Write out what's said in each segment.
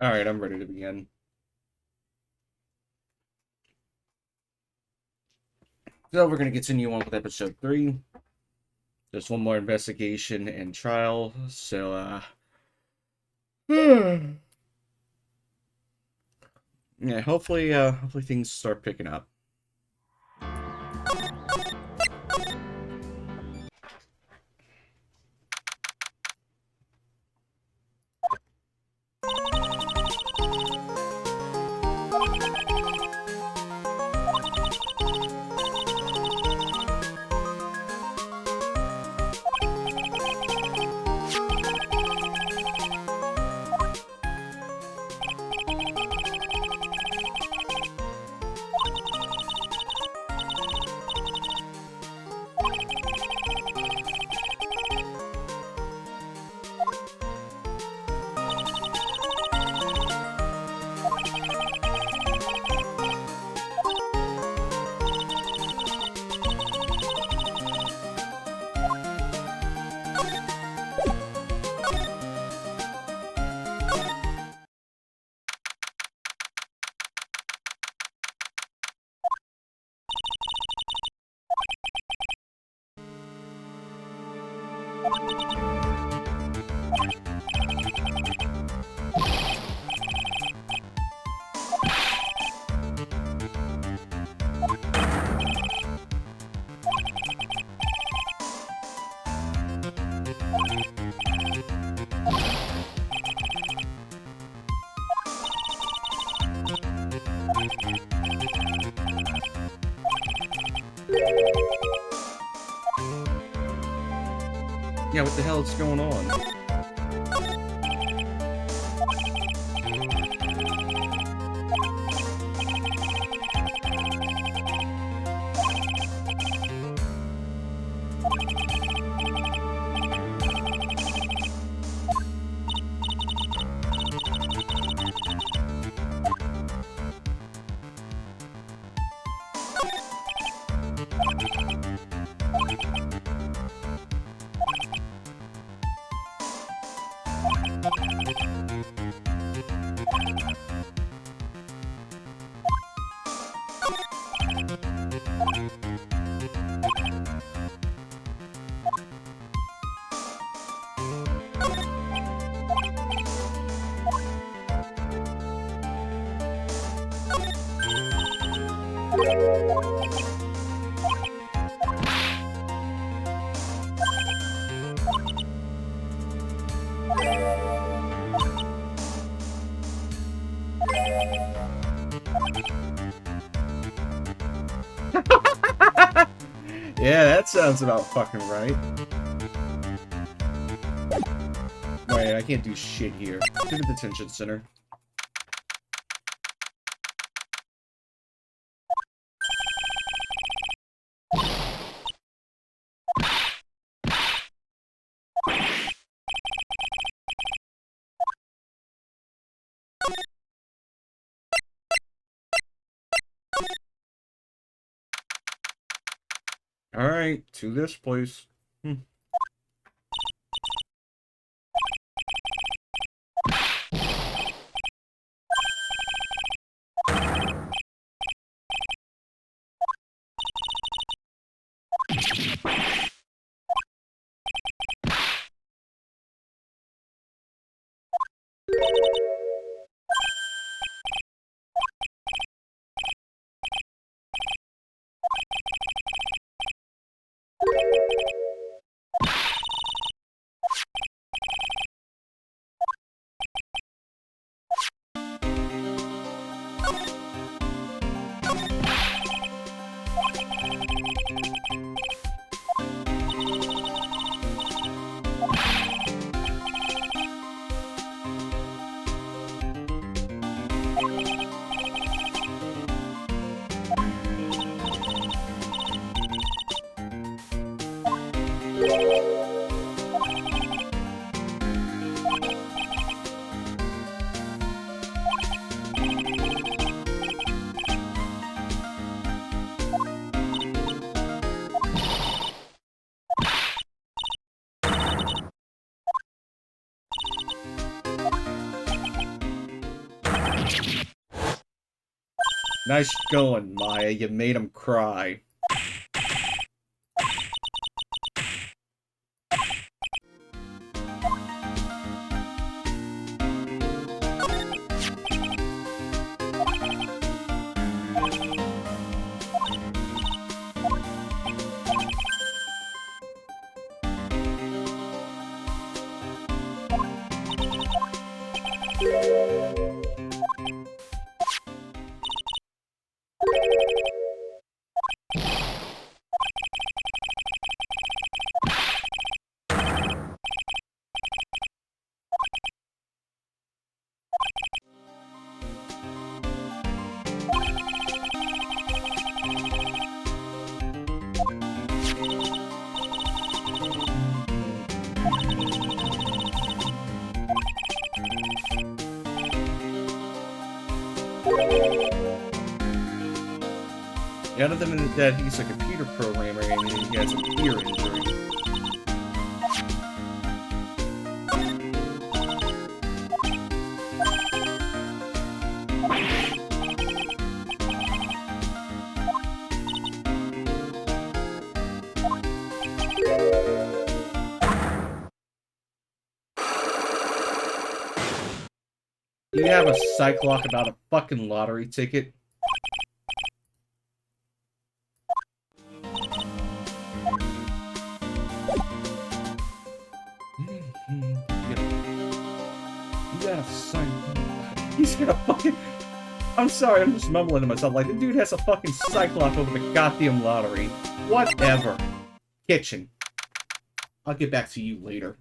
Alright, I'm ready to begin. So we're going to continue on with episode 3. There's one more investigation and trial, so, yeah, hopefully things start picking up. Yeah, what the hell is going on? Yeah, that sounds about fucking right. Wait, I can't do shit here. To the detention center. Alright, to this place. Nice going, Maya. You made him cry. Yeah, other than that, he's a computer programmer and he has an ear injury. Do you have a cyclock about a fucking lottery ticket? He's gonna fucking... I'm sorry, I'm just mumbling to myself. Like, the dude has a fucking cyclops over the goddamn lottery. Whatever. Kitchen. I'll get back to you later.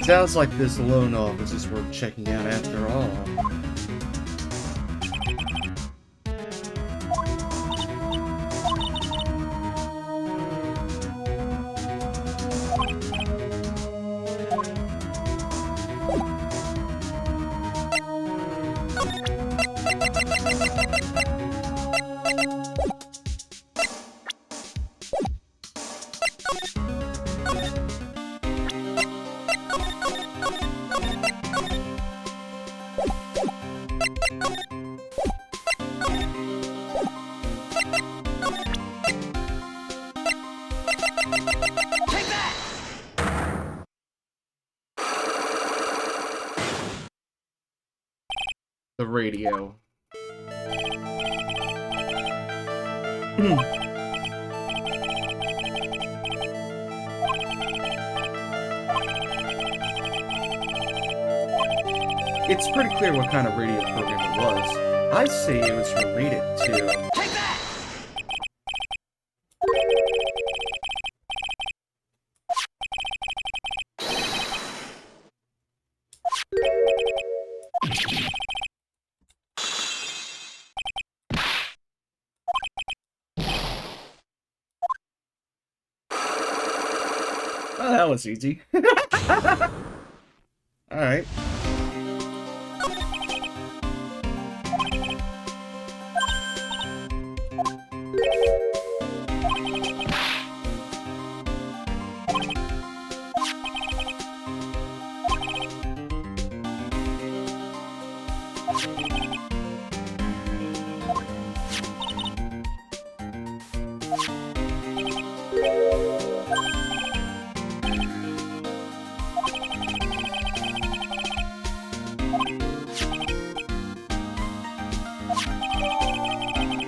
Sounds like this loan office is worth checking out after all. The radio. It's pretty clear what kind of radio program it was. I'd say it was related to... Take that! Oh, that was easy. Alright.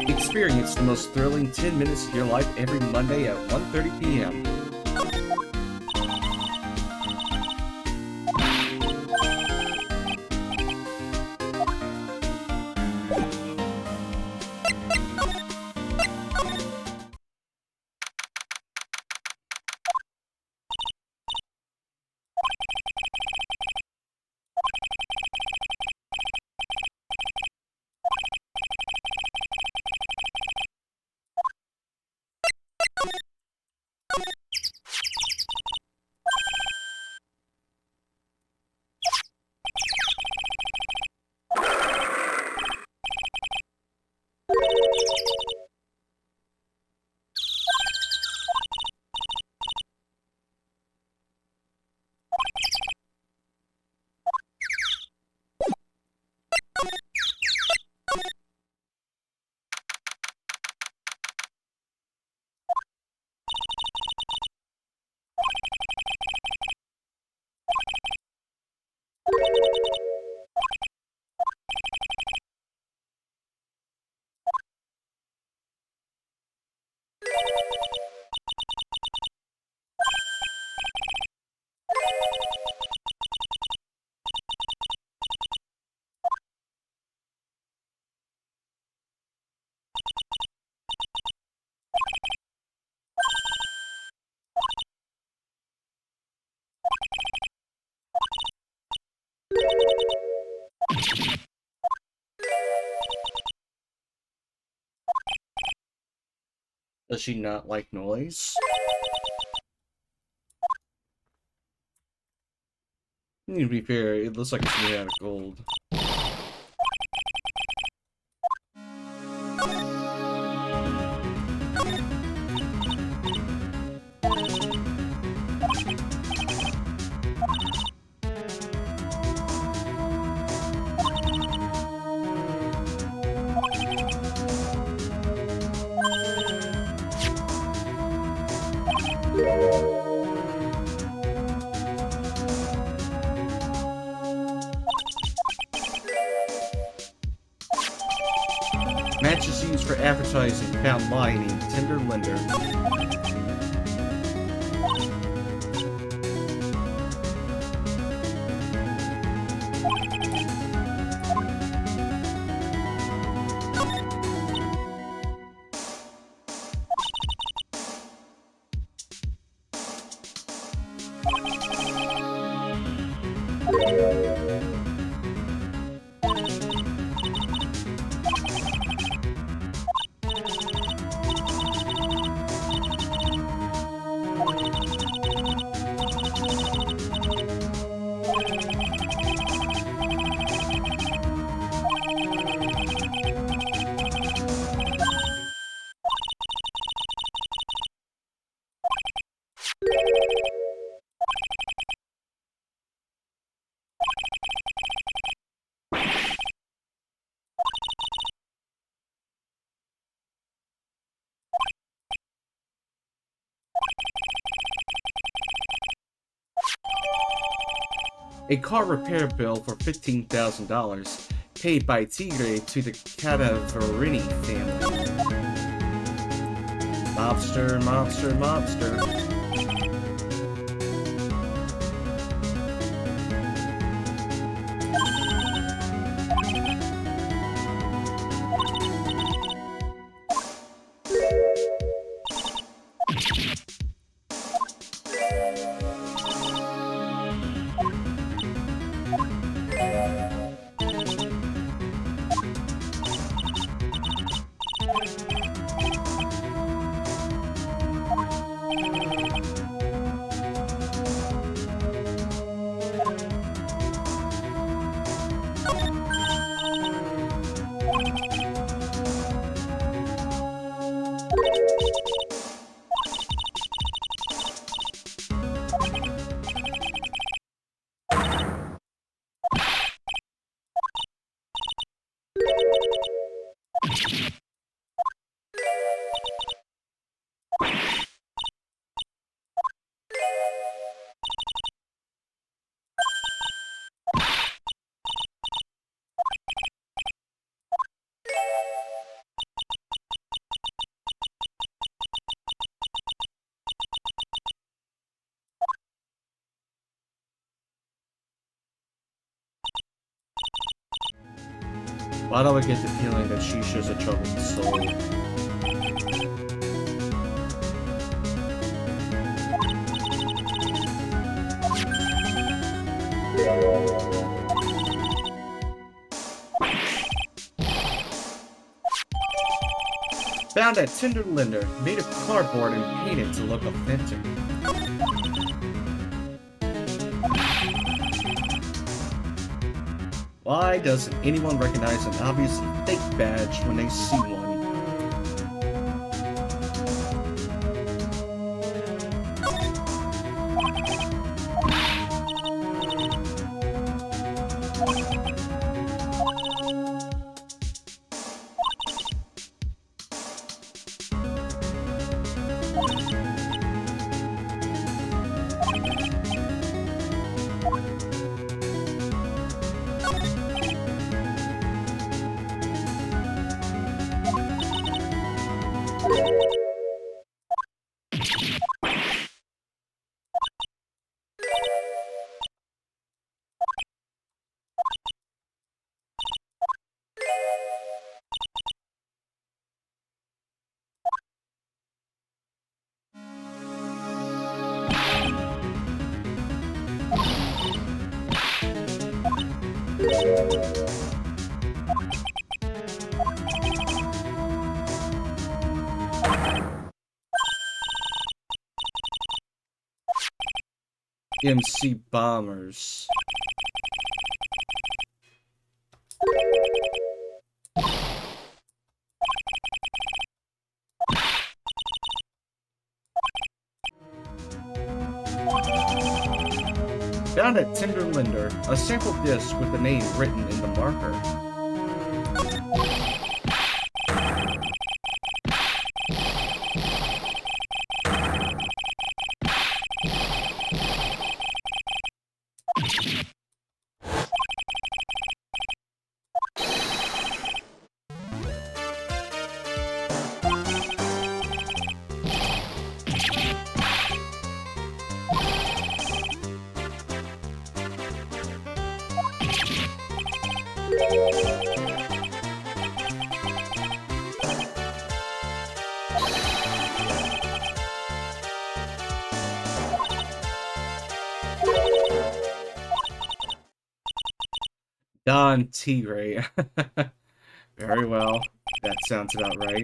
Experience the most thrilling 10 minutes of your life every Monday at 1:30 p.m. Does she not like noise? To be fair, it looks like it's made out of gold. Matches used for advertising found lying in Tinder Lender. A car repair bill for $15,000 paid by Tigre to the Cadaverini family. Mobster, mobster, mobster. Why do I get the feeling that Shisha's a troubled soul? Found at Tinder Lender, made of cardboard and painted to look authentic. Why doesn't anyone recognize an obviously fake badge when they see one? MC Bombers. Found at Tinder Linder, a sample disc with the name written in the marker. Don T. Ray. Very well. That sounds about right.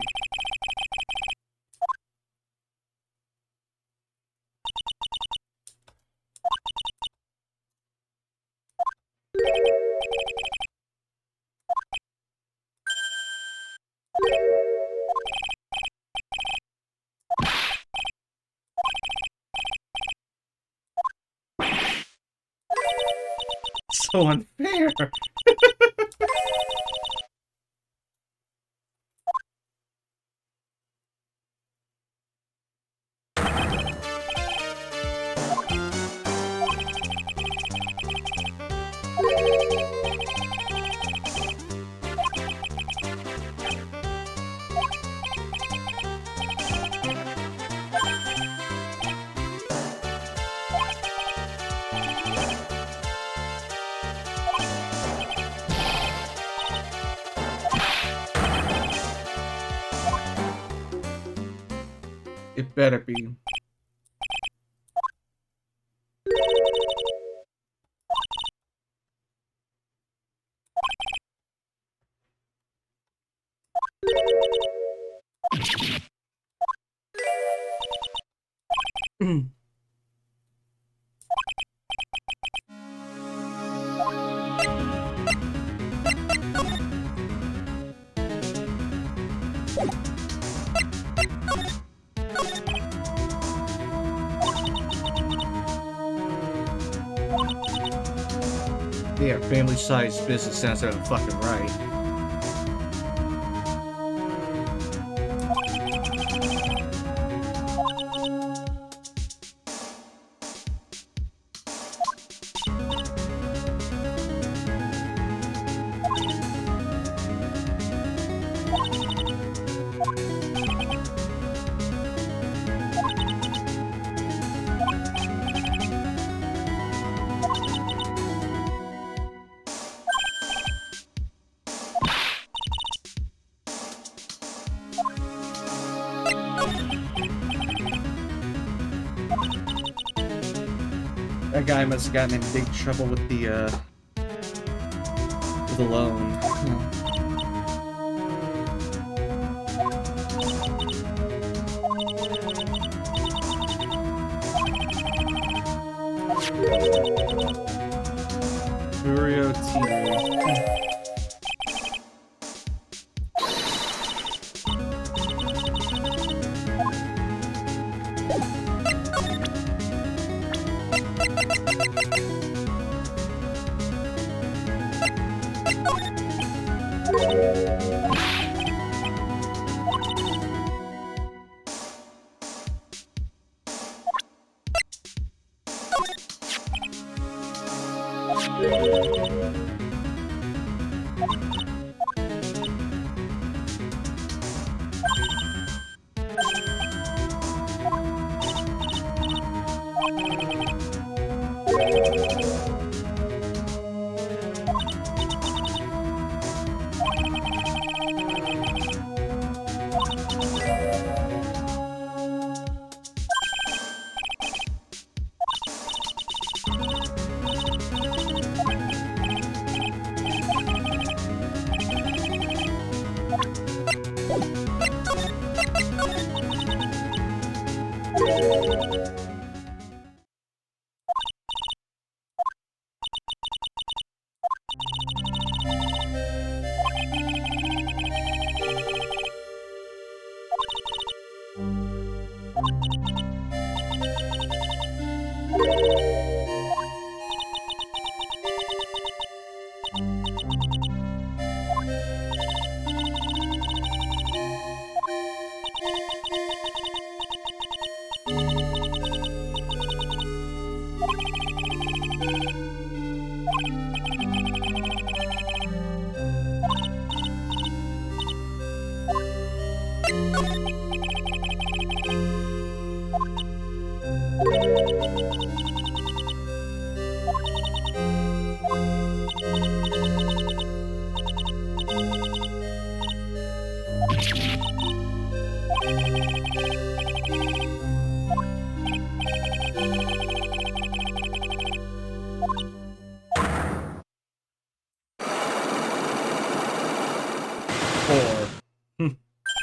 So unfair. It better be. Yeah, family-sized business sounds about fucking right. That guy must have gotten in big trouble with the loan. Curio TV.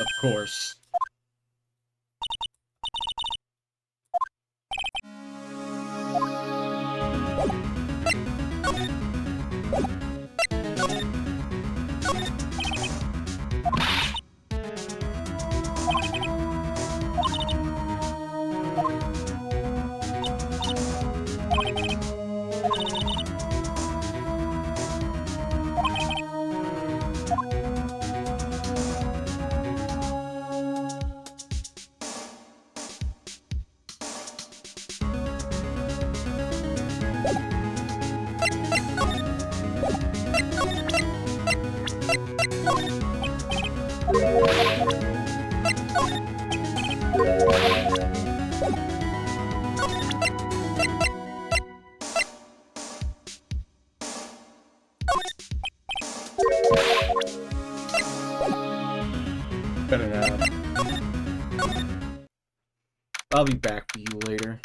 Of course. Better not. I'll be back for you later.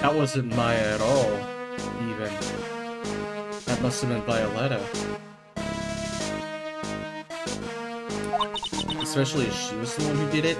That wasn't Maya at all, even. That must have been Violetta. Especially if she was the one who did it.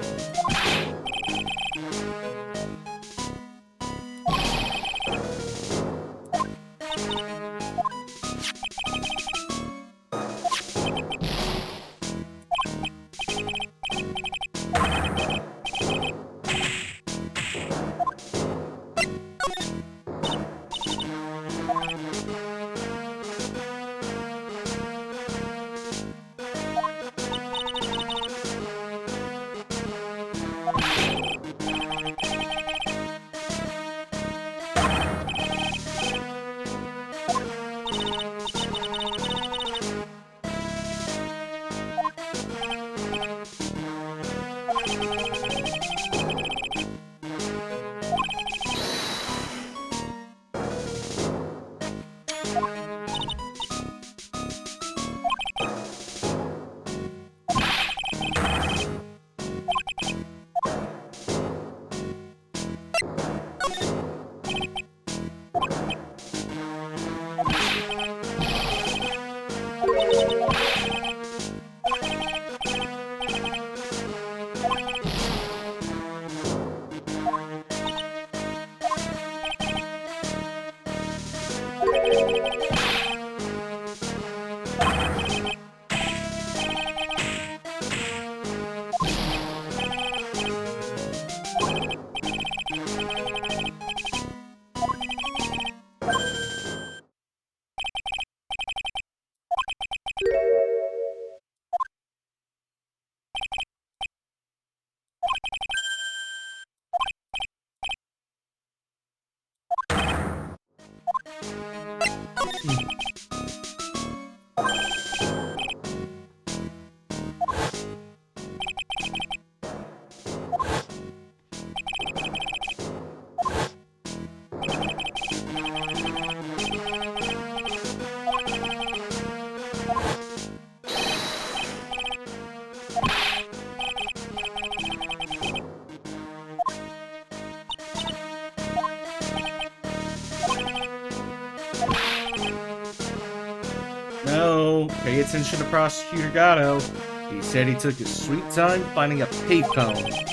Pay attention to Prosecutor Gatto. He said he took his sweet time finding a payphone.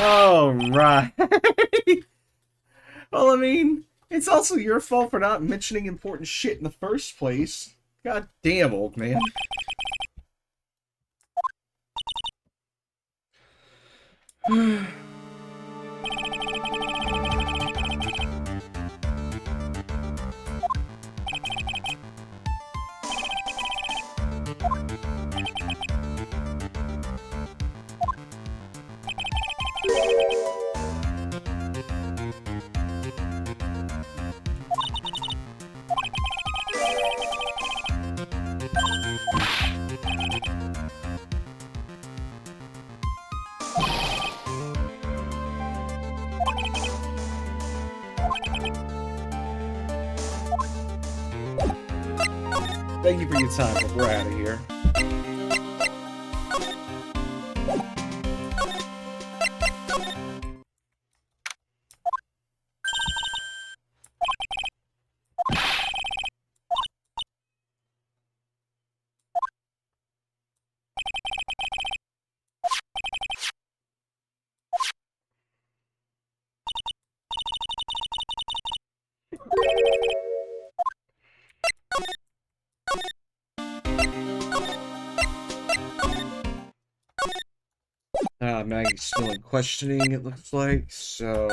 Oh, right. Well, I mean, it's also your fault for not mentioning important shit in the first place. God damn, old man. Thank you for your time, but we're out of here. Maggie's still in questioning, it looks like, so...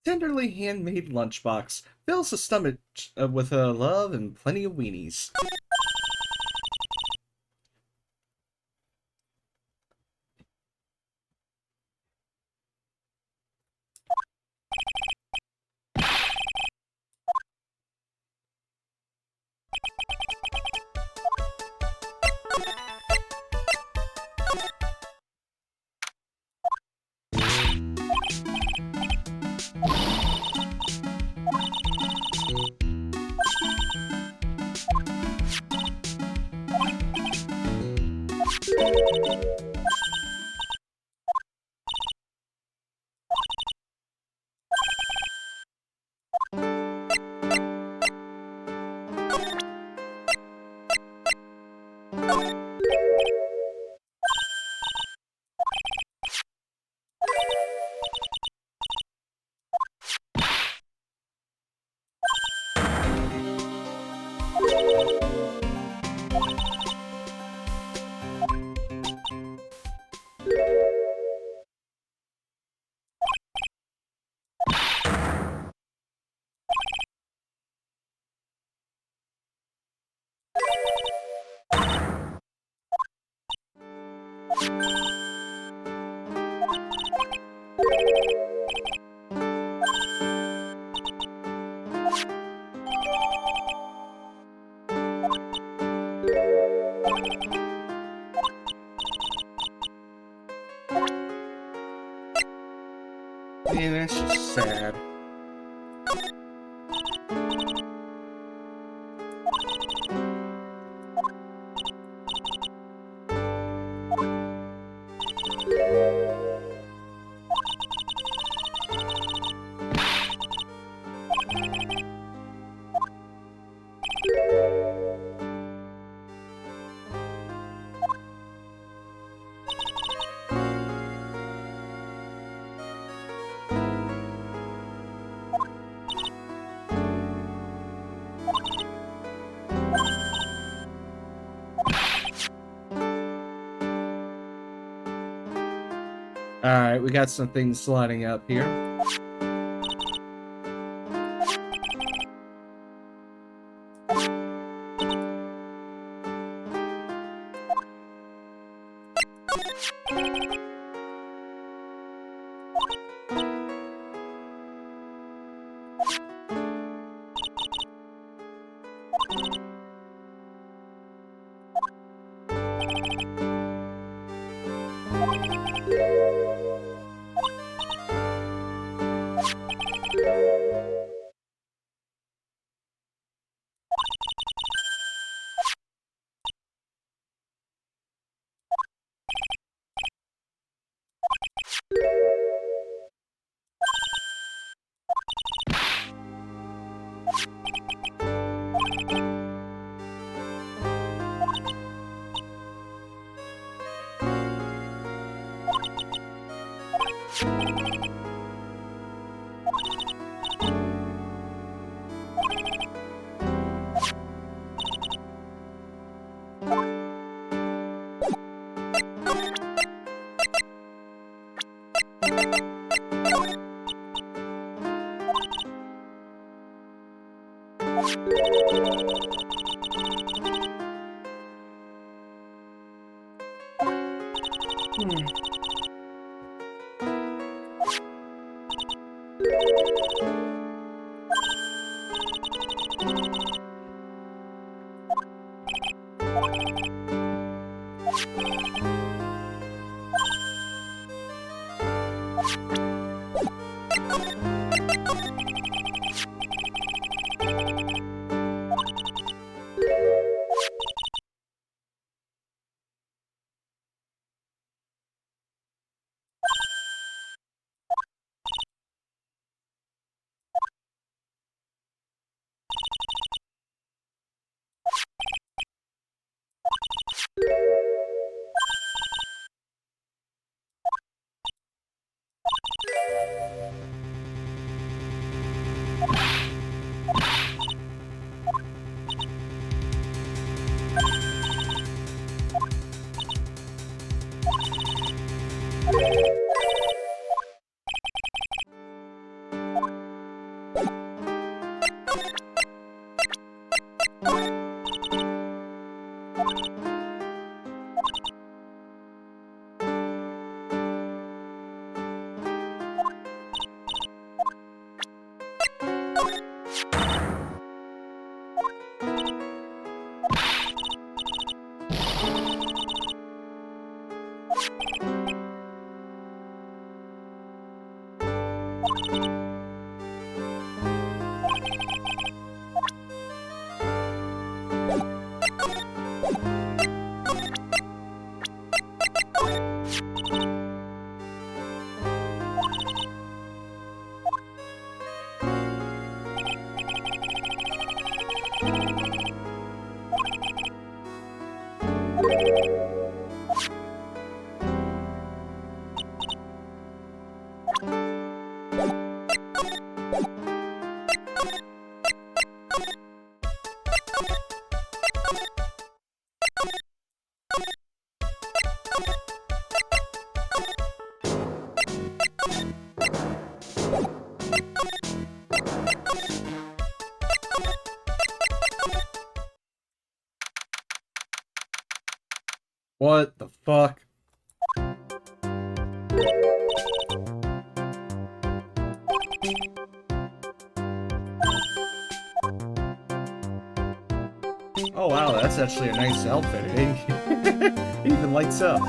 Tenderly handmade lunchbox fills the stomach with love and plenty of weenies. Man, that's just sad. Alright, we got some things lining up here. What the fuck? Oh wow, that's actually a nice outfit. It even lights up.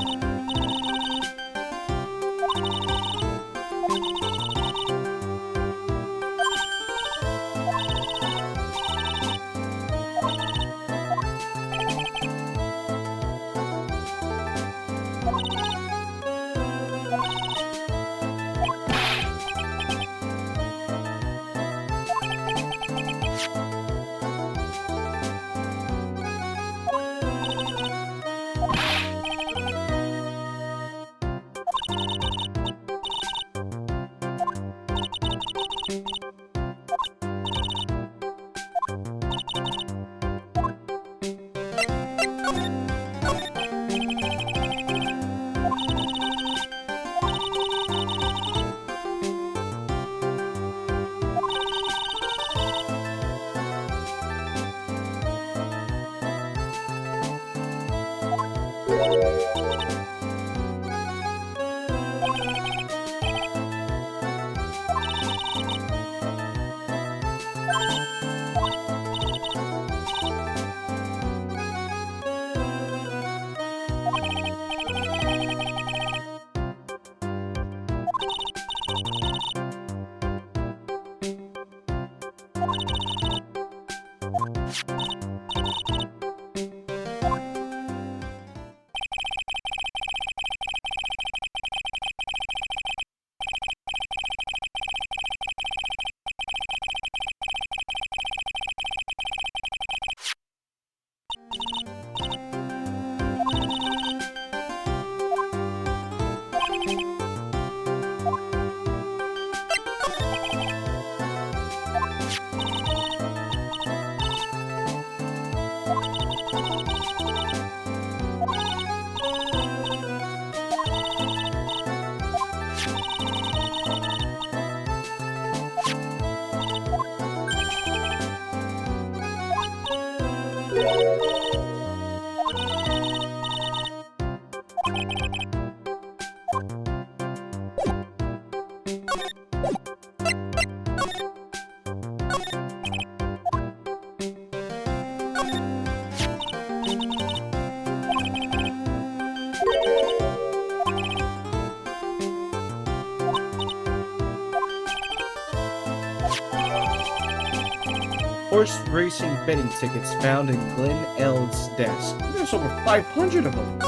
Horse racing betting tickets found in Glenn Eld's desk. There's over 500 of them.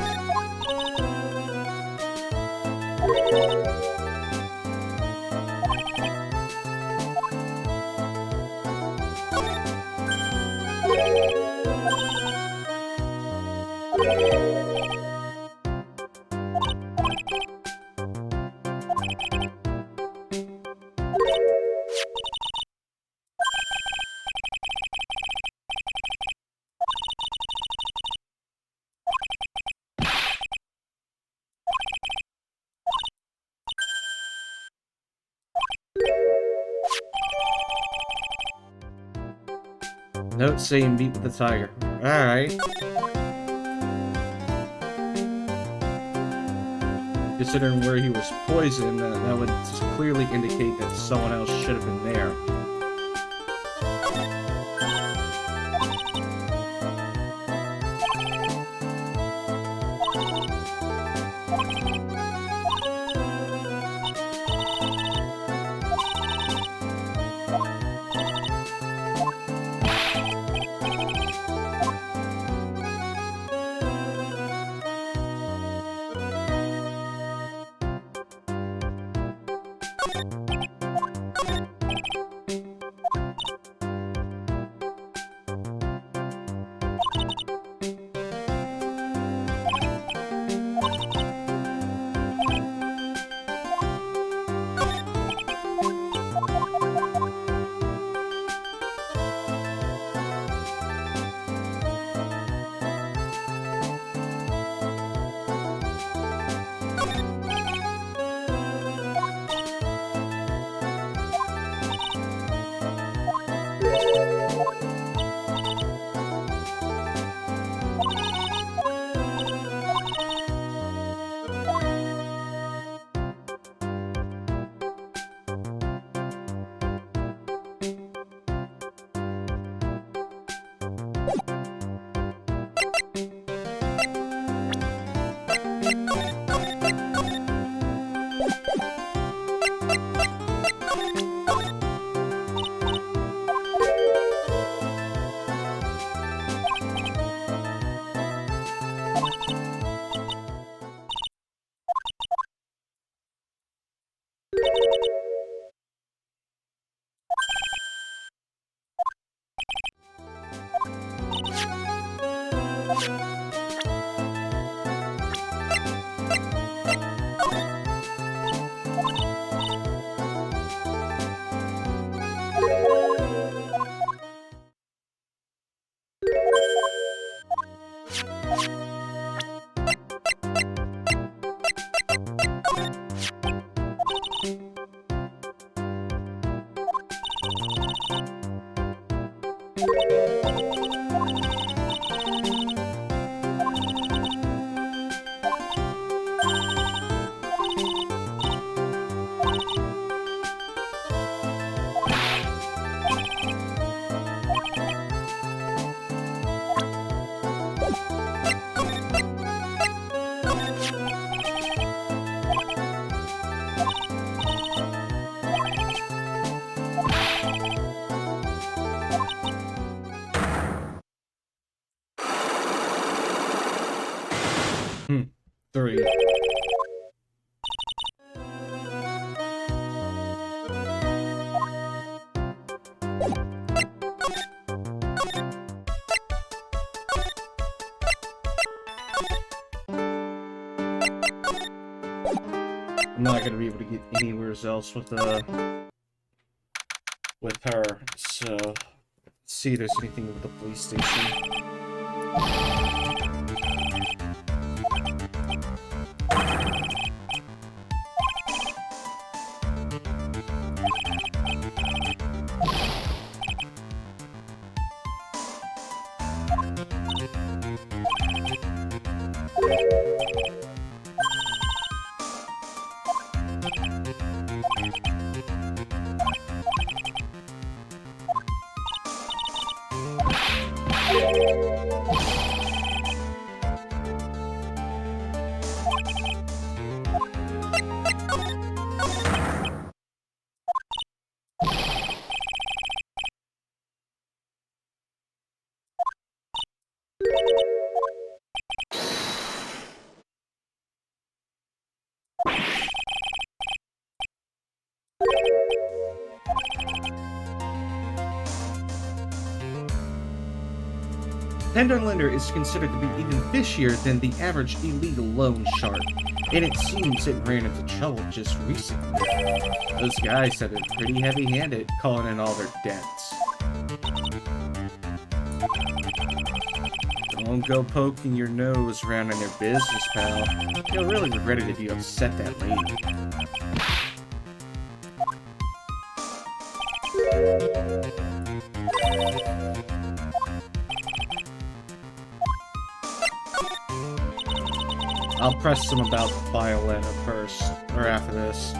Note saying meet with the tiger. Alright. Considering where he was poisoned, that would clearly indicate that someone else should have been there. Three. I'm not gonna be able to get anywhere else with her, so let's see if there's anything with the police station. Tenderlander is considered to be even fishier than the average illegal loan shark, and it seems it ran into trouble just recently. Those guys have been pretty heavy-handed calling in all their debts. Don't go poking your nose around in their business, pal. You'll really regret it if you upset that lady. I'll press some about Violetta first, or after this.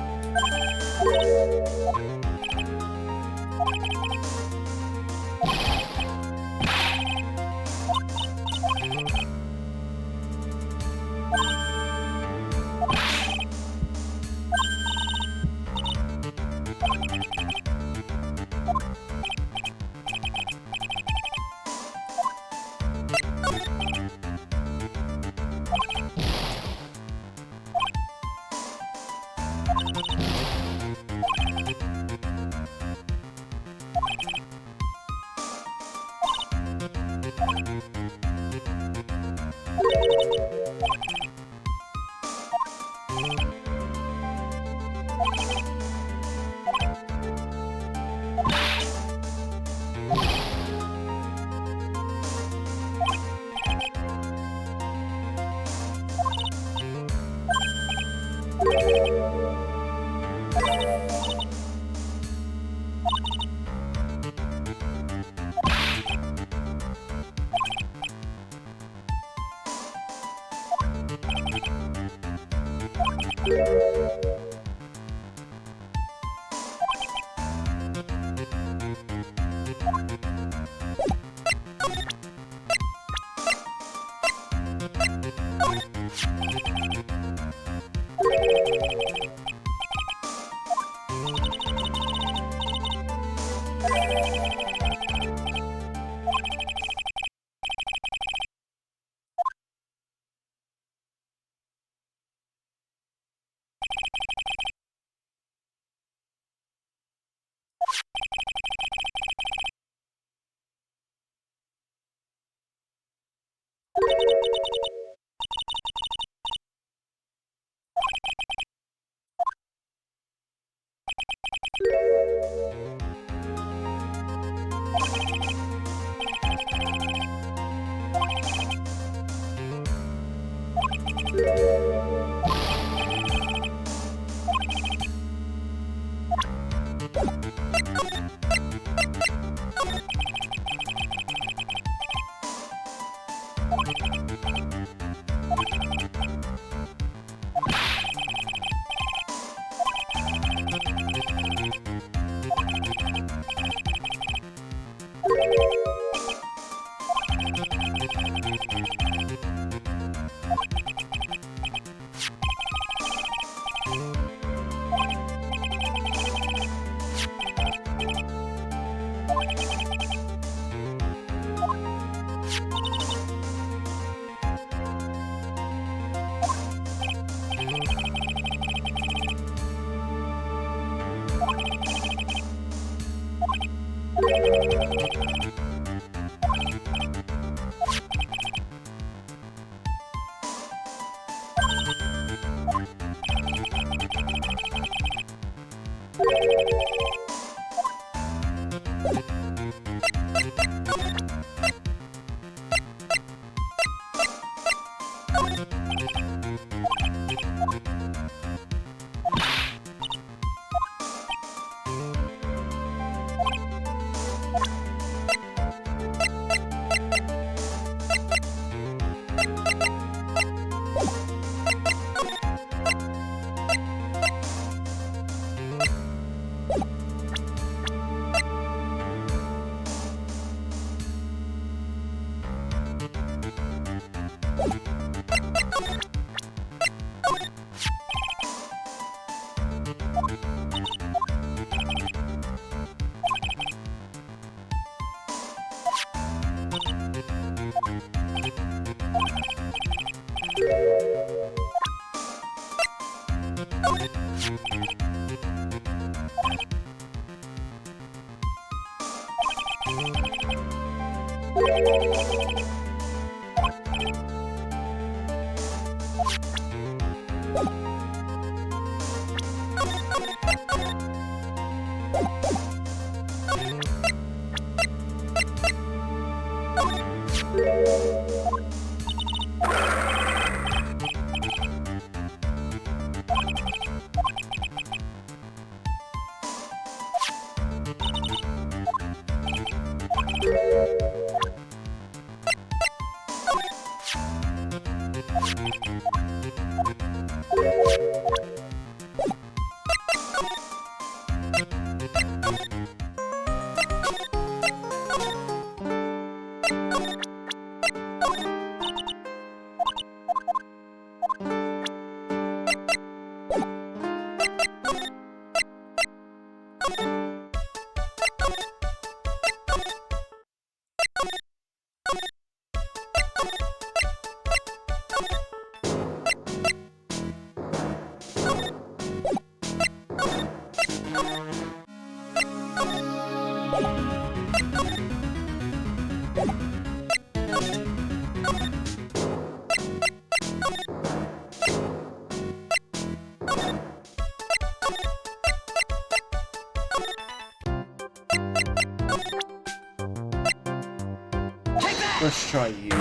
Let's try you.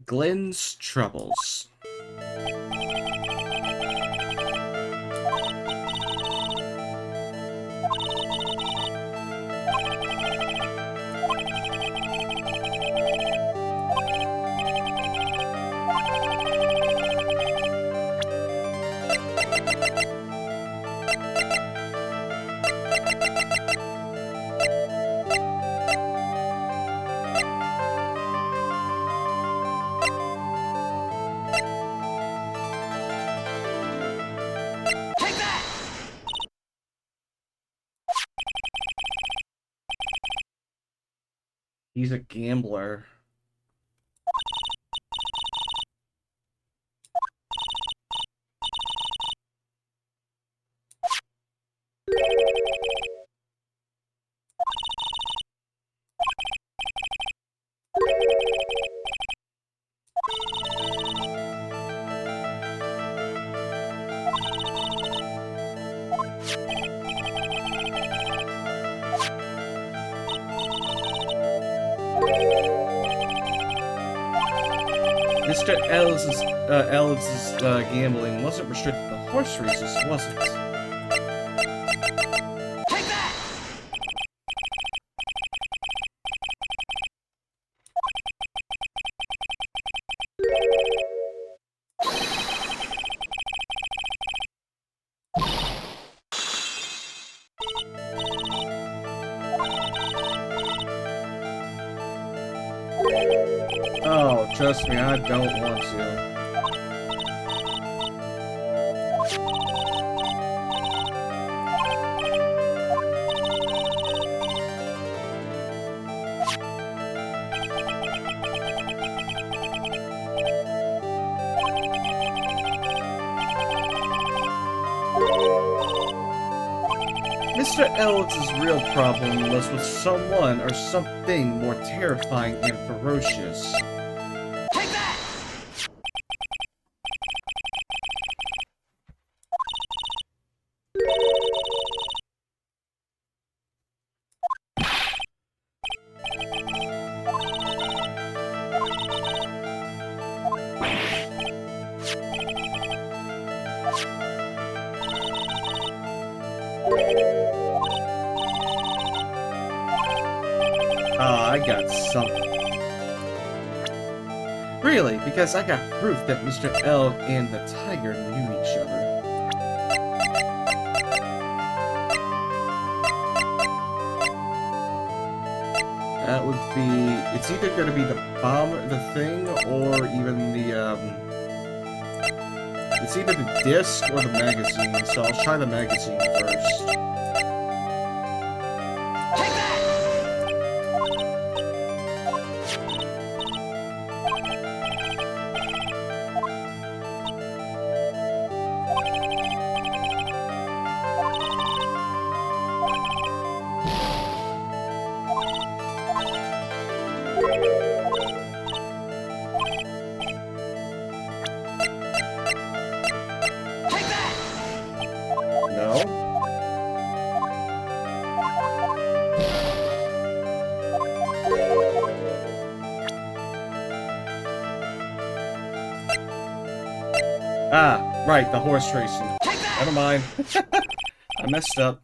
Glenn's Troubles. He's a gambler. Mr. Ellis's gambling wasn't restricted to horse races, was it? Take that! Oh, trust me, I don't want to. Mr. Ellis's real problem was with someone or something more terrifying and ferocious. Take that! Ah, I got something. Really, because I got proof that Mr. Elk and the tiger knew each other. That would be... It's either going to be the bomb, the thing, or even the, It's either the disc or the magazine, so I'll try the magazine first. No? Ah, right, the horse racing. Never mind. I messed up.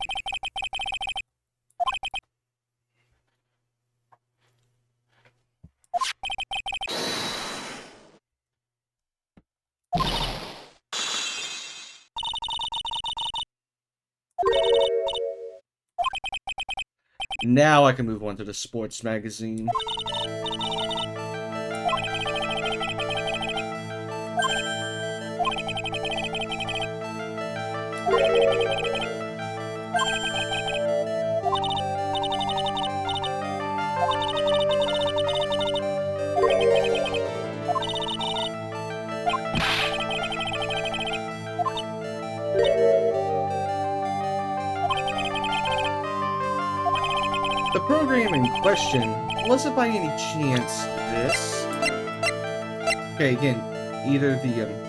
Now I can move on to the sports magazine. The program in question wasn't by any chance this. Okay, again, either the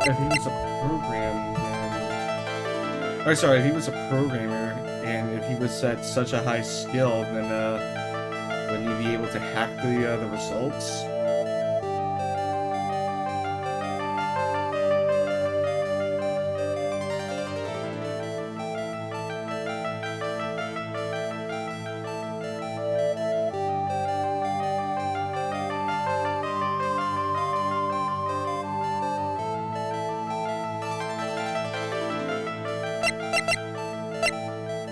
if he was a program, then... Or sorry, if he was a programmer, and if he was at such a high skill, then, wouldn't he be able to hack the results?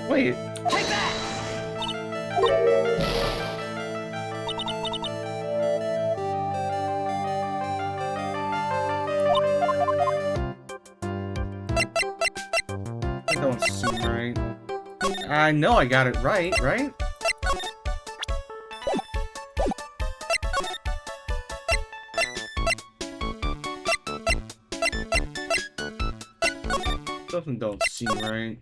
Wait. Take that! I know I got it right, right? Something don't seem right.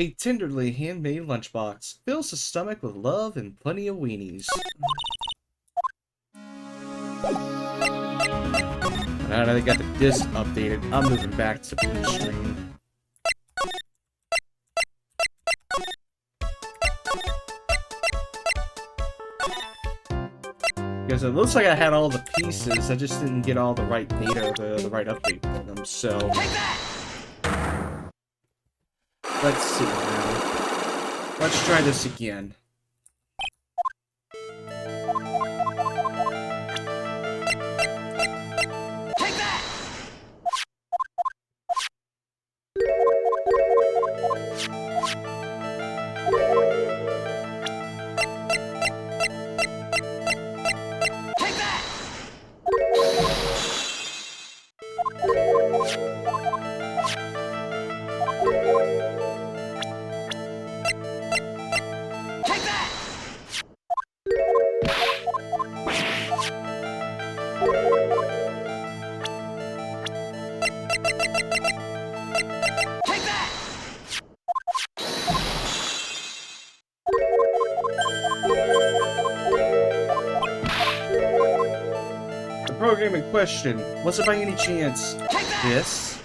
A tenderly handmade lunchbox fills the stomach with love and plenty of weenies. Now that they got the disc updated, I'm moving back to blue screen. Because it looks like I had all the pieces, I just didn't get all the right data, the right update for them, so... Let's see now. Let's try this again. Take that! Take that! Take that! Take that! The program in question, was it by any chance this?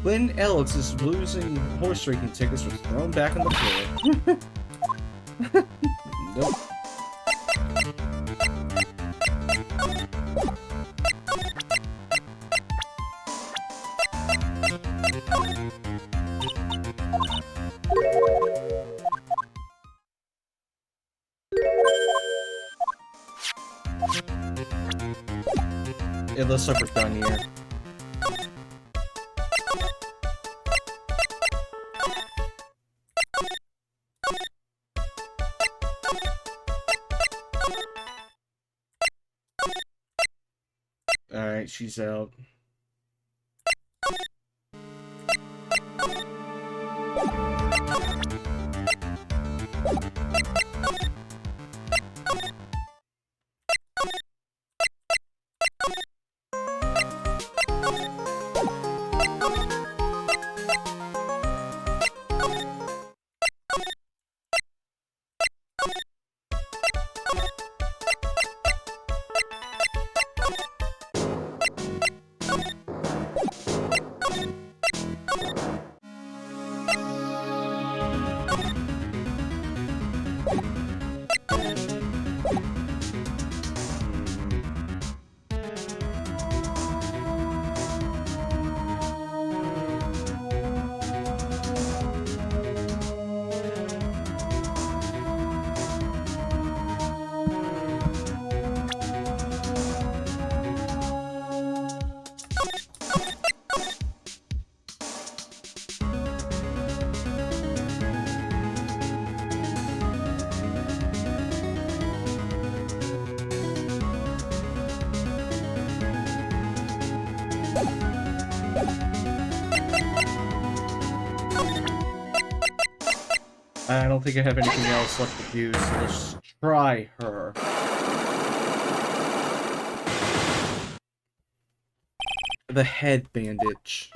When Alex's losing horse racing tickets were thrown back on the floor. Nope. It looks like we're done here. Alright, she's out. I don't think I have anything else left to do, so let's try her. The head bandage.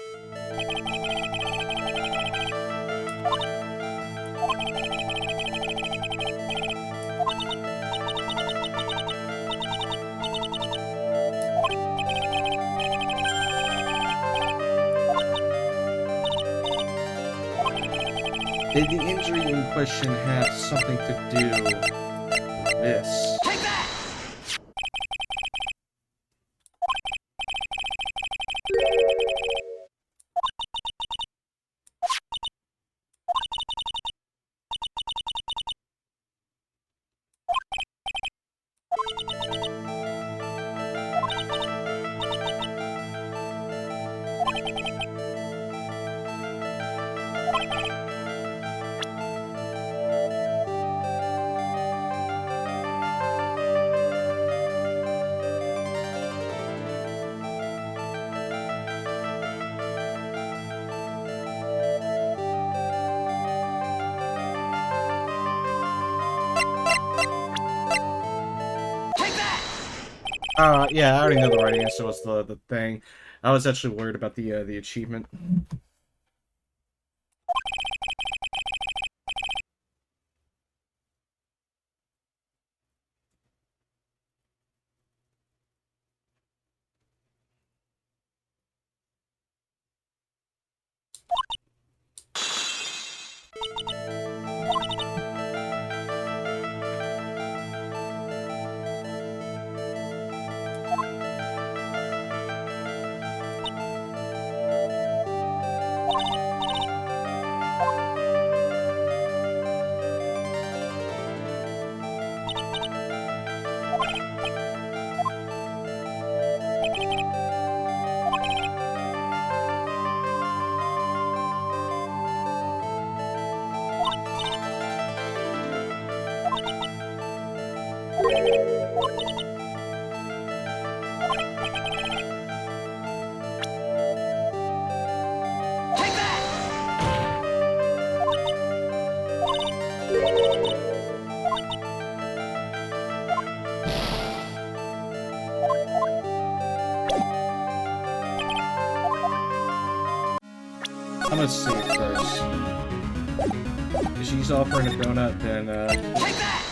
Did the injury in question have something to do with this? Take that! Yeah, I already know the right answer was the thing. I was actually worried about the achievement. Take that! I'm gonna see it first. If she's offering a donut, then Take that!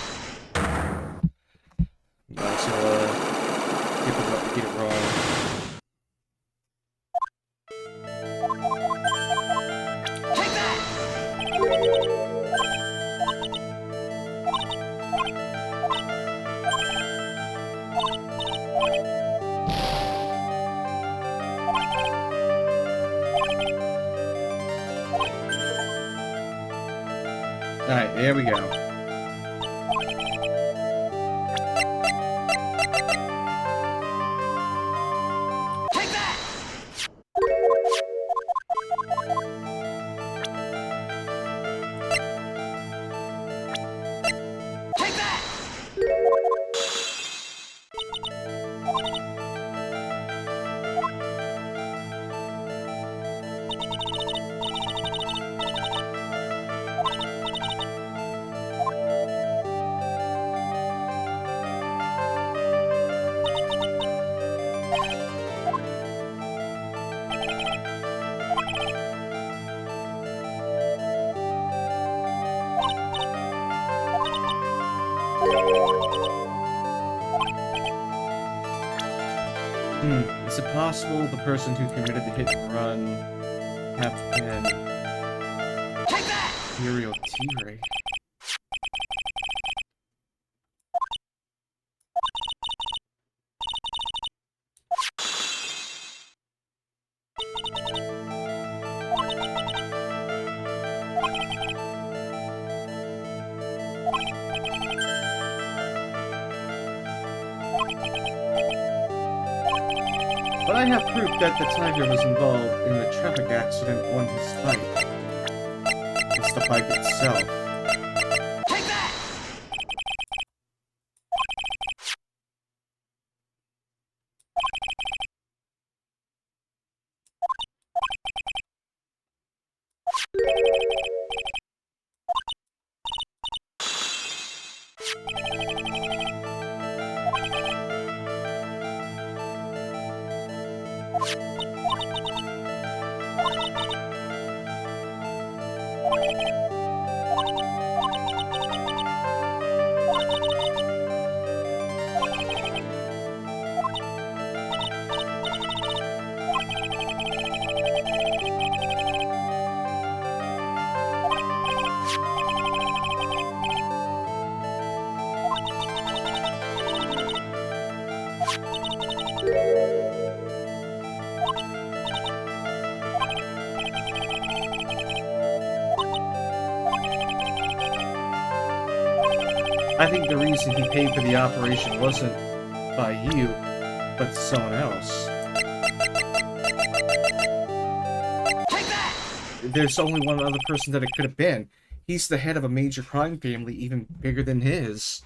might as well get it wrong. Take that! Alright, there we go. Is it possible the person who committed the hit and run have been Take that! Imperial T-Ray? But I have proof that the tiger was involved in the traffic accident on his bike. It's the bike itself. Take that! I think the reason he paid for the operation wasn't by you, but someone else. Take that! There's only one other person that it could have been. He's the head of a major crime family, even bigger than his.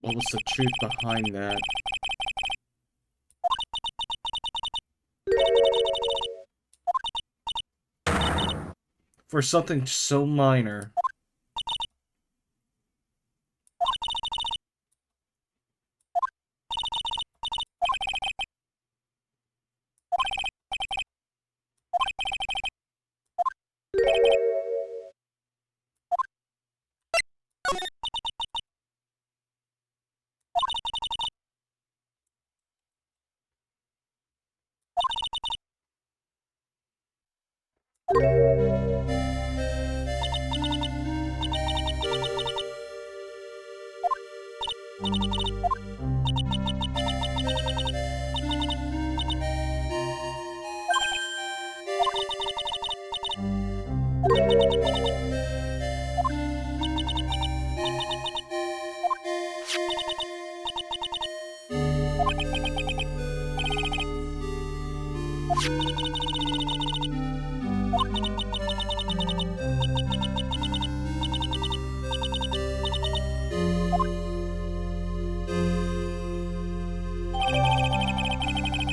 What was the truth behind that? For something so minor.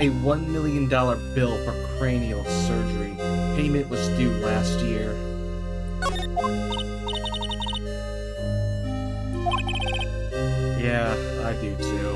A $1 million bill for cranial surgery. Payment was due last year. Yeah, I do too.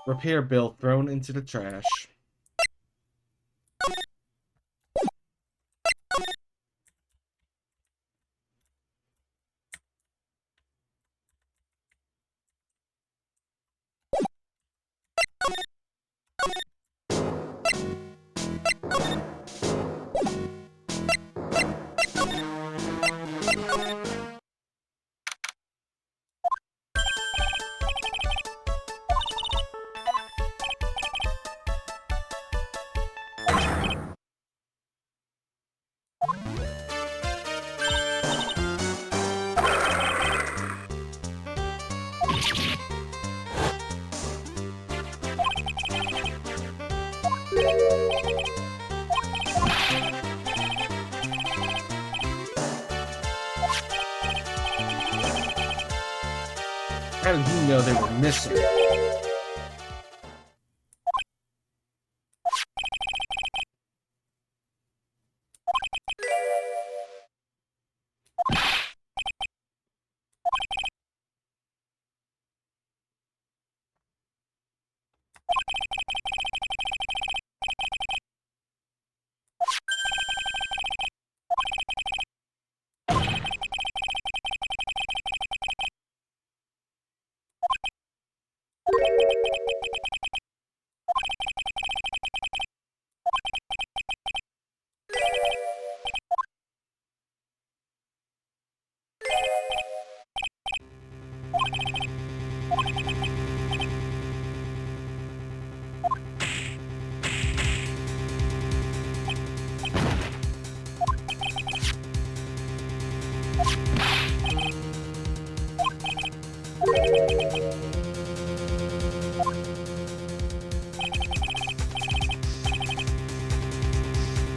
Repair bill thrown into the trash. How did he know they were missing?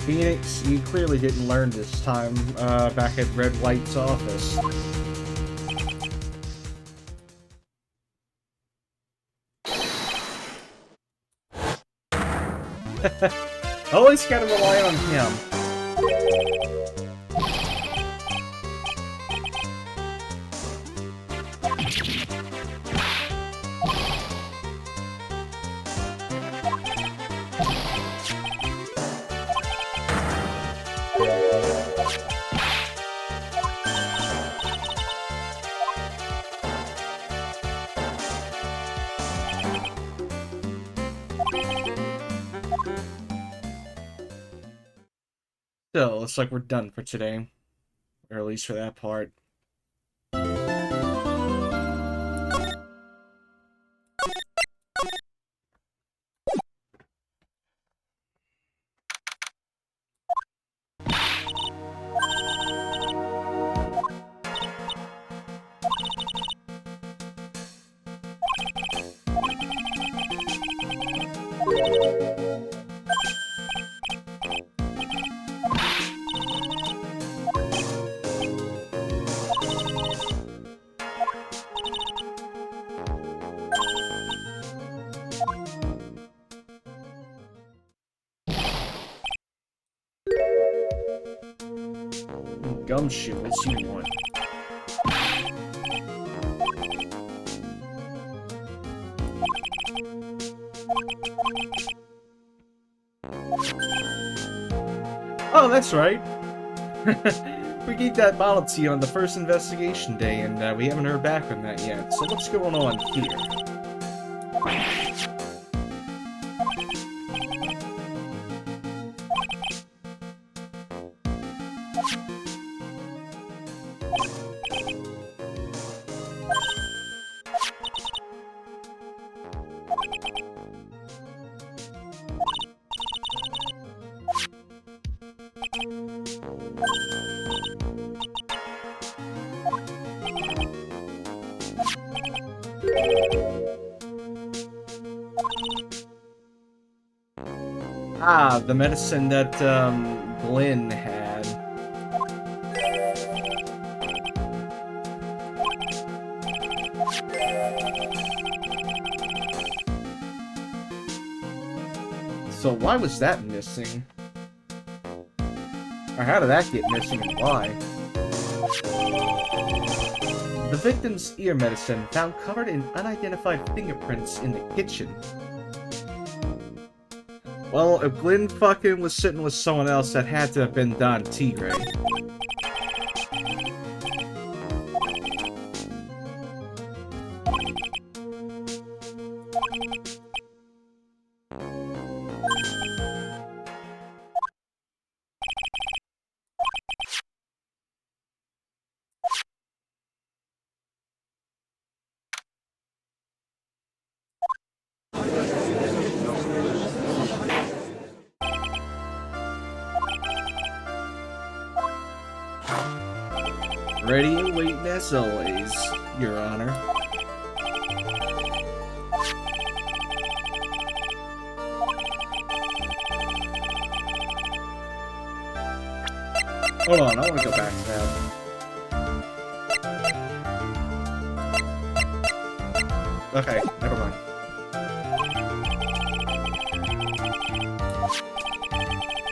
Phoenix, you clearly didn't learn this time back at Red White's office. Always gotta rely on him. So, looks like we're done for today. Or at least for that part. Gumshoe, let's see one. Oh, that's right. We gave that bottle to you on the first investigation day, and we haven't heard back from that yet. So what's going on here? Ah, the medicine that, Glenn had. So why was that missing? Or how did that get missing and why? The victim's ear medicine found covered in unidentified fingerprints in the kitchen. Well, if Glenn fucking was sitting with someone else, that had to have been Don T. Ray. Ready and waiting as always, Your Honor. Hold on, I want to go back to that. Okay, never mind.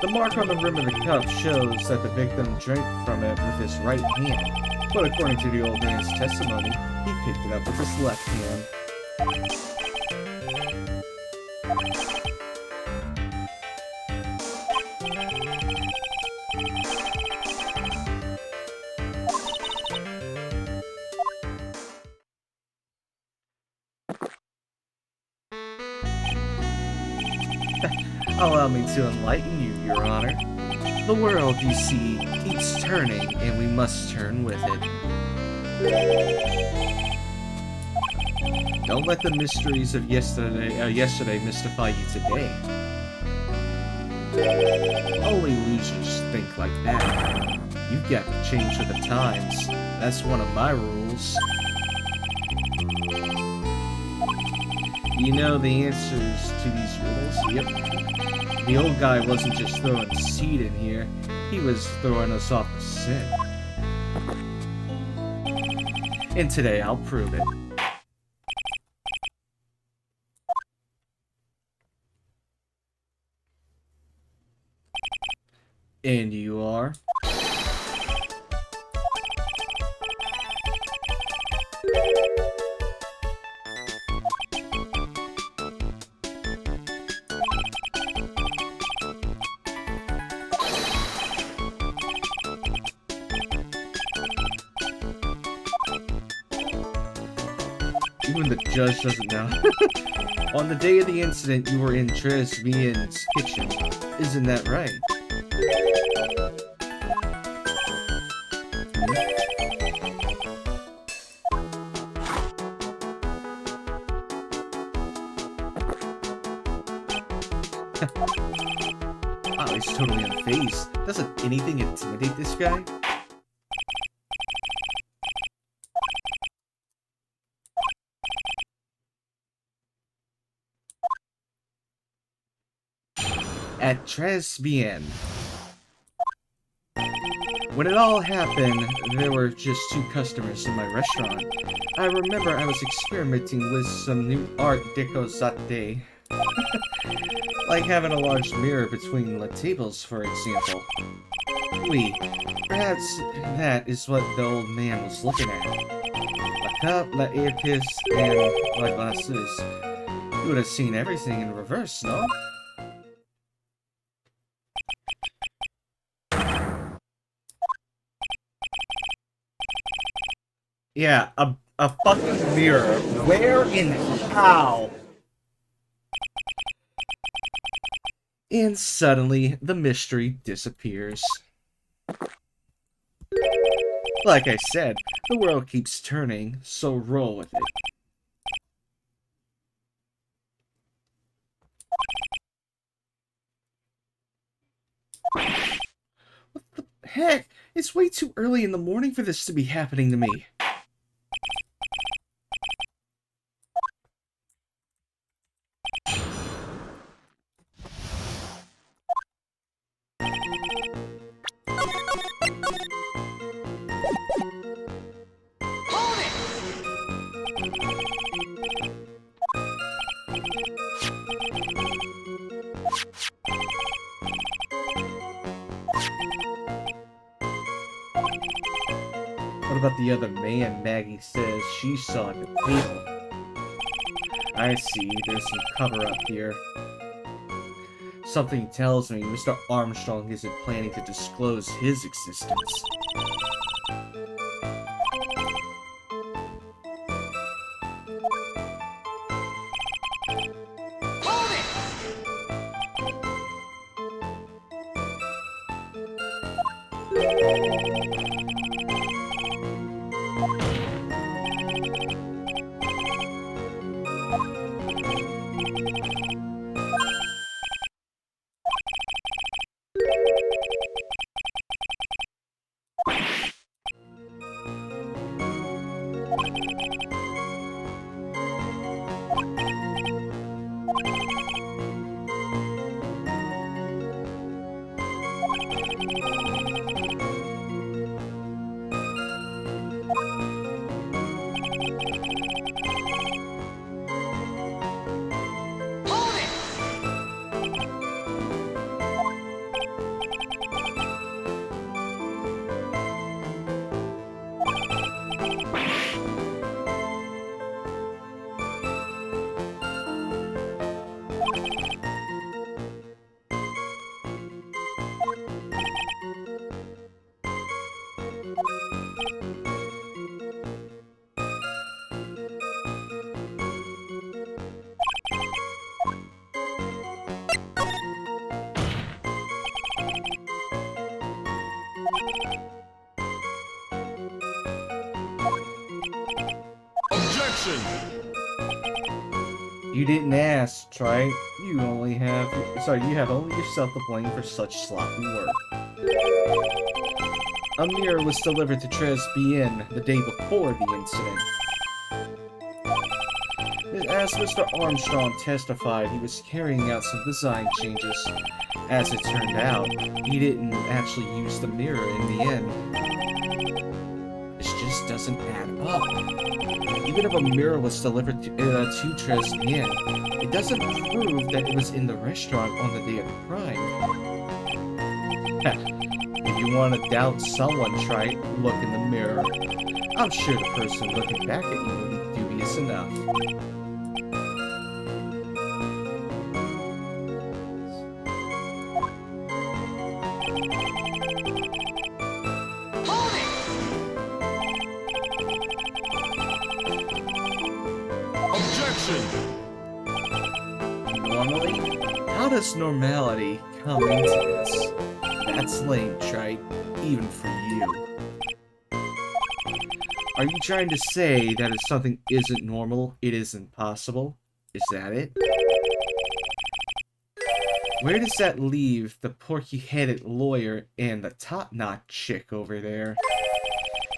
The mark on the rim of the cup shows that the victim drank from it with his right hand, but according to the old man's testimony, he picked it up with his left hand. Allow me to enlighten you, Your Honor. The world, you see, keeps turning, and we must turn with it. Don't let the mysteries of yesterday mystify you today. Only losers think like that. You've got to change with the times. That's one of my rules. You know the answers to these riddles? Yep. The old guy wasn't just throwing seed in here, he was throwing us off the scent. And today I'll prove it. And you are? Even the judge doesn't know. On the day of the incident, you were in Tribulations' kitchen. Isn't that right? Wow, he's totally unfazed. Doesn't anything intimidate this guy? At Tribulations. When it all happened, there were just 2 customers in my restaurant. I remember I was experimenting with some new art deco satay. Like having a large mirror between the tables, for example. Perhaps that is what the old man was looking at. La cup, la earpiece, and la glasses. You would have seen everything in reverse, no? Yeah, a fucking mirror. Where and how? And suddenly, the mystery disappears. Like I said, the world keeps turning, so roll with it. What the heck? It's way too early in the morning for this to be happening to me. What about the other man Maggie says she saw at the table? I see, there's some cover-up here. Something tells me Mr. Armstrong isn't planning to disclose his existence. Objection! You didn't ask, Trite. You have only yourself to blame for such sloppy work. A mirror was delivered to Tribulations the day before the incident. As Mr. Armstrong testified, he was carrying out some design changes. As it turned out, he didn't actually use the mirror in the end. This just doesn't add up. Even if a mirror was delivered to Tribulations, it doesn't prove that it was in the restaurant on the day of the crime. If you want to doubt someone, try look in the mirror. I'm sure the person looking back at you will be dubious enough. Hold it! Objection! Normally? How does normality come into this? That's lame, Trite. Even for you. Are you trying to say that if something isn't normal, it isn't possible? Is that it? Where does that leave the porky-headed lawyer and the top-notch chick over there?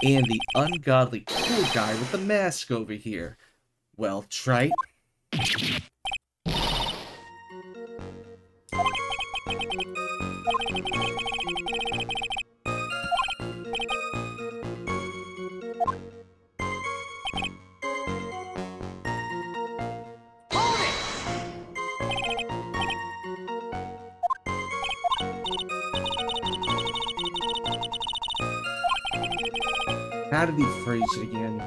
And the ungodly cool guy with the mask over here? Well, Trite? Hold it! How did he phrase it again?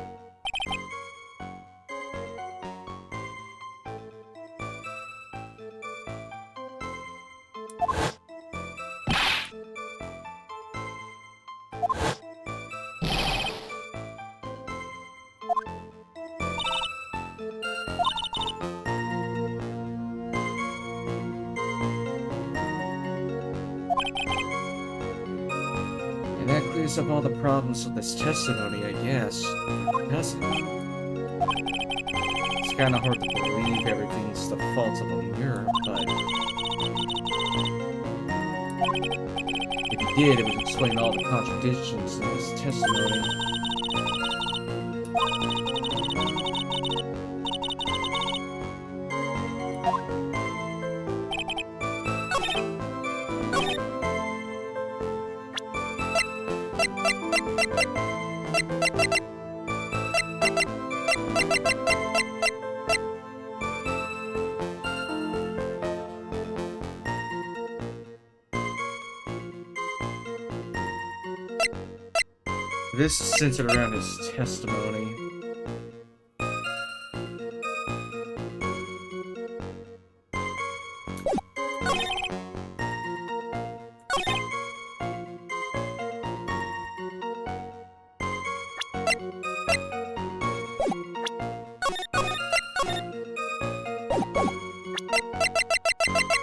And that clears up all the problems with this testimony, I guess. Doesn't it? It's kinda hard to believe everything's the fault of a mirror, but... if he did, it would explain all the contradictions in his testimony. This is centered around his testimony.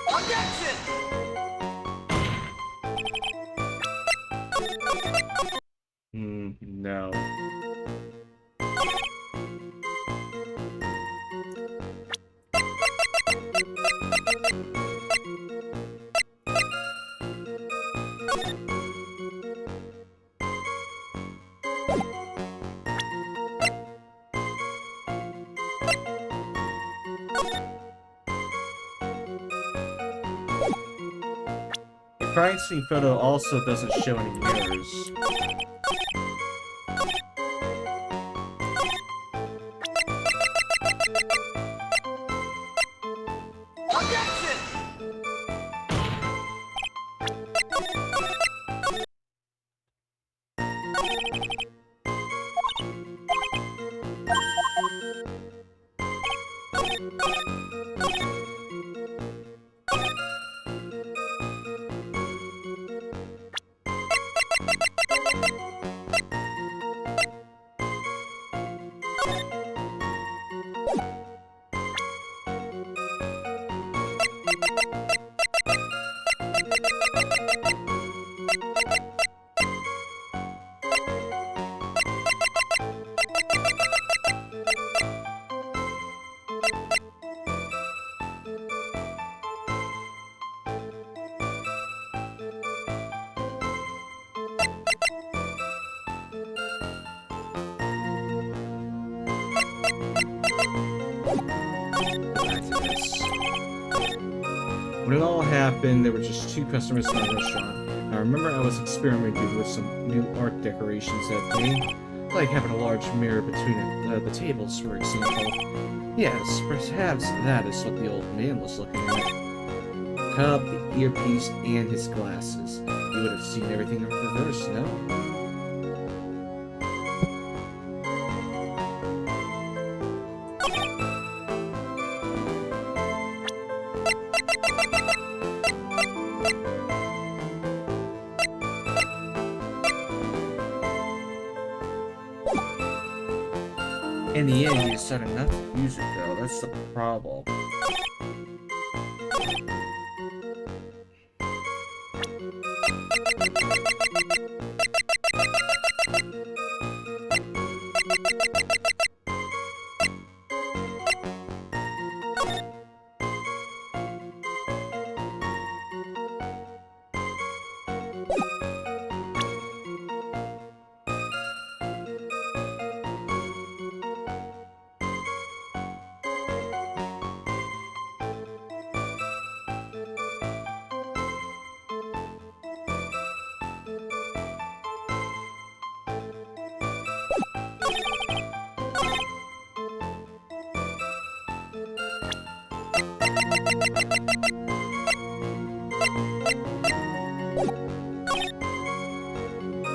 Objection! No. The crime scene photo also doesn't show any mirrors. Objection! this. When it all happened, there were just 2 customers in the restaurant. I remember I was experimenting with some new art decorations that day, like having a large mirror between the tables, for example. Yes, perhaps that is what the old man was looking at. Cup, the earpiece, and his glasses. You would have seen everything in reverse, no? In the end, he decided not to use it, though. That's the problem.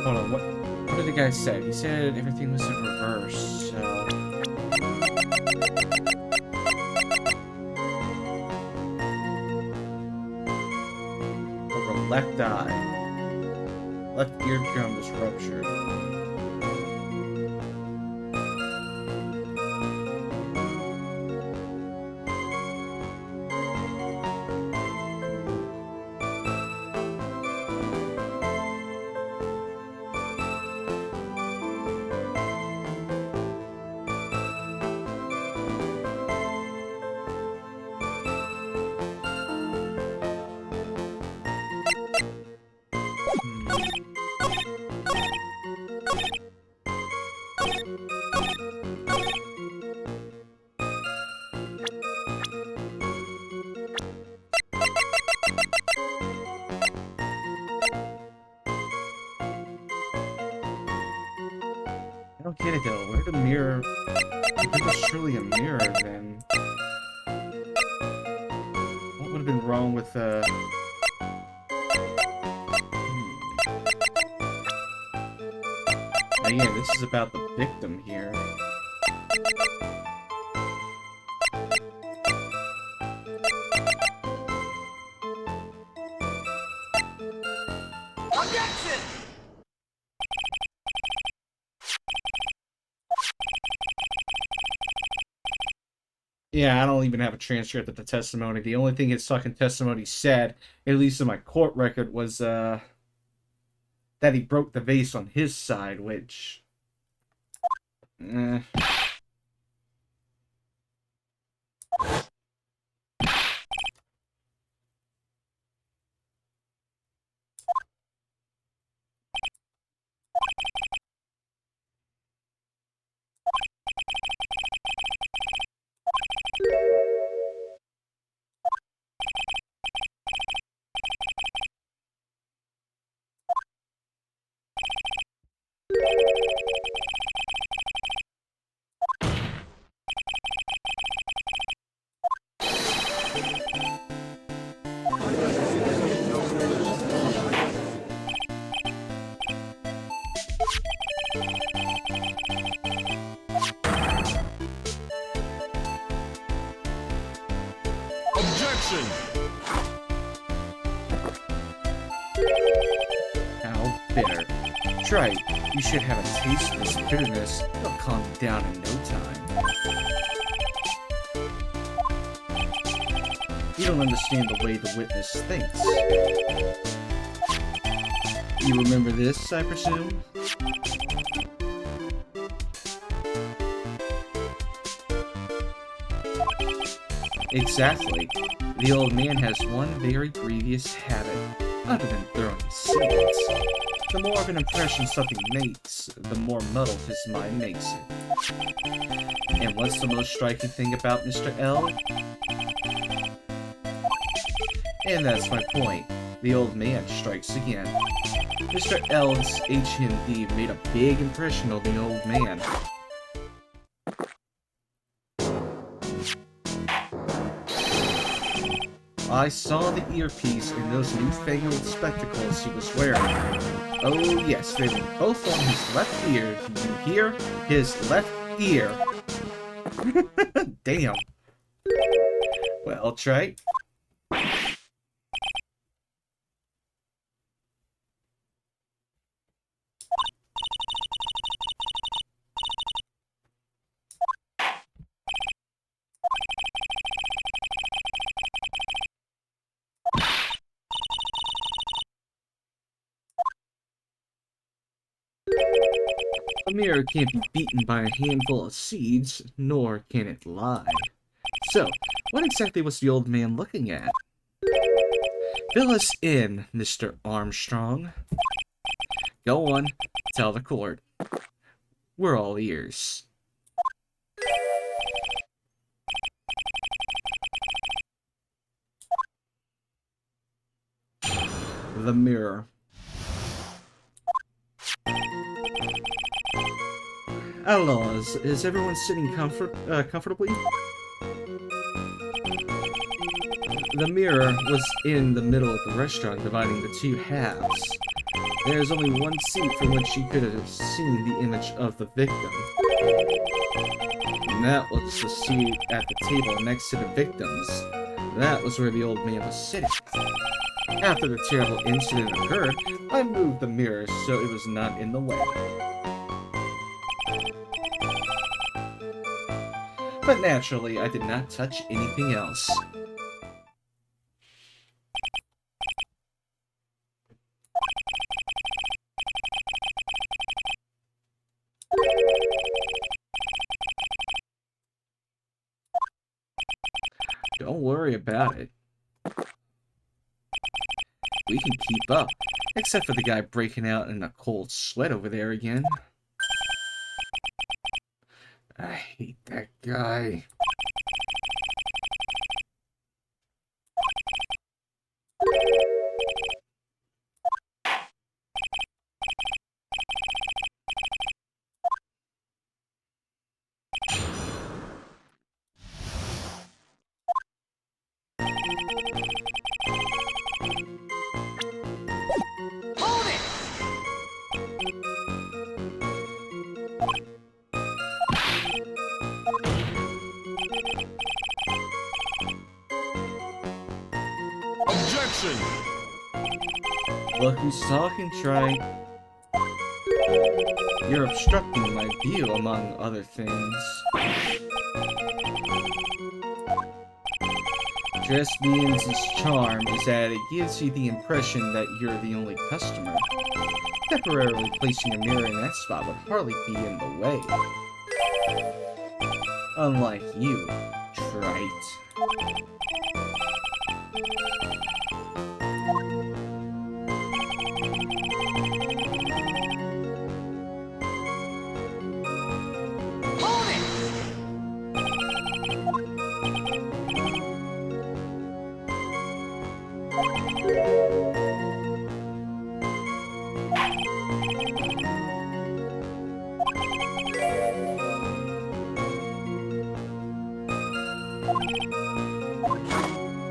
Hold on, what did the guy say? He said everything was in reverse, so... Over left eye. Left eardrum was ruptured. I don't get it though. Where the mirror? If it was surely a mirror, then what would have been wrong with Now, yeah, this is about the victim here. Objection! Yeah, I don't even have a transcript of the testimony. The only thing his fucking testimony said, at least in my court record, was that he broke the vase on his side, which... Objection! How bitter. Try it. You should have a taste of this bitterness. It'll calm you down in no time. You don't understand the way the witness thinks. You remember this, I presume? Exactly. The old man has one very grievous habit, other than throwing seeds. The more of an impression something makes, the more muddled his mind makes it. And what's the most striking thing about Mr. L? And that's my point. The old man strikes again. Mr. L's HMD made a big impression on the old man. I saw the earpiece and those newfangled spectacles he was wearing. Oh yes, they were both on his left ear. Did you hear? His left ear. Damn. Well, Trey. A mirror can't be beaten by a handful of seeds, nor can it lie. So, what exactly was the old man looking at? Fill us in, Mr. Armstrong. Go on, tell the court. We're all ears. The mirror. Outlaws, is everyone sitting comfortably? The mirror was in the middle of the restaurant, dividing the two halves. There is only one seat from which you could have seen the image of the victim. And that was the seat at the table next to the victims. That was where the old man was sitting. After the terrible incident occurred, I moved the mirror so it was not in the way. But naturally, I did not touch anything else. Don't worry about it. We can keep up, except for the guy breaking out in a cold sweat over there again. I hate that guy. Hold it! Objection! Look who's talking, Trey. You're obstructing my view, among other things. Dressbean's charm is that it gives you the impression that you're the only customer. Temporarily placing a mirror in that spot would hardly be in the way. Unlike you, Trite. Hold it!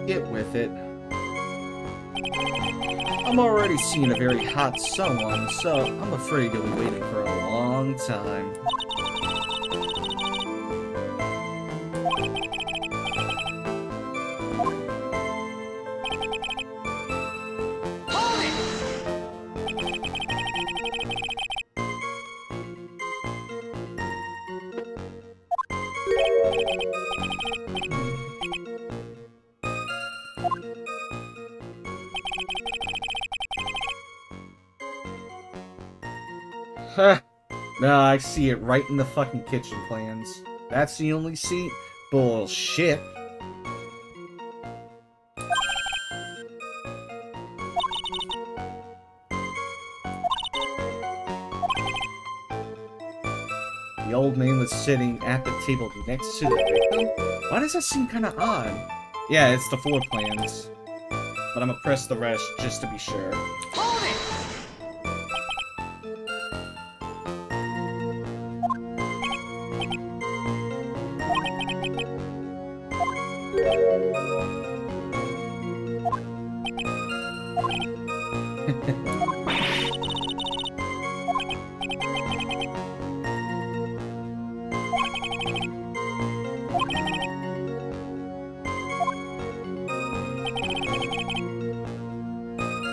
Get with it. I'm already seeing a very hot someone, so I'm afraid you'll be waiting for a long time. Hold it! Huh. No, I see it right in the fucking kitchen plans. That's the only seat? Bullshit. The old man was sitting at the table next to the victim. Why does that seem kind of odd? Yeah, it's the floor plans. But I'm gonna press the rest just to be sure. Hold it!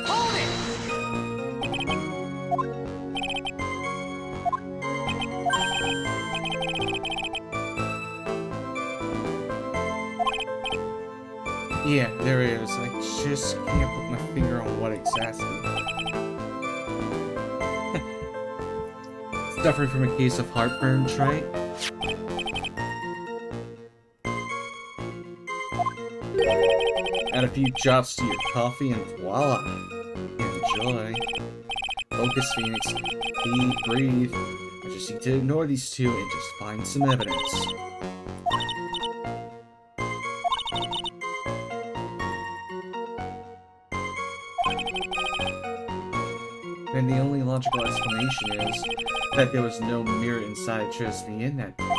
Hold it! Yeah, there it is. I just can't put my finger on what exactly. Suffering from a case of heartburn, right? Add a few drops to your coffee and voila! Enjoy. Focus, Phoenix. Deep, breathe. I just need to ignore these two and just find some evidence. And the only logical explanation is that there was no mirror inside Tristan in that thing.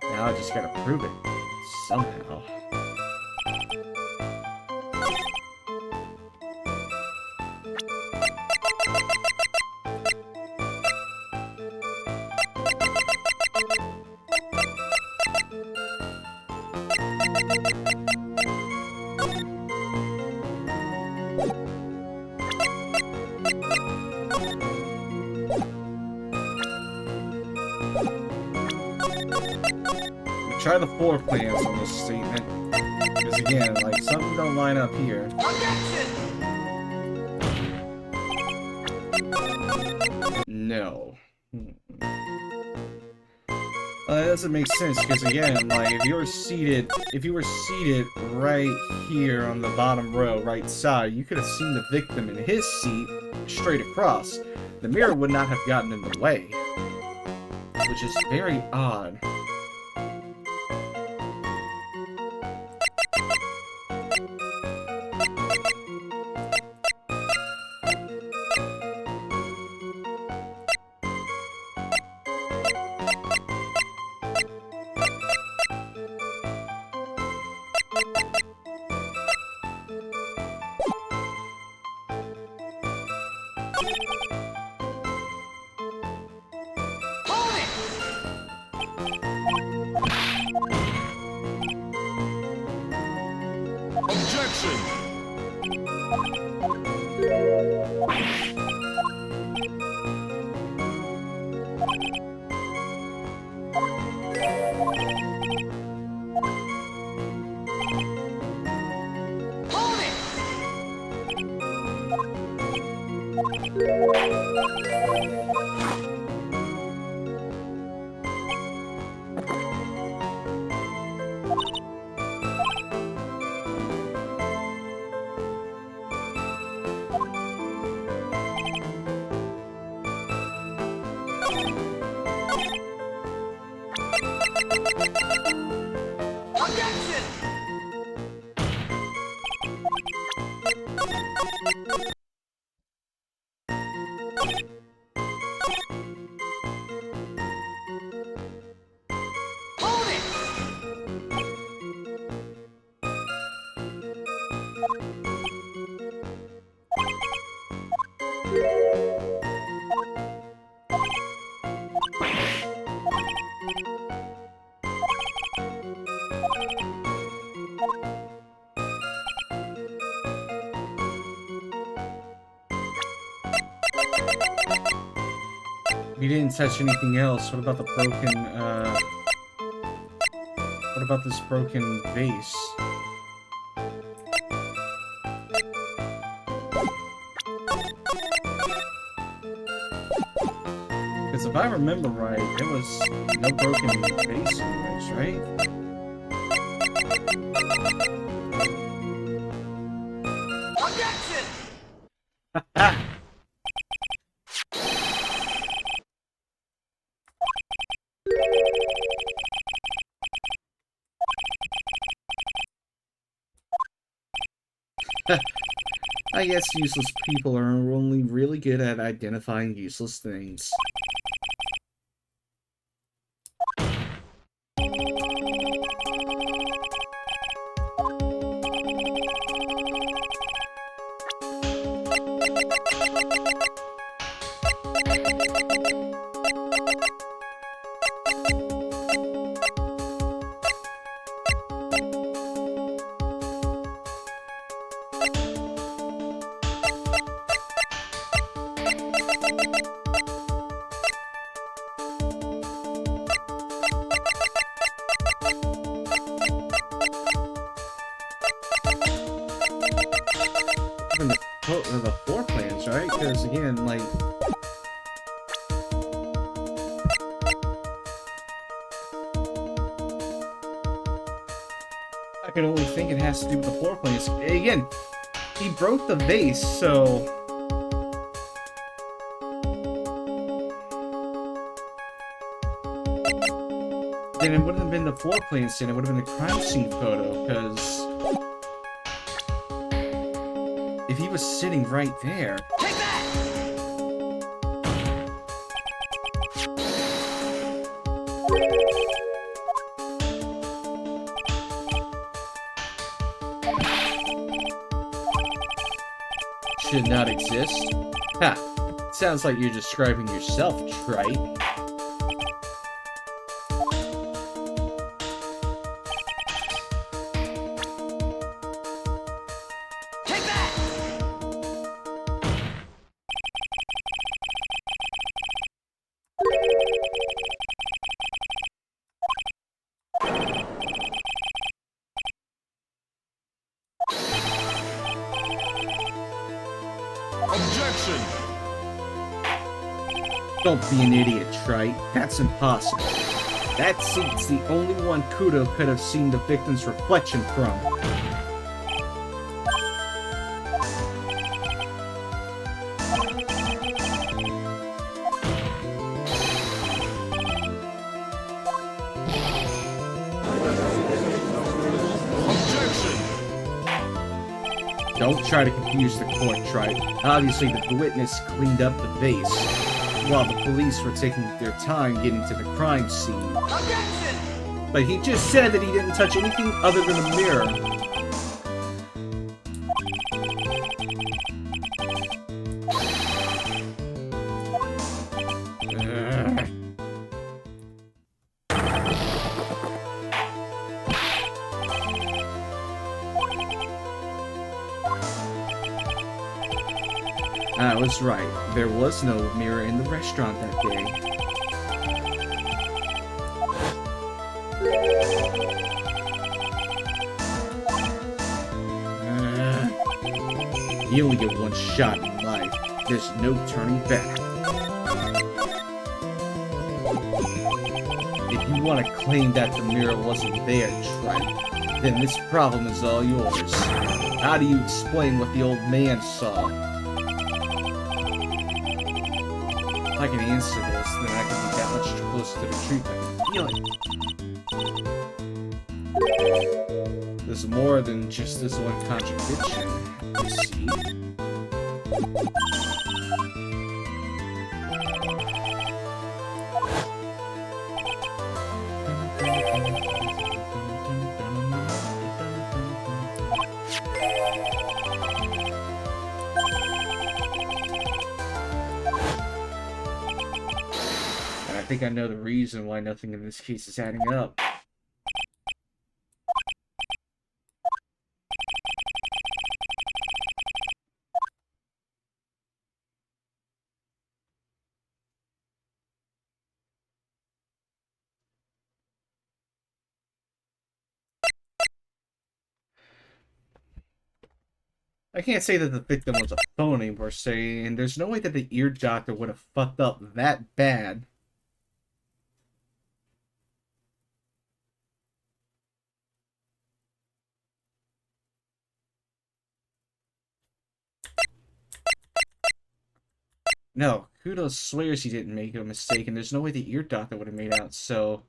Now I just gotta prove it. Somehow. Try the floor plans on this statement. Because again, like, something don't line up here. Objection! No. That doesn't make sense, because again, like, if you were seated right here on the bottom row, right side, you could have seen the victim in his seat straight across. The mirror would not have gotten in the way. Which is very odd. Hold it! Objection! Hold it! Objection! Hold it! We didn't touch anything else. What about the broken, what about this broken vase? Because if I remember right, there was no broken vase anyways, right? Objection! I guess useless people are only really good at identifying useless things. The floor plans, right? Because again, like, I can only think it has to do with the floor plans. Again, he broke the vase, so then it wouldn't have been the floor plan scene, it would have been the crime scene photo, because if he was sitting right there... Take that! should not exist? Ha! Sounds like you're describing yourself, Trite. Objection! Don't be an idiot, Trite. That's impossible. That seat's the only one Kudo could have seen the victim's reflection from. Don't try to confuse the court, Trite. Obviously, the witness cleaned up the vase, while the police were taking their time getting to the crime scene. Objection! But he just said that he didn't touch anything other than a mirror. I was right. There was no mirror in the restaurant that day. You only get one shot in life. There's no turning back. If you want to claim that the mirror wasn't there, Trent, then this problem is all yours. How do you explain what the old man saw? If I can answer this, then I can be that much closer to the truth. I can feel it. There's more than just this one contradiction, you see. I think I know the reason why nothing in this case is adding up. I can't say that the victim was a phony per se, and there's no way that the ear doctor would have fucked up that bad. No, Kudo swears he didn't make a mistake, and there's no way the ear doctor would have made out, so...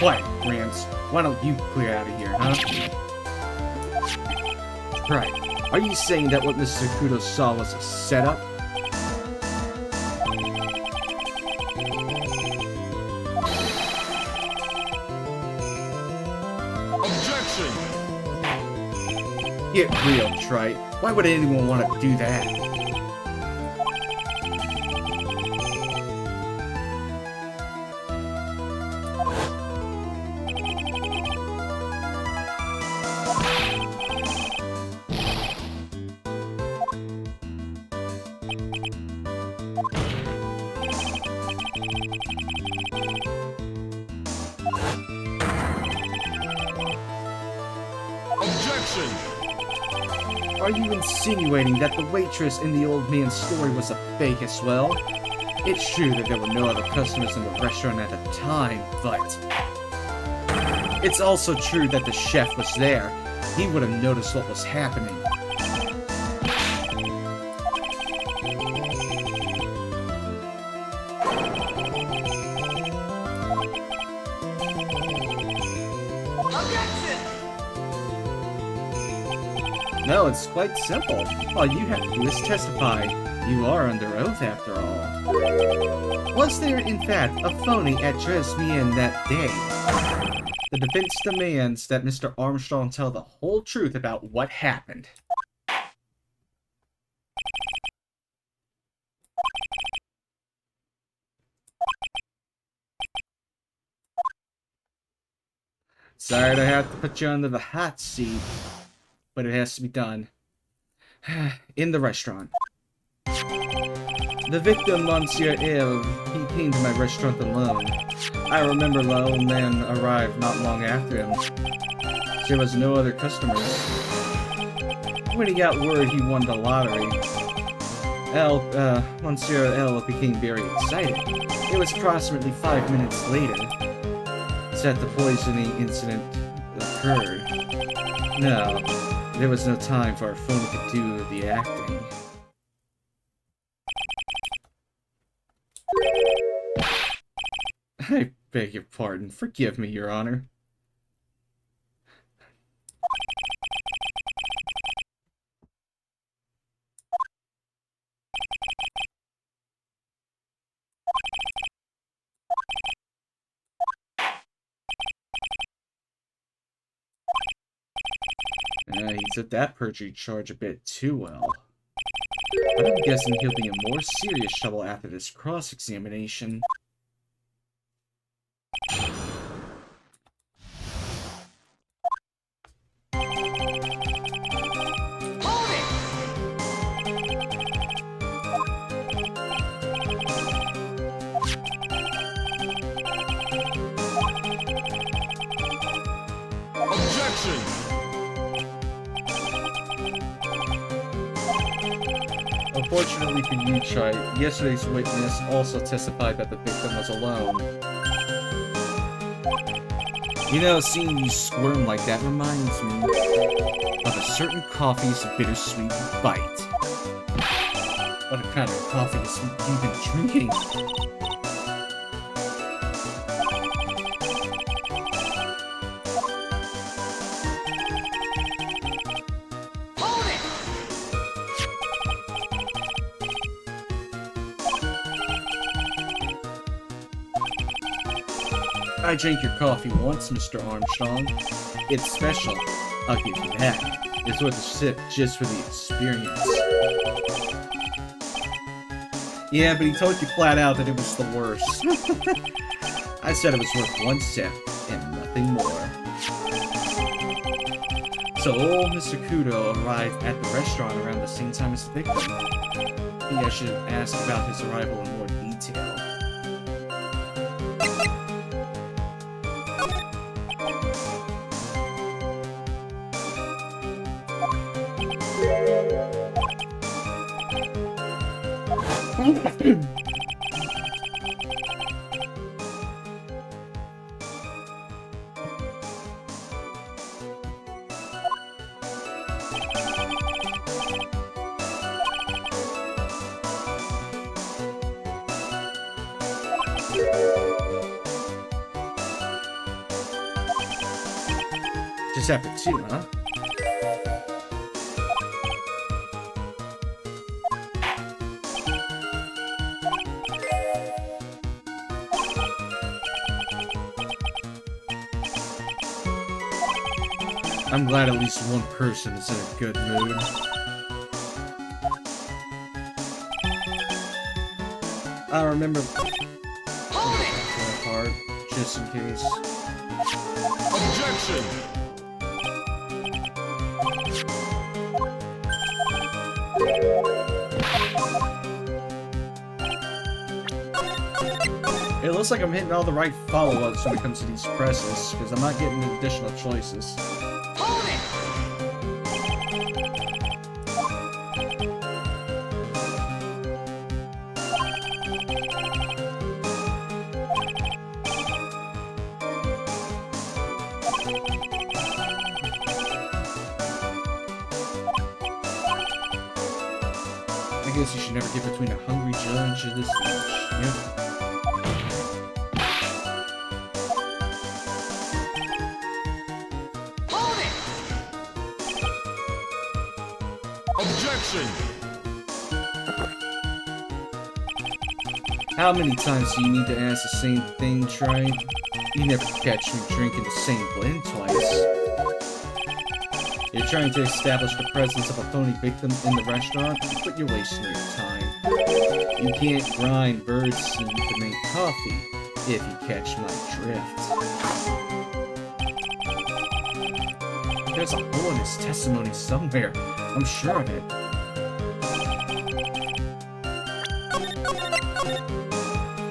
Quiet, Gramps. Why don't you clear out of here, huh? Right. Are you saying that what Mr. Kudo saw was a setup? Objection! Get real, Trite. Why would anyone want to do that? Objection! Are you insinuating that the waitress in the old man's story was a fake as well? It's true that there were no other customers in the restaurant at the time, but... it's also true that the chef was there. He would have noticed what was happening. Objection! No, it's quite simple. All you have to do is testify. You are under oath, after all. Was there, in fact, a phony at Dresmian that day? The defense demands that Mr. Armstrong tell the whole truth about what happened. Sorry to have to put you under the hot seat, but it has to be done. In the restaurant. The victim, Monsieur Eve, he came to my restaurant alone. I remember the old man arrived not long after him. There was no other customers. When he got word he won the lottery, Monsieur L became very excited. It was approximately 5 minutes later that the poisoning incident occurred. No, there was no time for our phone to do the acting. I beg your pardon. Forgive me, Your Honor. He took that perjury charge a bit too well. But I'm guessing he'll be in more serious trouble after this cross-examination. Hold it! Objection! Unfortunately for you, Chai, yesterday's witness also testified that the victim was alone. You know, seeing you squirm like that reminds me of a certain coffee's bittersweet bite. What kind of coffee is you been drinking? Hold it! I drank your coffee once, Mr. Armstrong. It's special. I'll give you that. It's worth a sip just for the experience. Yeah, but he told you flat out that it was the worst. I said it was worth one sip and nothing more. So old Mr. Kudo arrived at the restaurant around the same time as the victim. I think I should ask about his arrival in more detail. Just after 2, huh? I'm glad at least one person is in a good mood. I remember that part, just in case. Objection! It looks like I'm hitting all the right follow-ups when it comes to these presses, because I'm not getting additional choices. Hold it! I guess you should never get between a hungry judge and this judge. Yep. Hold it! Objection! How many times do you need to ask the same thing, Trey? You never catch me drinking the same blend twice. You're trying to establish the presence of a phony victim in the restaurant, but you're wasting your time. You can't grind bird seed to make coffee, if you catch my drift. There's a hole in his testimony somewhere, I'm sure of it.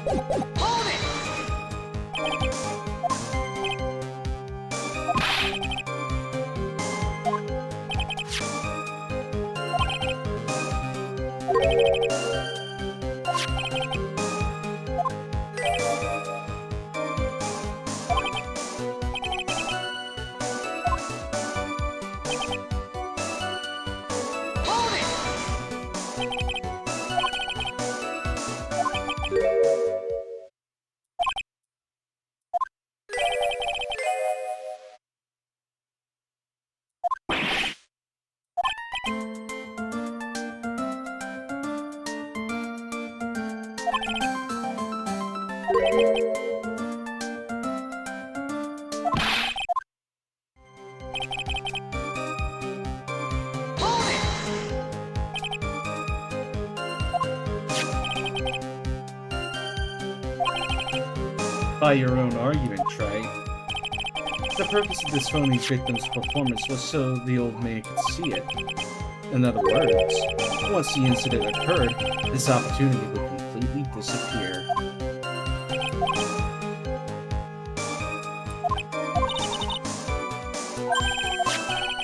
Hold it! Hold it! Hold it! By your own argument, Trey. The purpose of this phony victim's performance was so the old man could see it. In other words, once the incident occurred, this opportunity would completely disappear.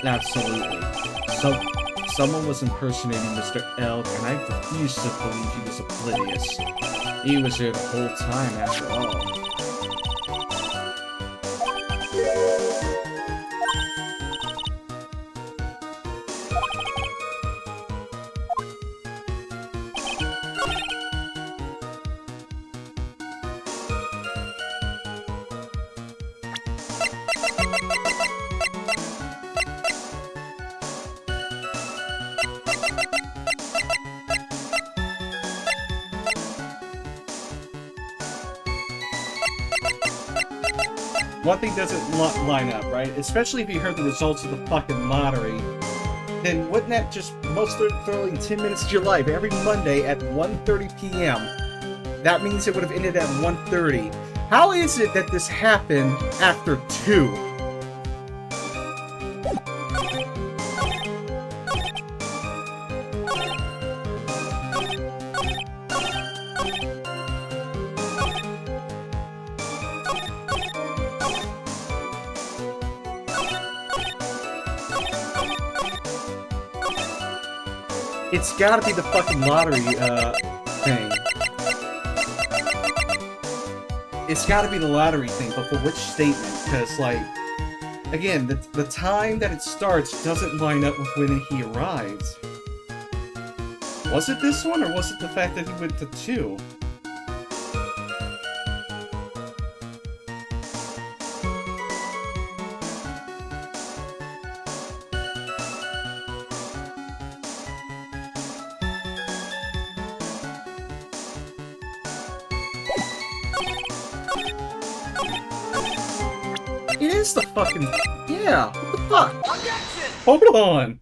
Absolutely. Someone was impersonating Mr. Elk, and I refuse to believe he was oblivious. He was there the whole time, after all. One thing doesn't line up, right? Especially if you heard the results of the fucking lottery. Then wouldn't that just most thoroughly 10 minutes of your life every Monday at 1:30 p.m.? That means it would have ended at 1:30. How is it that this happened after 2? It's gotta be the fucking lottery, thing. It's gotta be the lottery thing, but for which statement? Because, like, again, the time that it starts doesn't line up with when he arrives. Was it this one, or was it the fact that he went to 2? It is the fucking... Yeah, what the fuck? Objection! Hold on!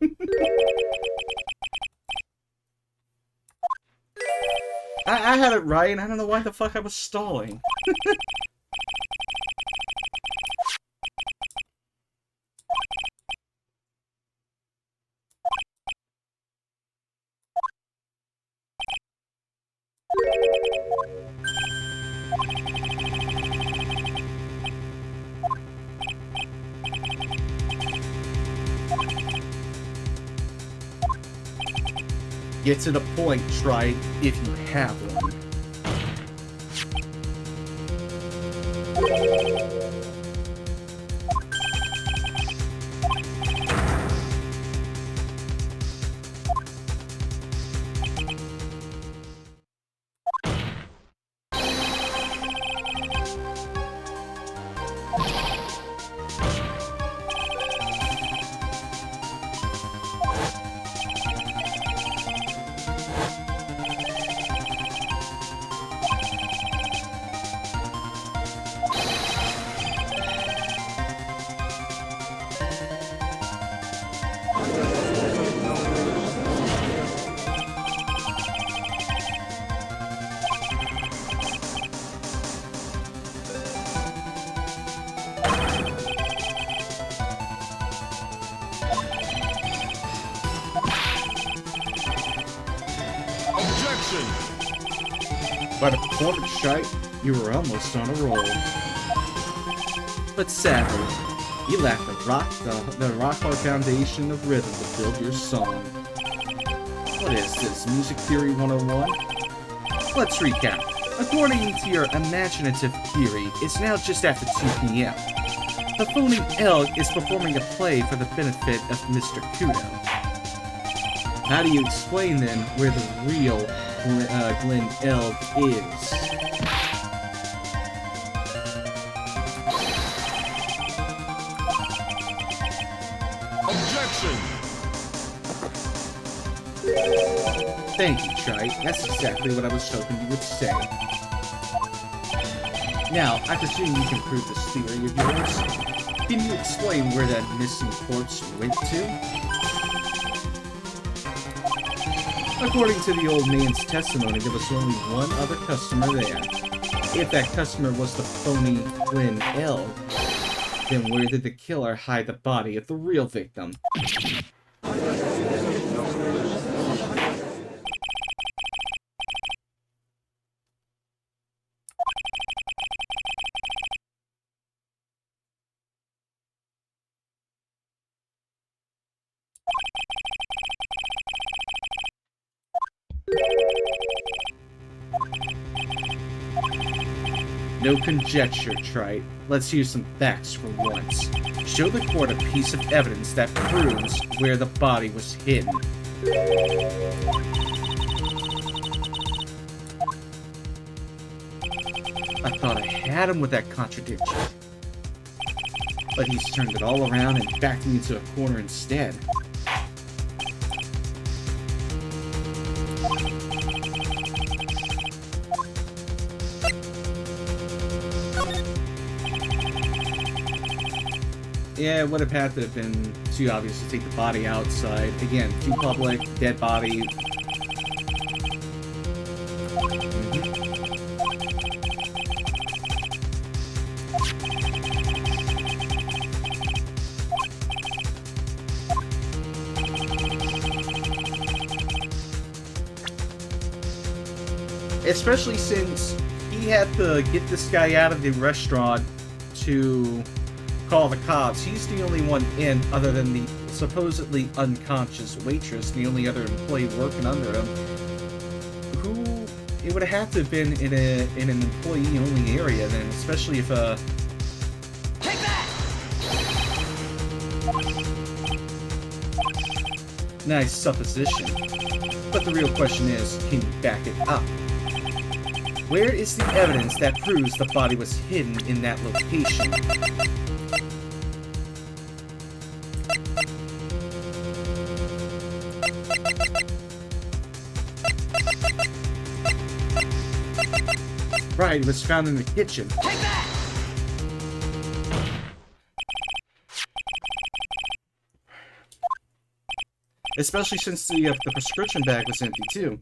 I had it right, and I don't know why the fuck I was stalling. Get to the point, try if you have one. Objection! By the performance shite, you were almost on a roll. But sadly, you lack the rock-hard foundation of rhythm to build your song. What is this, Music Theory 101? Let's recap. According to your imaginative theory, it's now just after 2 p.m. The phony elk is performing a play for the benefit of Mr. Kudo. How do you explain, then, where the real Glen Elk is? Objection! Thank you, Trite. That's exactly what I was hoping you would say. Now, I presume you can prove this theory of yours. Can you explain where that missing corpse went to? According to the old man's testimony, there was only one other customer there. If that customer was the phony Glen Elk, then where did the killer hide the body of the real victim? No conjecture, Trite. Let's use some facts for once. Show the court a piece of evidence that proves where the body was hidden. I thought I had him with that contradiction. But he's turned it all around and backed me into a corner instead. Yeah, it would have had to have been too obvious to take the body outside. Again, too public, dead body. Especially since he had to get this guy out of the restaurant to call the cops. He's the only one in, other than the supposedly unconscious waitress, the only other employee working under him, who it would have to have been in an employee-only area then, especially if Take that! Nice supposition. But the real question is, can you back it up? Where is the evidence that proves the body was hidden in that location? Right, it was found in the kitchen. Take that! Especially since the prescription bag was empty, too.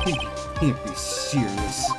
He can't be serious.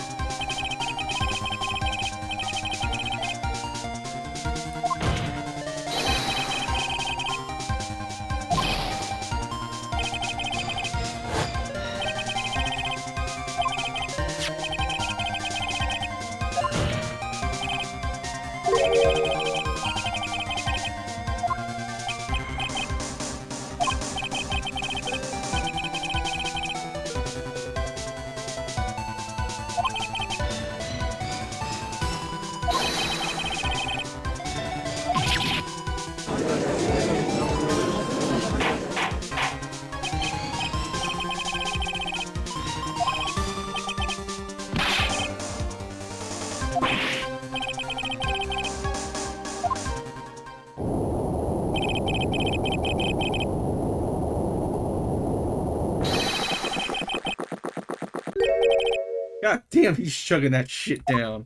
God damn, he's chugging that shit down.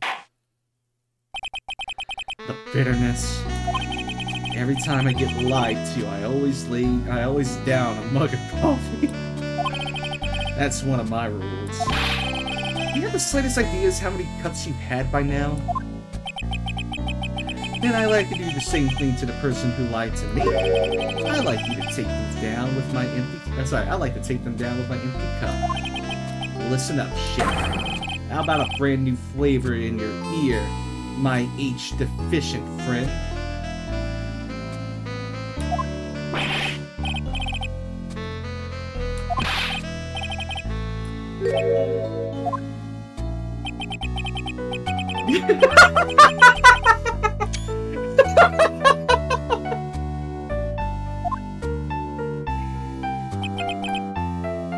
The bitterness. Every time I get lied to, I always down a mug of coffee. That's one of my rules. Do you have the slightest ideas how many cups you've had by now? Then I like to do the same thing to the person who lied to me. I like you to take them down with my empty... I like to take them down with my empty cup. Listen up, shit. How about a brand new flavor in your ear, my H-deficient friend?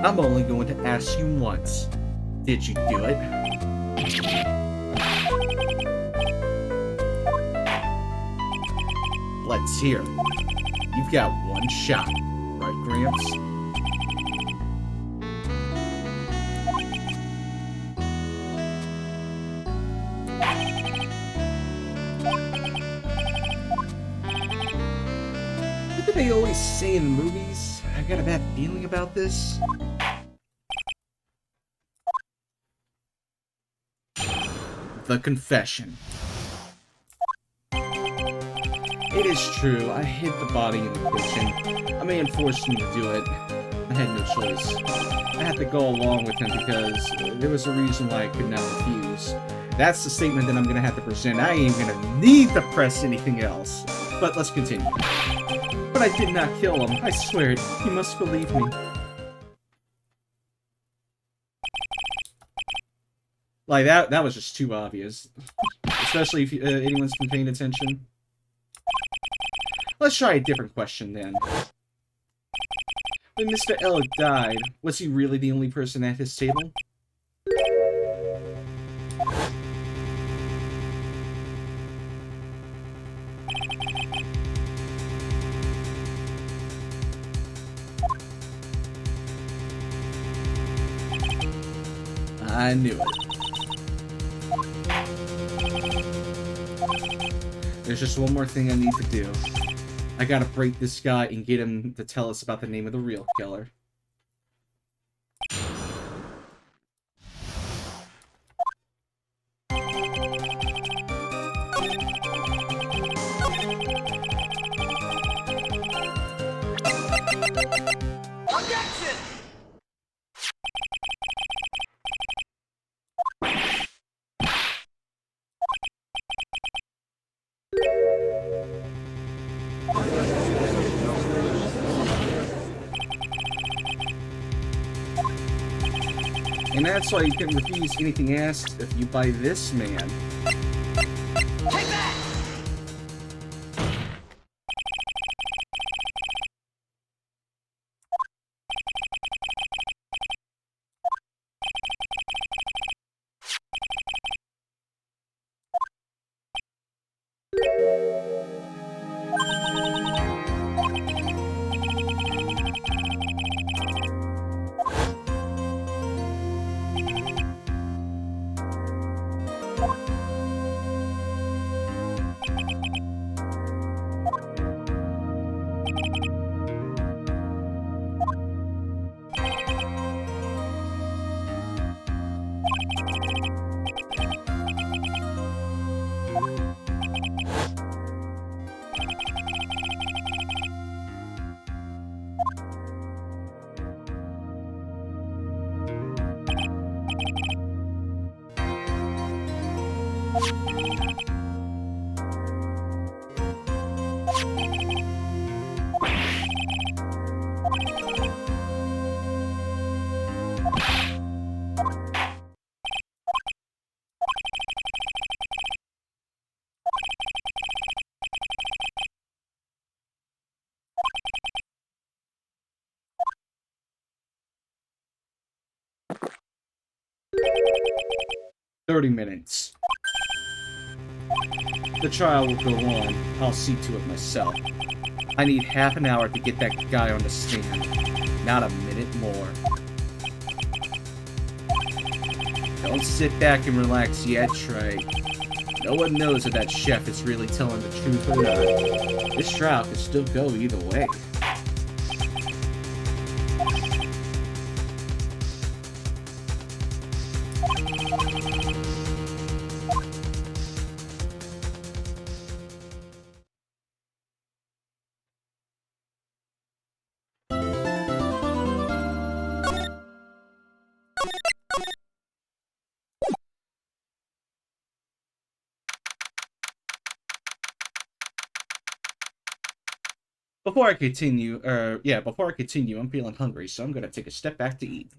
I'm only going to ask you once. Did you do it? Let's hear it. You've got one shot, right, Gramps? What do they always say in movies? I got a bad feeling about this. The confession. It is true, I hid the body in the kitchen. A man forced me to do it. I had no choice. I had to go along with him because there was a reason why I could not refuse. That's the statement that I'm gonna have to present. I ain't gonna need to press anything else. But let's continue. But I did not kill him, I swear it. You must believe me. Like, that was just too obvious. Especially if anyone's been paying attention. Let's try a different question, then. When Mr. Elliot died, was he really the only person at his table? I knew it. There's just one more thing I need to do. I gotta break this guy and get him to tell us about the name of the real killer. Objection! And that's why you can refuse anything asked if you buy this man. Take that! 30 minutes. The trial will go on. I'll see to it myself. I need half an hour to get that guy on the stand. Not a minute more. Don't sit back and relax yet, Trey. No one knows if that chef is really telling the truth or not. This trial could still go either way. Before I continue, I'm feeling hungry, so I'm gonna take a step back to eat.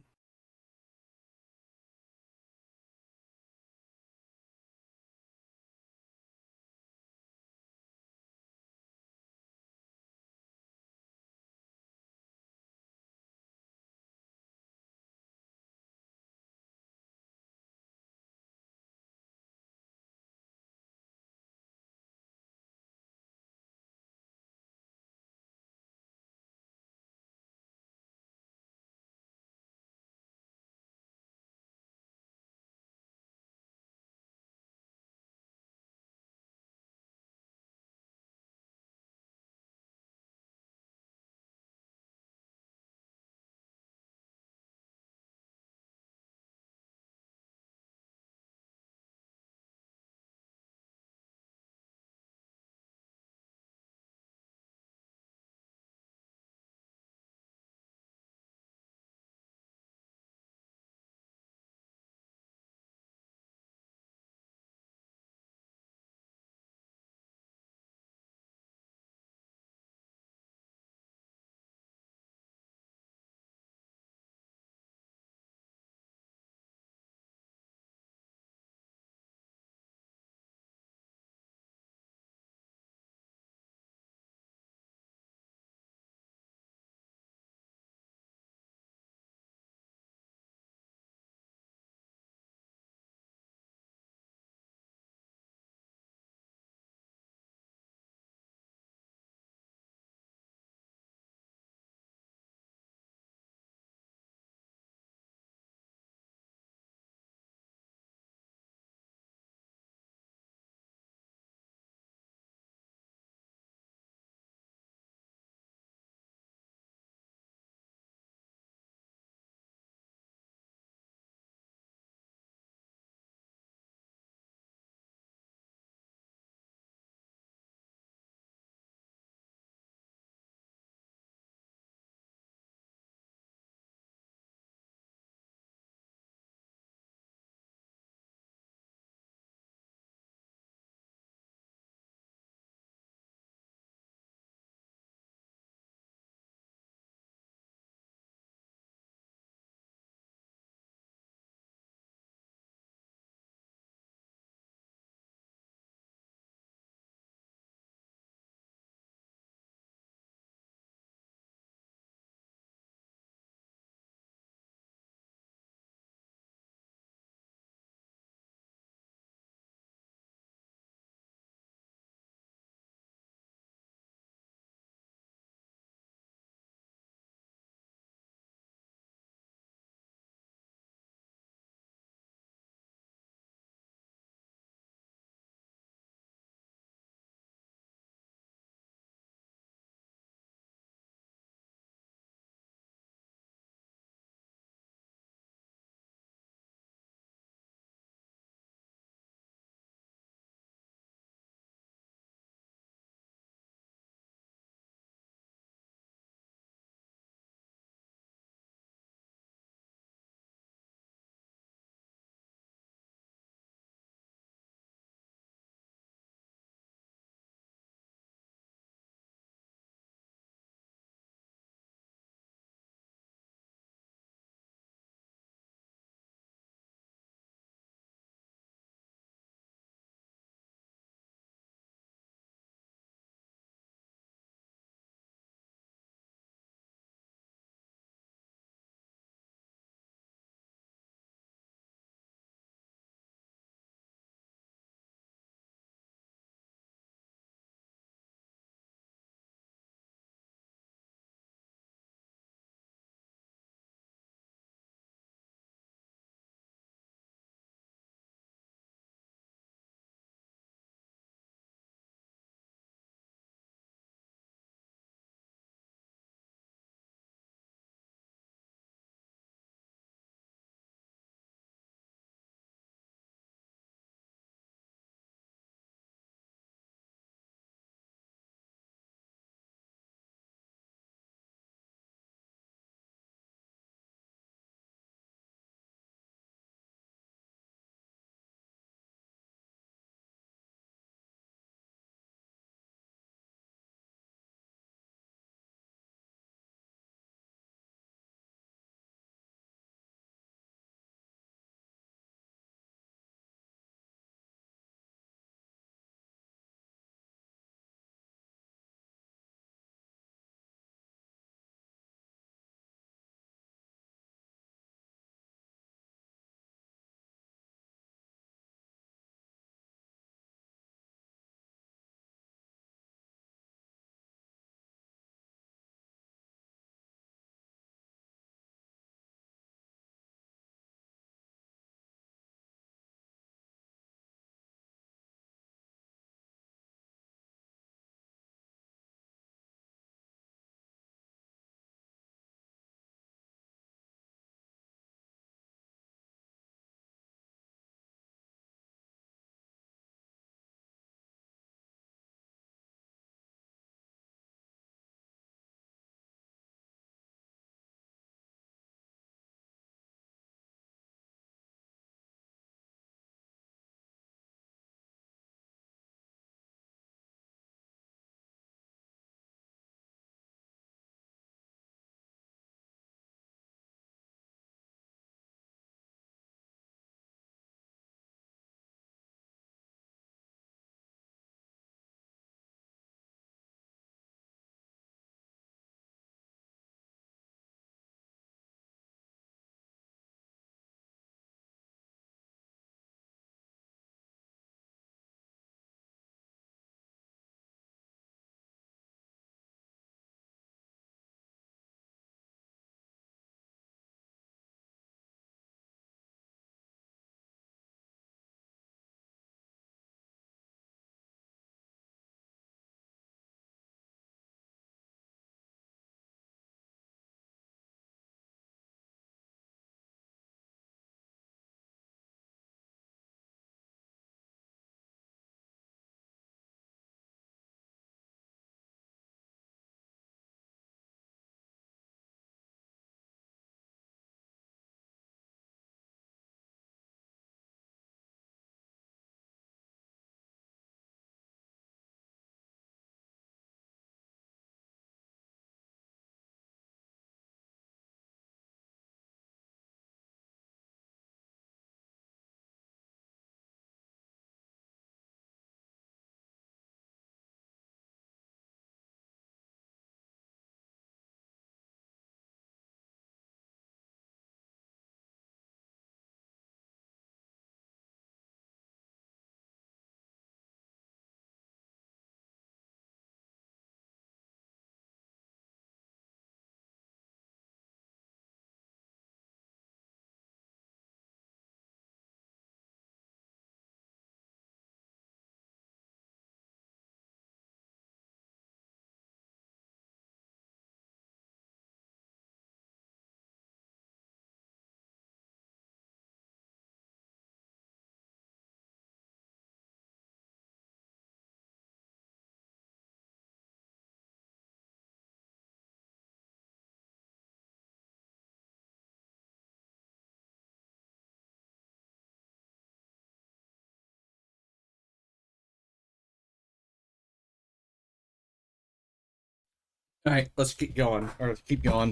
Alright, let's keep going. Or let's keep going.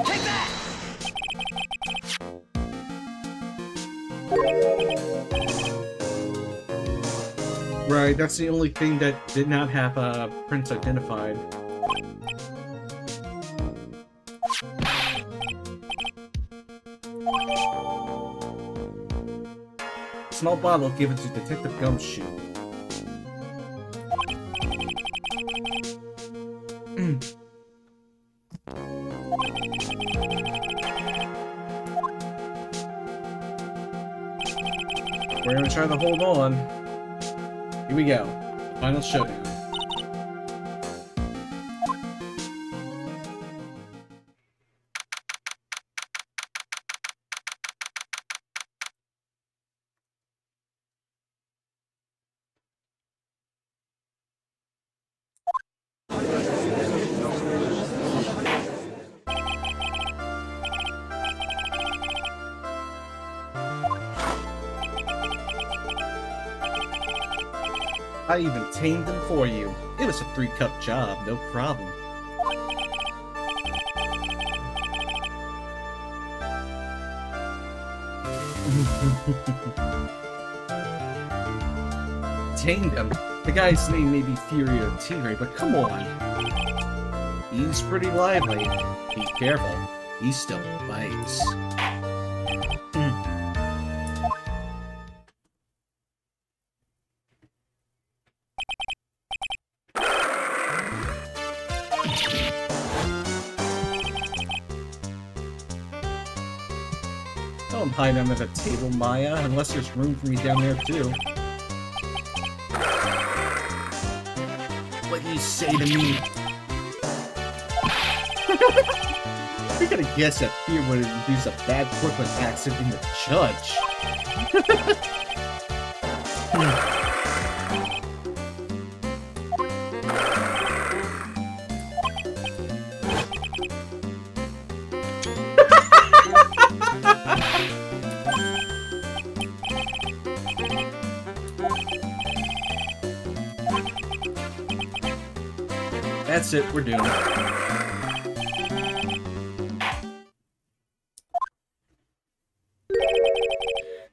Take that! Right, that's the only thing that did not have Prince identified. Small bottle given to Detective Gumshoe. We're gonna try to hold on. Here we go. Final showdown. I even tamed them for you. It was a 3-cup job, no problem. Tamed him? The guy's name may be Fury or T-Ray, but come on. He's pretty lively. Be careful. He still bites. Don't hide under the table, Maya, unless there's room for me down there, too. What you say to me? You're gonna guess that fear would induce a bad Brooklyn accent in the judge. That's it, we're doomed.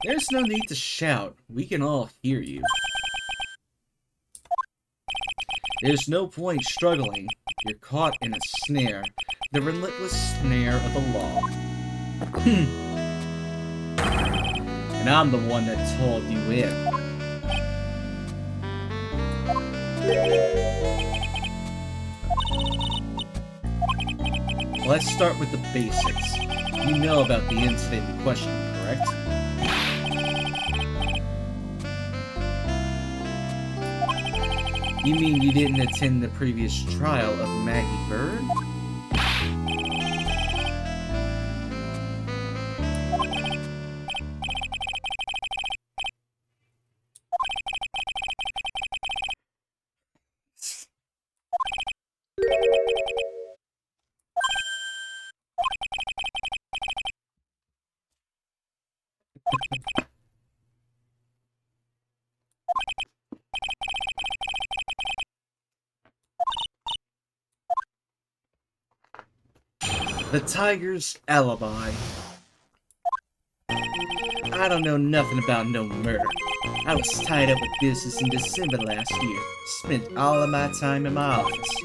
There's no need to shout. We can all hear you. There's no point struggling. You're caught in a snare. The relentless snare of the law. And I'm the one that told you in. Let's start with the basics. You know about the incident in question, correct? You mean you didn't attend the previous trial of Maggie Bird? The tiger's alibi. I don't know nothing about no murder. I was tied up with business in December last year. Spent all of my time in my office.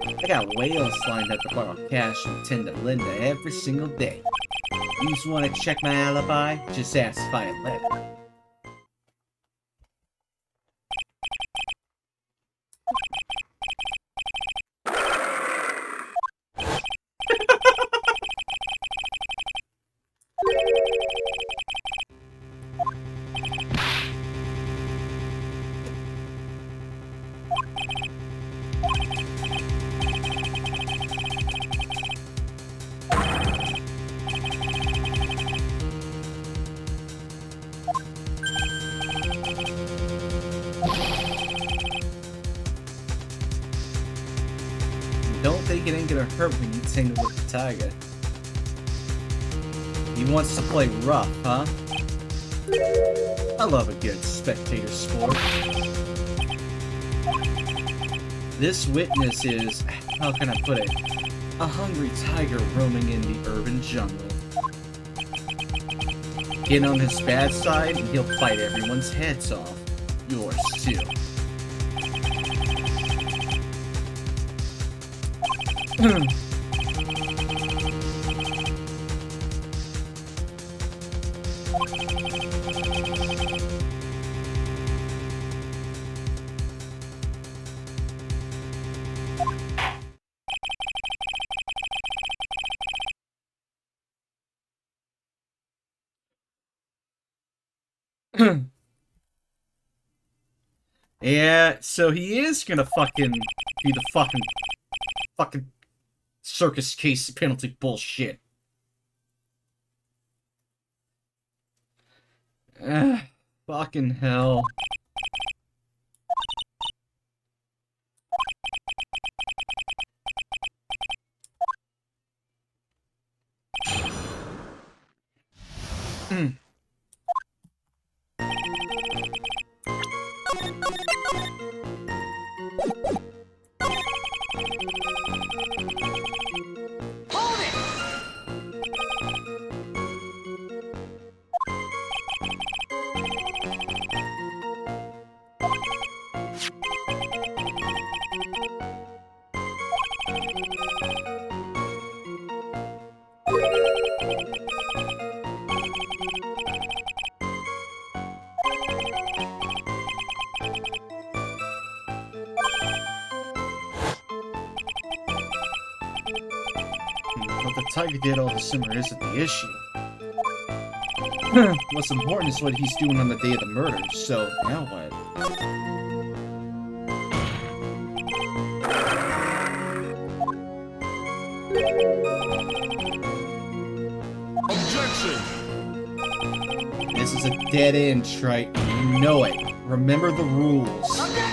I got whales lined up to borrow cash and tend to Linda every single day. You just want to check my alibi? Just ask Violet. Don't think it ain't gonna hurt when you tangle with the tiger. He wants to play rough, huh? I love a good spectator sport. This witness is, how can I put it, a hungry tiger roaming in the urban jungle. Get on his bad side and he'll bite everyone's heads off. Yours too. Yeah, so he is gonna fucking be the fucking circus case penalty bullshit. Fucking hell. Hold it! What the tiger did all the simmer isn't the issue. What's important is what he's doing on the day of the murder, so now what? Objection! This is a dead end, Trite. You know it. Remember the rules. Objection!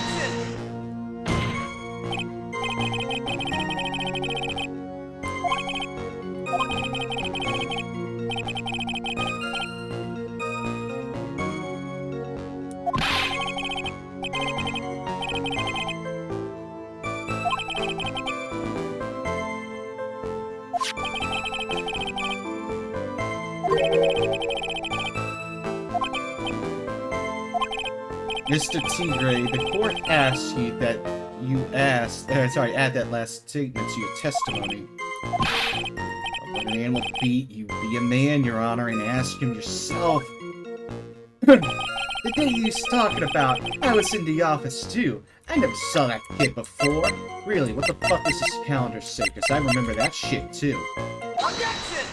Mr. Tigre, the court asks you that add that last statement to your testimony. When an animal beat, you be a man, Your Honor, and ask him yourself. The day you was talking about, I was in the office too. I never saw that kid before. Really, what the fuck does this calendar say? Because I remember that shit too. Objection!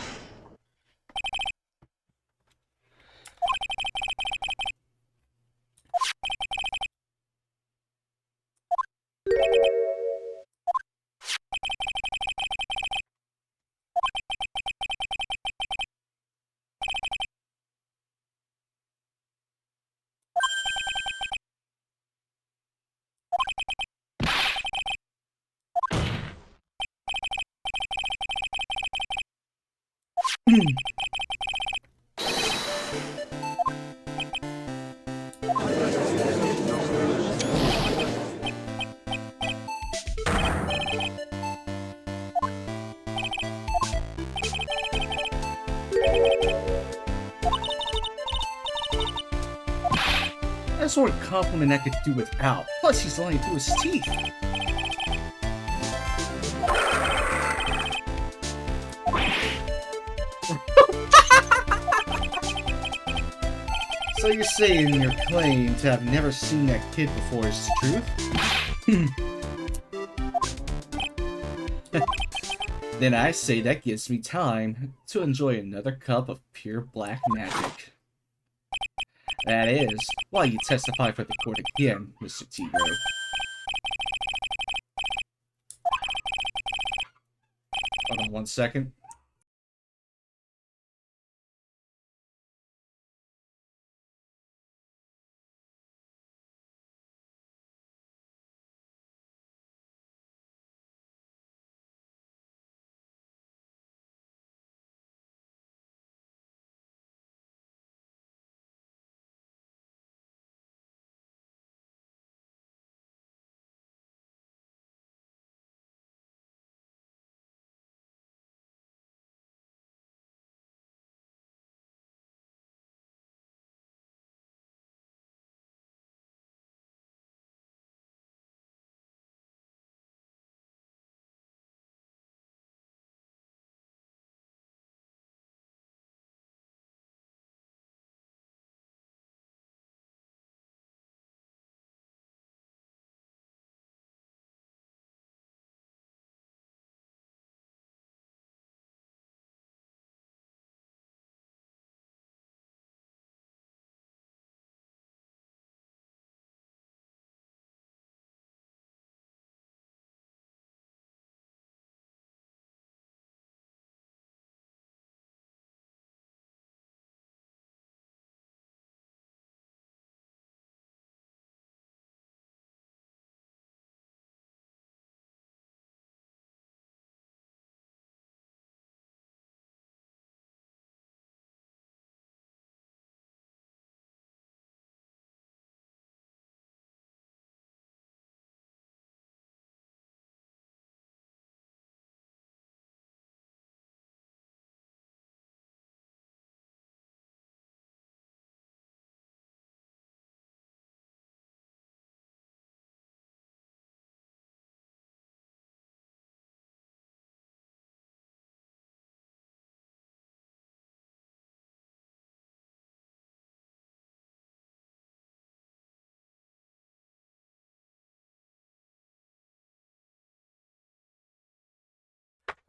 That sort of compliment I could do without. Plus, he's lying through his teeth. So you're saying your claim to have never seen that kid before is the truth? Then I say that gives me time to enjoy another cup of pure black magic. That is, while you testify for the court again, Mr. T-Gray. Hold on 1 second.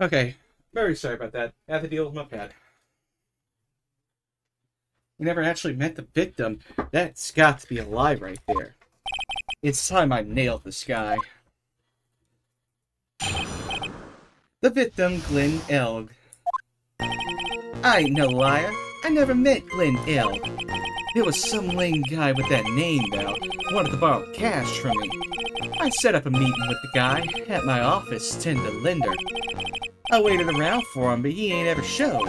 Okay, very sorry about that. I have to deal with my pet. We never actually met the victim. That's got to be a lie right there. It's time I nailed this guy. The victim, Glenn Elg. I ain't no liar. I never met Glenn Elg. There was some lame guy with that name, though, wanted to borrow cash from me. I set up a meeting with the guy at my office, 10 to Linder. I waited around for him, but he ain't ever showed.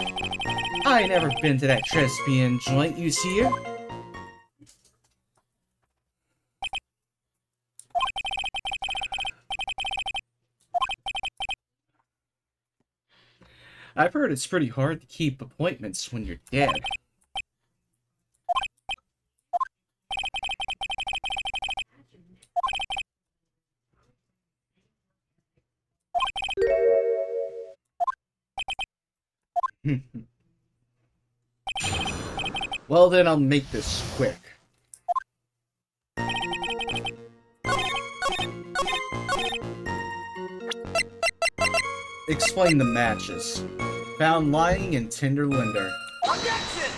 I ain't ever been to that Trespian joint you see here. I've heard it's pretty hard to keep appointments when you're dead. Well, then I'll make this quick. Explain the matches. Found lying in Tinder Linder. Objection!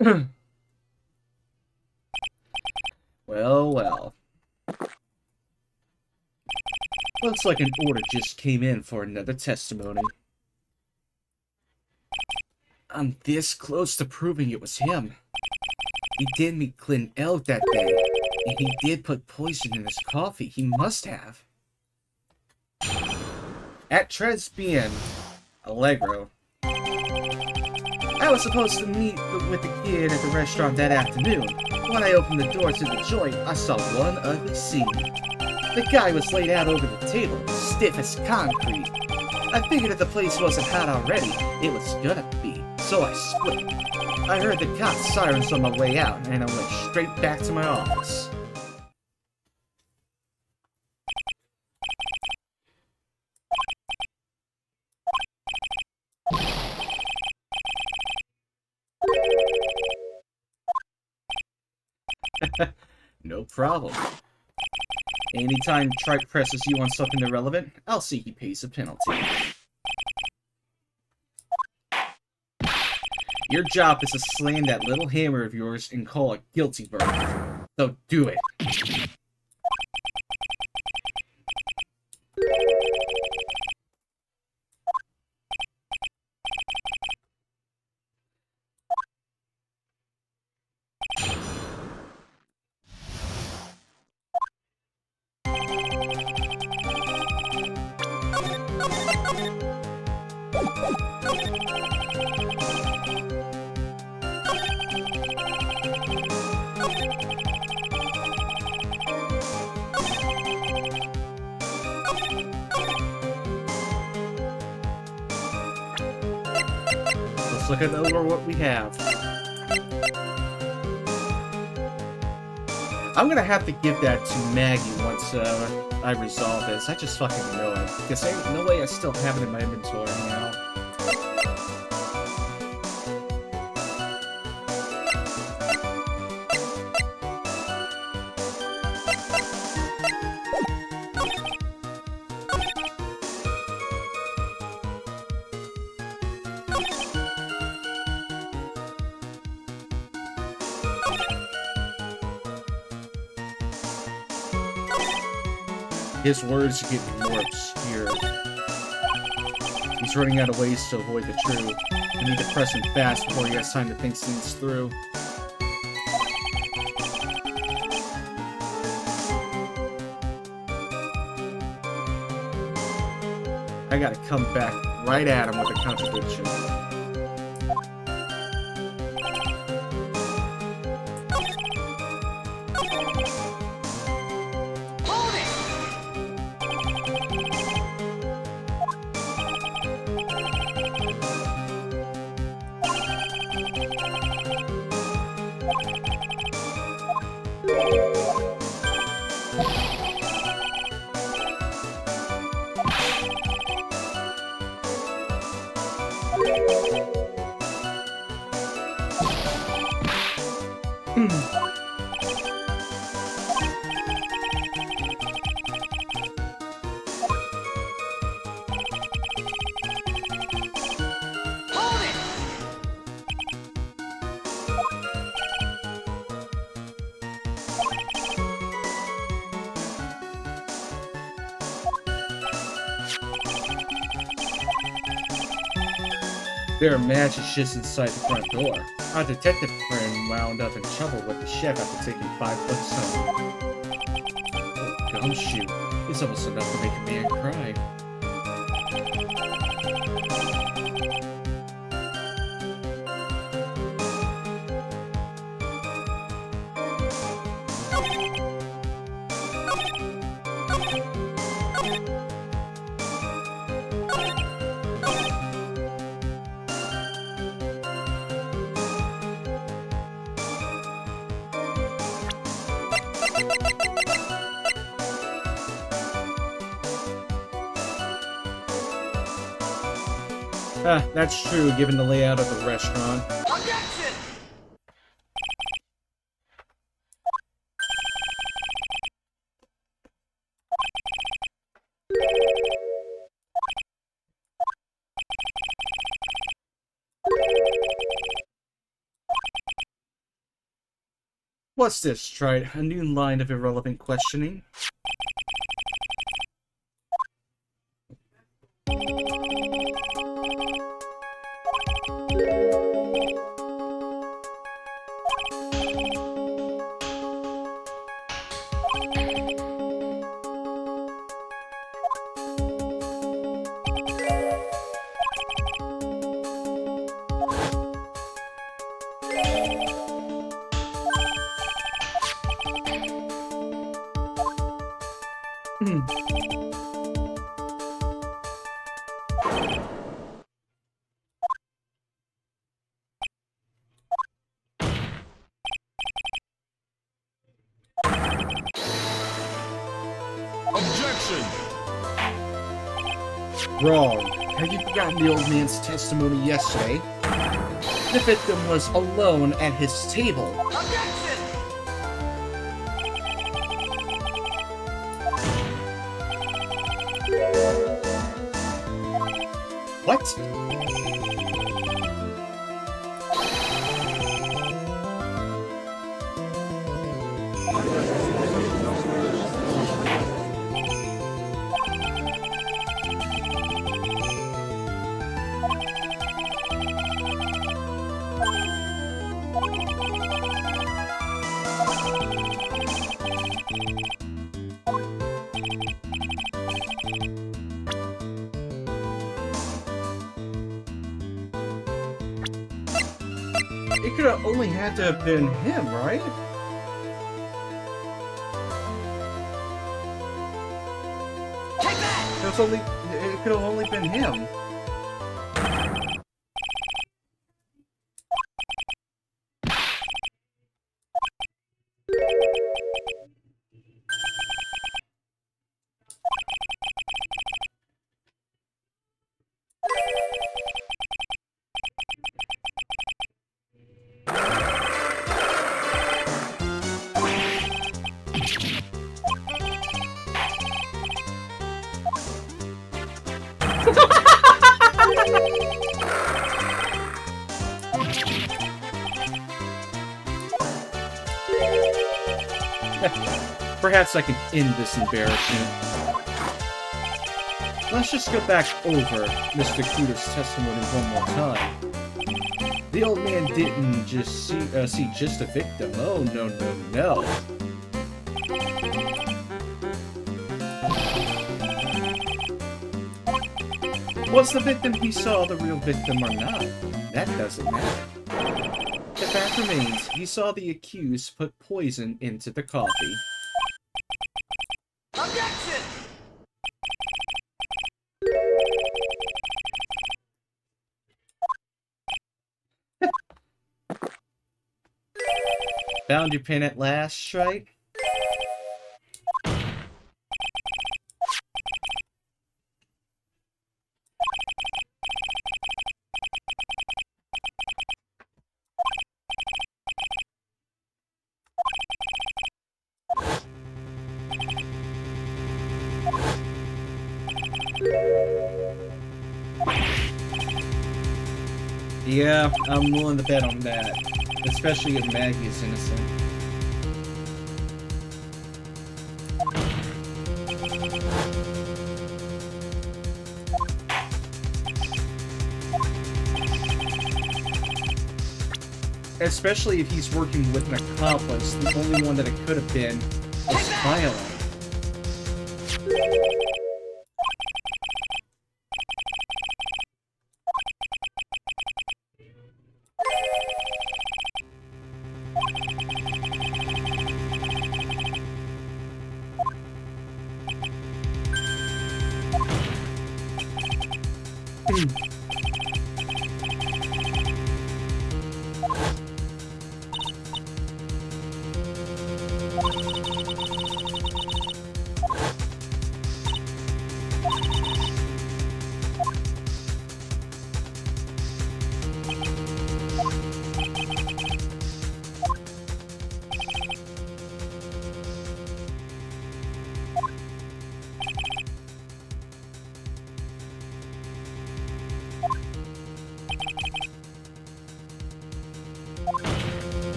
Well, well. Looks like an order just came in for another testimony. I'm this close to proving it was him. He did meet Clint Elk that day, and he did put poison in his coffee. He must have. At Tresbian Allegro, I was supposed to meet with the kid at the restaurant that afternoon. When I opened the door to the joint, I saw one ugly scene. The guy was laid out over the table, stiff as concrete. I figured if the place wasn't hot already, it was gonna be, so I split. I heard the cops' sirens on my way out, and I went straight back to my office. No problem. Anytime Tripe presses you on something irrelevant, I'll see he pays a penalty. Your job is to slam that little hammer of yours and call a guilty verdict. So do it. Let's look over what we have. I'm gonna have to give that to Maggie once I resolve this. I just fucking know it. Because there's no way I still have it in my inventory now. His words are getting more obscure. He's running out of ways to avoid the truth. I need to press him fast before he has time to think things through. I gotta come back right at him with a contradiction. There are matches just inside the front door. Our detective friend wound up in trouble with the chef after taking 5 bucks home. Oh, gumshoe. It's almost enough to make a man cry. That's true, given the layout of the restaurant. Objection! What's this, Trite? A new line of irrelevant questioning? Objection! Wrong. Have you forgotten the old man's testimony yesterday? The victim was alone at his table. Objection! What? It could have only had to have been him, right? Take that! It could have only been him. Perhaps I can end this embarrassment. Let's just go back over Mr. Cooter's testimony one more time. The old man didn't just see just a victim. Oh, no, no, no. Was the victim he saw the real victim or not? That doesn't matter. The fact remains, he saw the accused put poison into the coffee. Objection! Found your pin at last, right? Yeah, I'm willing to bet on that. Especially if Maggie is innocent. Especially if he's working with an accomplice, the only one that it could have been is violent.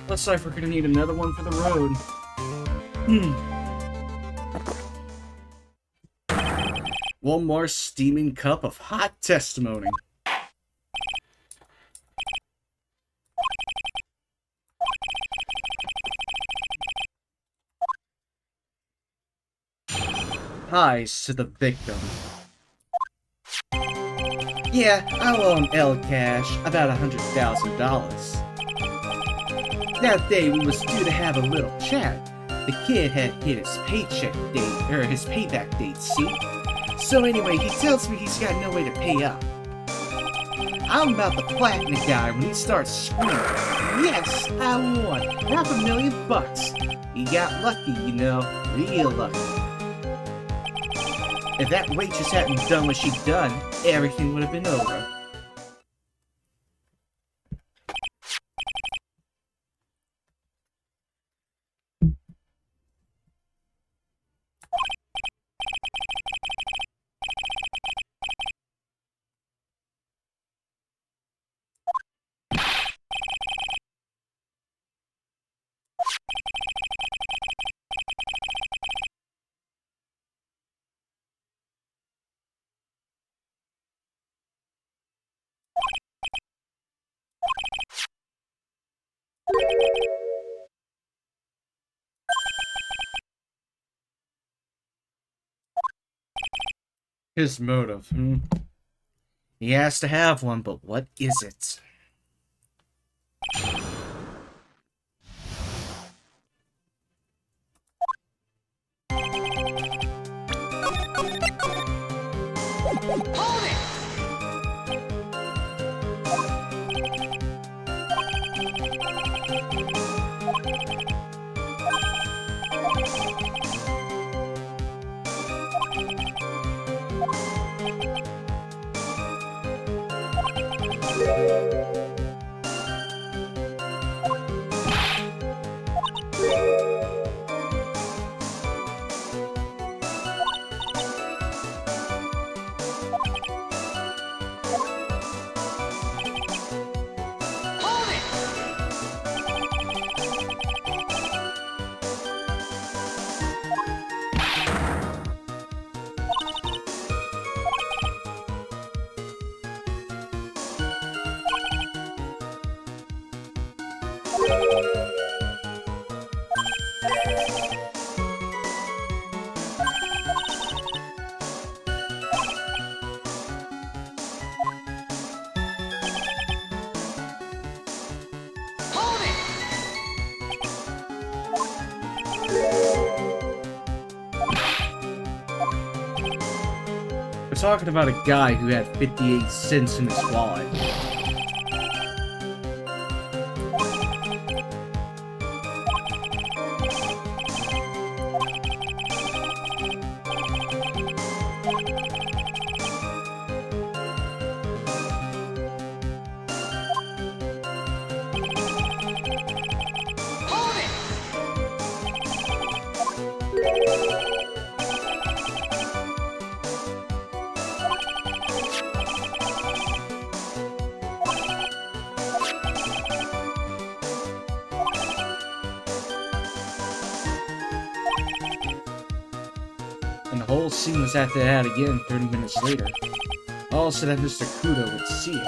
Looks like we're gonna need another one for the road. One more steaming cup of hot testimony. Highs to the victim. Yeah, I owe El Cash about $100,000. That day we was due to have a little chat. The kid had hit his paycheck date, or his payback date, see? So anyway, he tells me he's got no way to pay up. I'm about to flatten the guy when he starts screaming, "Yes, I won! $500,000! He got lucky, you know, real lucky." If that waitress hadn't done what she'd done, everything would have been over. His motive, He has to have one, but what is it? Hold it! Hold it! Hold it! We're talking about a guy who had 58 cents in his wallet. Hold it! And the whole scene was after that again 30 minutes later. All so that Mr. Kudo would see it.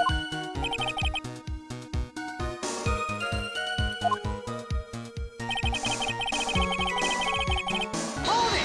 Hold it!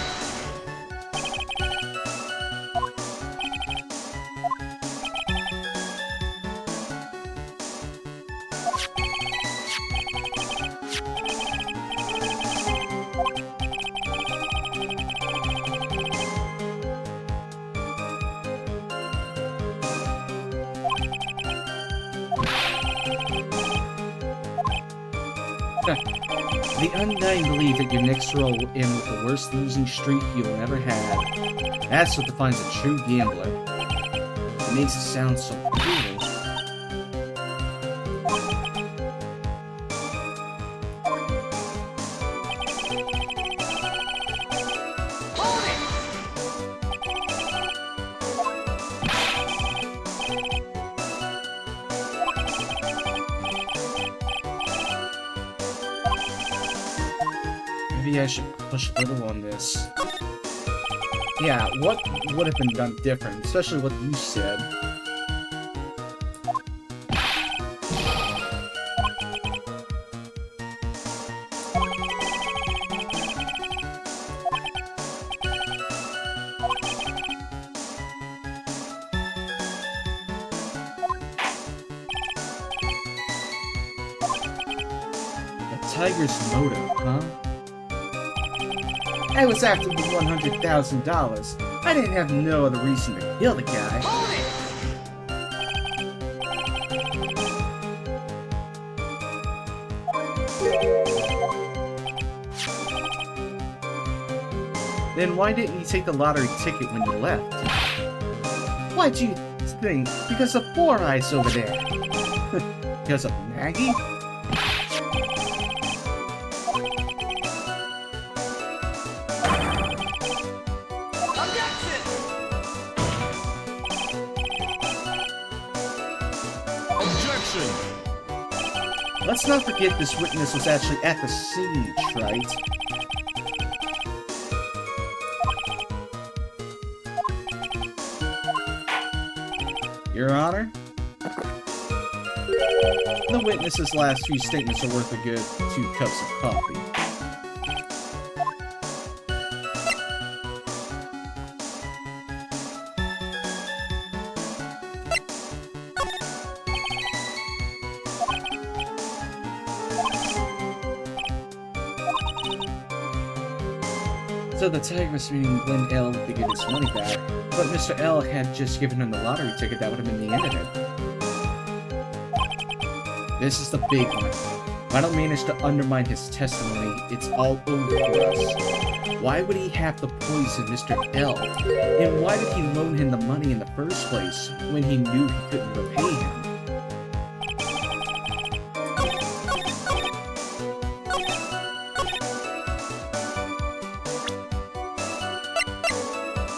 Huh. The undying belief that your next roll will end with the worst losing streak you'll ever have. That's what defines a true gambler. It makes it sound so cool. Hold it! Maybe I should push a little on this. Yeah, what would have been done different, especially what you said. The Tiger's motive, huh? I was after the $100,000. I didn't have no other reason to kill the guy. Hold it! Then why didn't you take the lottery ticket when you left? Why'd you think? Because of Four Eyes over there. Because of Maggie? Objection! Objection! Let's not forget this witness was actually at the scene, Wright. Your Honor? The witness's last few statements are worth a good 2 cups of coffee. So the Tiger was meeting Glenn L. to get his money back, but Mr. L had just given him the lottery ticket. That would have been the end of it. This is the big one. If I don't manage to undermine his testimony, it's all over for us. Why would he have to poison Mr. L? And why did he loan him the money in the first place when he knew he couldn't repay him?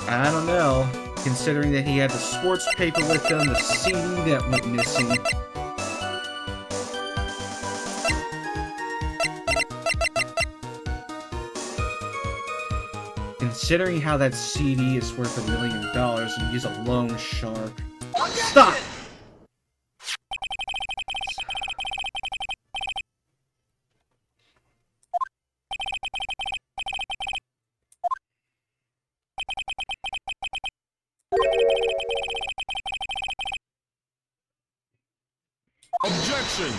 I don't know, considering that he had the sports paper with him, the CD that went missing. Considering how that CD is worth $1 million and he's a loan shark. Stop! Objection!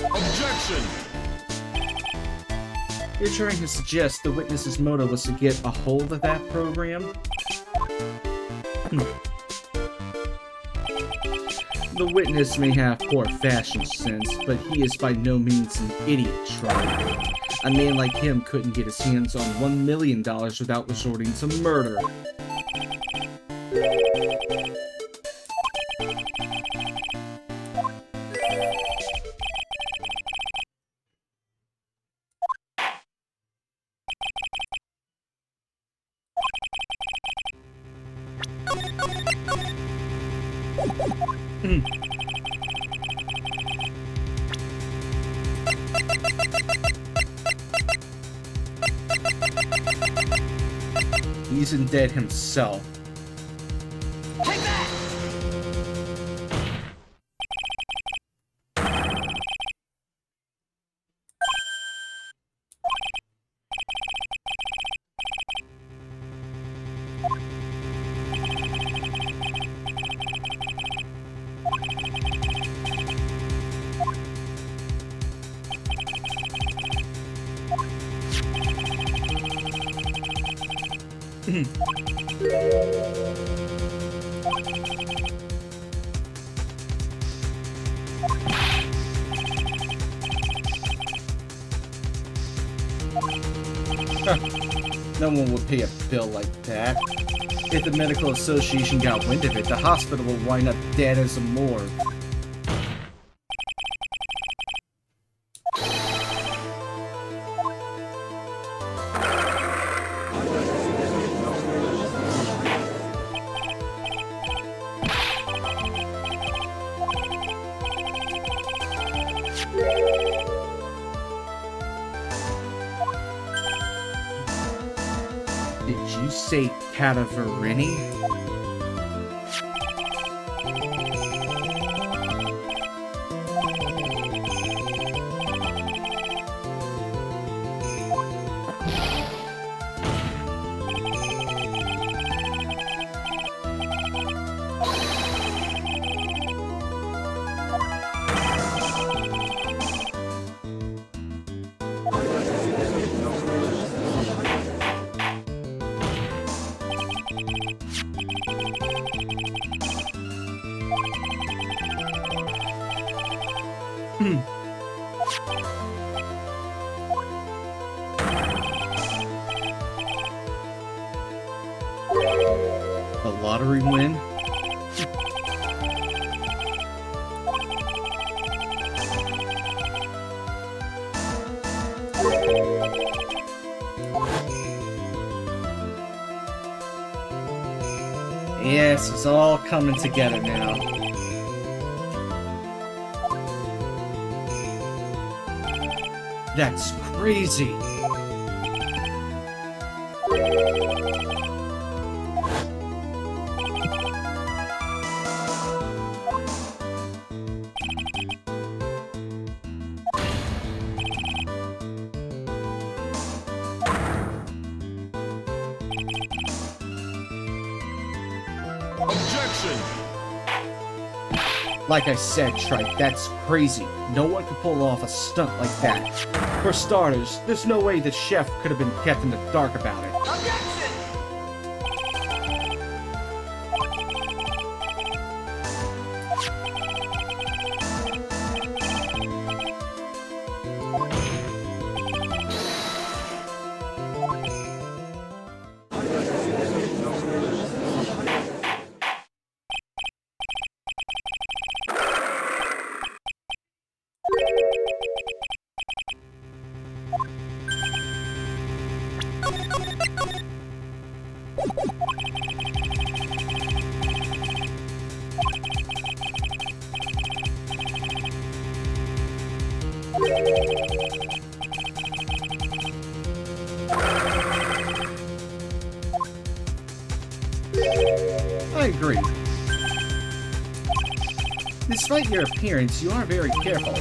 Objection! You're trying to suggest the witness's motive was to get a hold of that program? The witness may have poor fashion sense, but he is by no means an idiot, Troy. A man like him couldn't get his hands on $1 million without resorting to murder. brazen dead himself. Take that! No one would pay a bill like that. If the medical association got wind of it, the hospital would wind up dead as a morgue. Did you say Cadaverini? A lottery win? Yes, it's all coming together now. That's crazy. Objection! Like I said, Trike, that's crazy. No one could pull off a stunt like that. For starters, there's no way the chef could have been kept in the dark about it. Objection! I agree. Despite your appearance, you are very careful.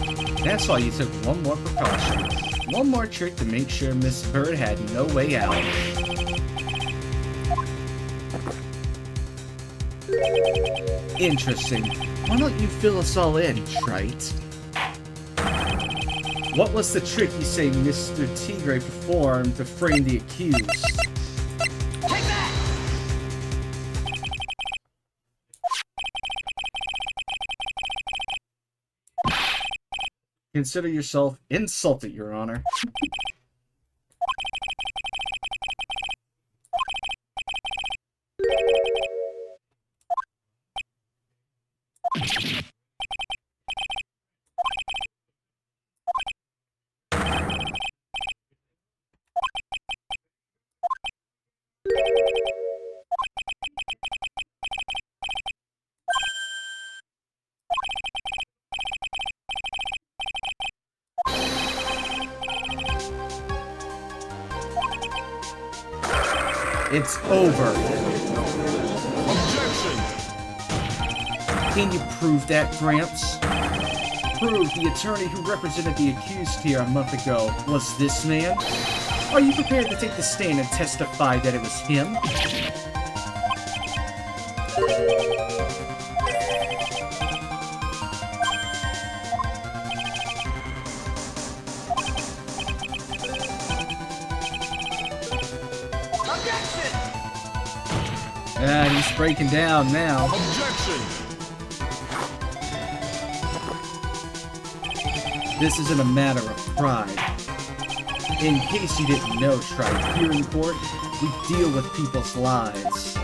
That's why you took one more precaution. One more trick to make sure Miss Bird had no way out. Interesting. Why don't you fill us all in, Trite? What was the trick you say Mr. Tigre performed to frame the accused? Take that! Consider yourself insulted, Your Honor. It's over. Objection! Can you prove that, Gramps? Prove the attorney who represented the accused here a month ago was this man? Are you prepared to take the stand and testify that it was him? Objection! And he's breaking down now. Objection! This isn't a matter of pride. In case you didn't know, Shrike, here in court, we deal with people's lives.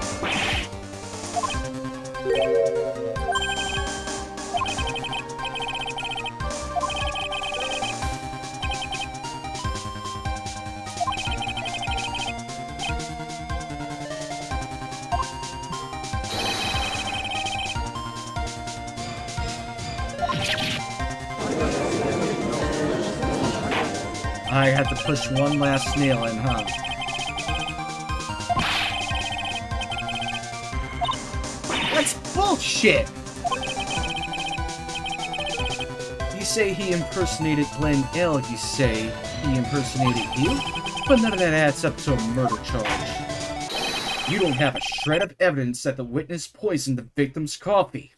I had to push one last nail in, huh? That's bullshit! You say he impersonated Glenn L. You say he impersonated you? But none of that adds up to a murder charge. You don't have a shred of evidence that the witness poisoned the victim's coffee.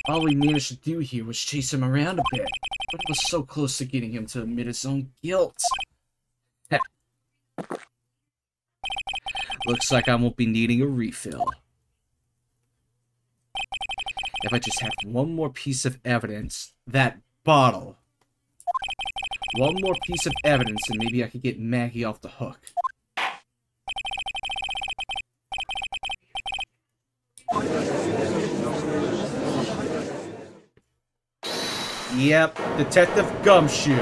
All we managed to do here was chase him around a bit, but it was so close to getting him to admit his own guilt. Looks like I won't be needing a refill. If I just have one more piece of evidence, that bottle. One more piece of evidence and maybe I could get Maggie off the hook. Yep, Detective Gumshoe.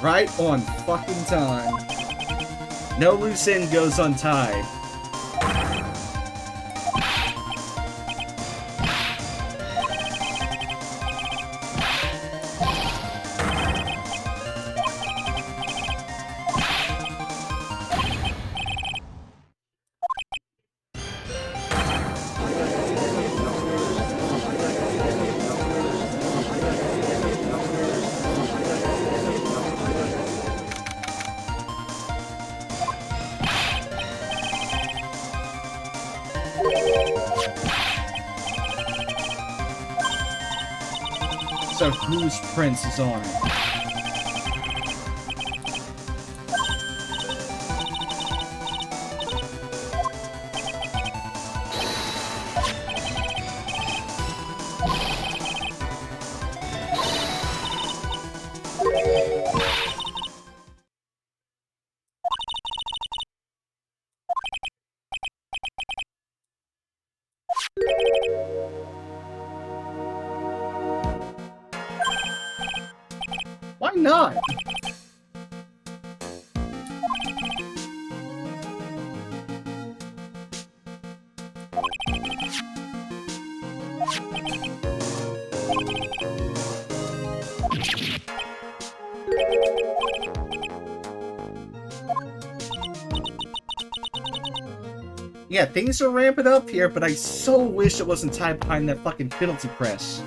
Right on fucking time. No loose end goes untied. So whose prince is on it? Why not? Yeah, things are ramping up here, but I so wish it wasn't tied behind that fucking penalty press.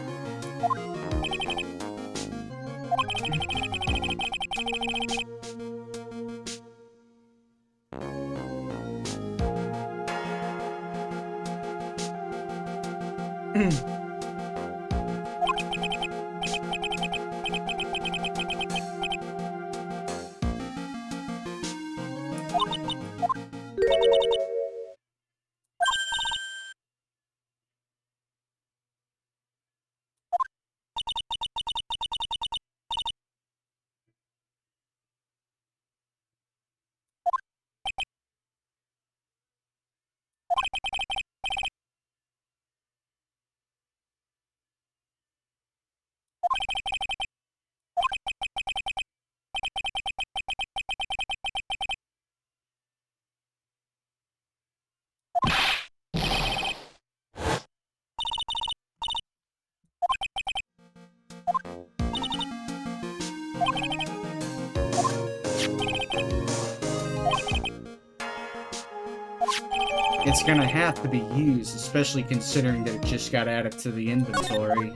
It's gonna have to be used, especially considering that it just got added to the inventory.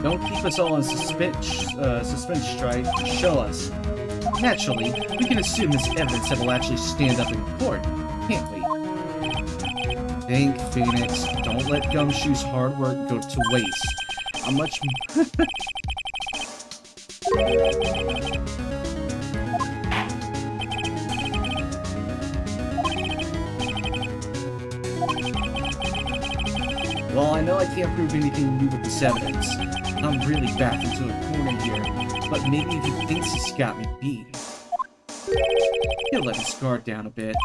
Don't keep us all in suspense, Strike. Show us. Naturally, we can assume this evidence that will actually stand up in court, can't we? Think, Phoenix. Don't let Gumshoe's hard work go to waste. How much... Well, I know I can't prove anything new with this evidence. I'm really backed into a corner here, but maybe if he thinks he's got me beat, he'll let his guard down a bit.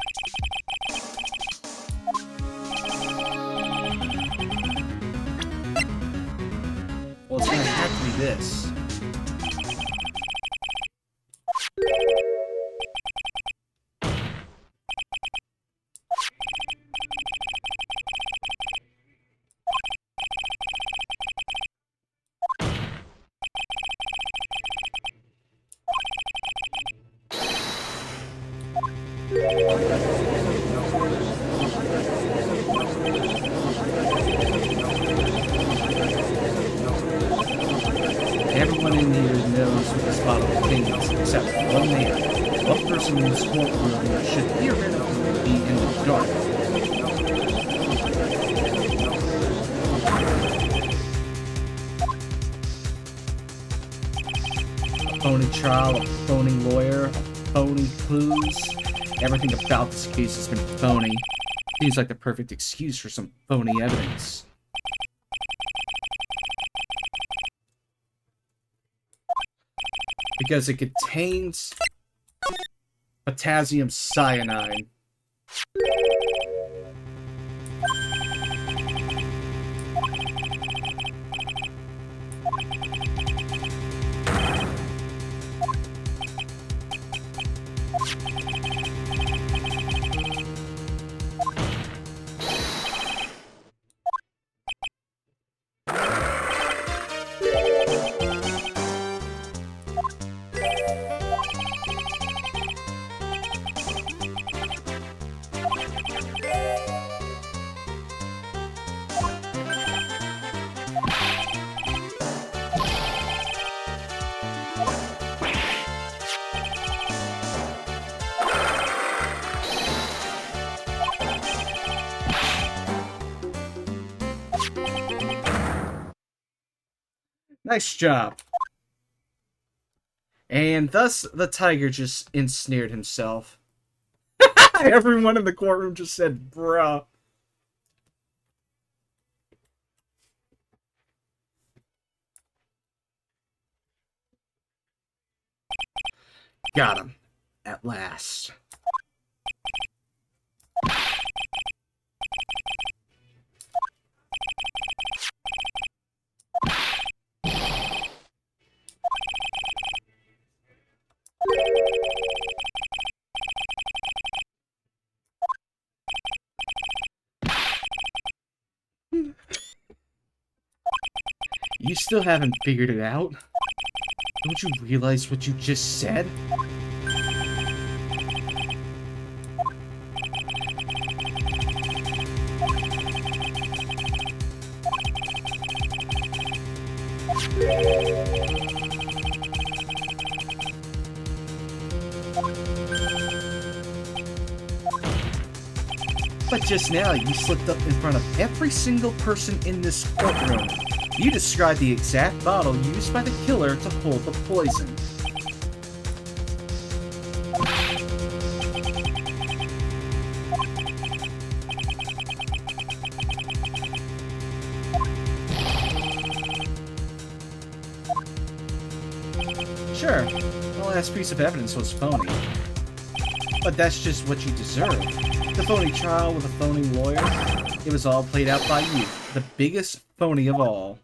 Well, it's gonna have to be this. Everyone in here knows what this bottle contains, except one man. One person in this courtroom should theoretically be in the dark. A phony trial, a phony lawyer, phony clues. Everything about this case has been phony. Seems like the perfect excuse for some phony evidence. Because it contains potassium cyanide. Nice job. And thus, the tiger just ensnared himself. Everyone in the courtroom just said, bruh. Got him. At last. You still haven't figured it out? Don't you realize what you just said? But just now, you slipped up in front of every single person in this courtroom. You described the exact bottle used by the killer to hold the poison. Sure, the last piece of evidence was phony. But that's just what you deserve. The phony trial with a phony lawyer, it was all played out by you, the biggest phony of all.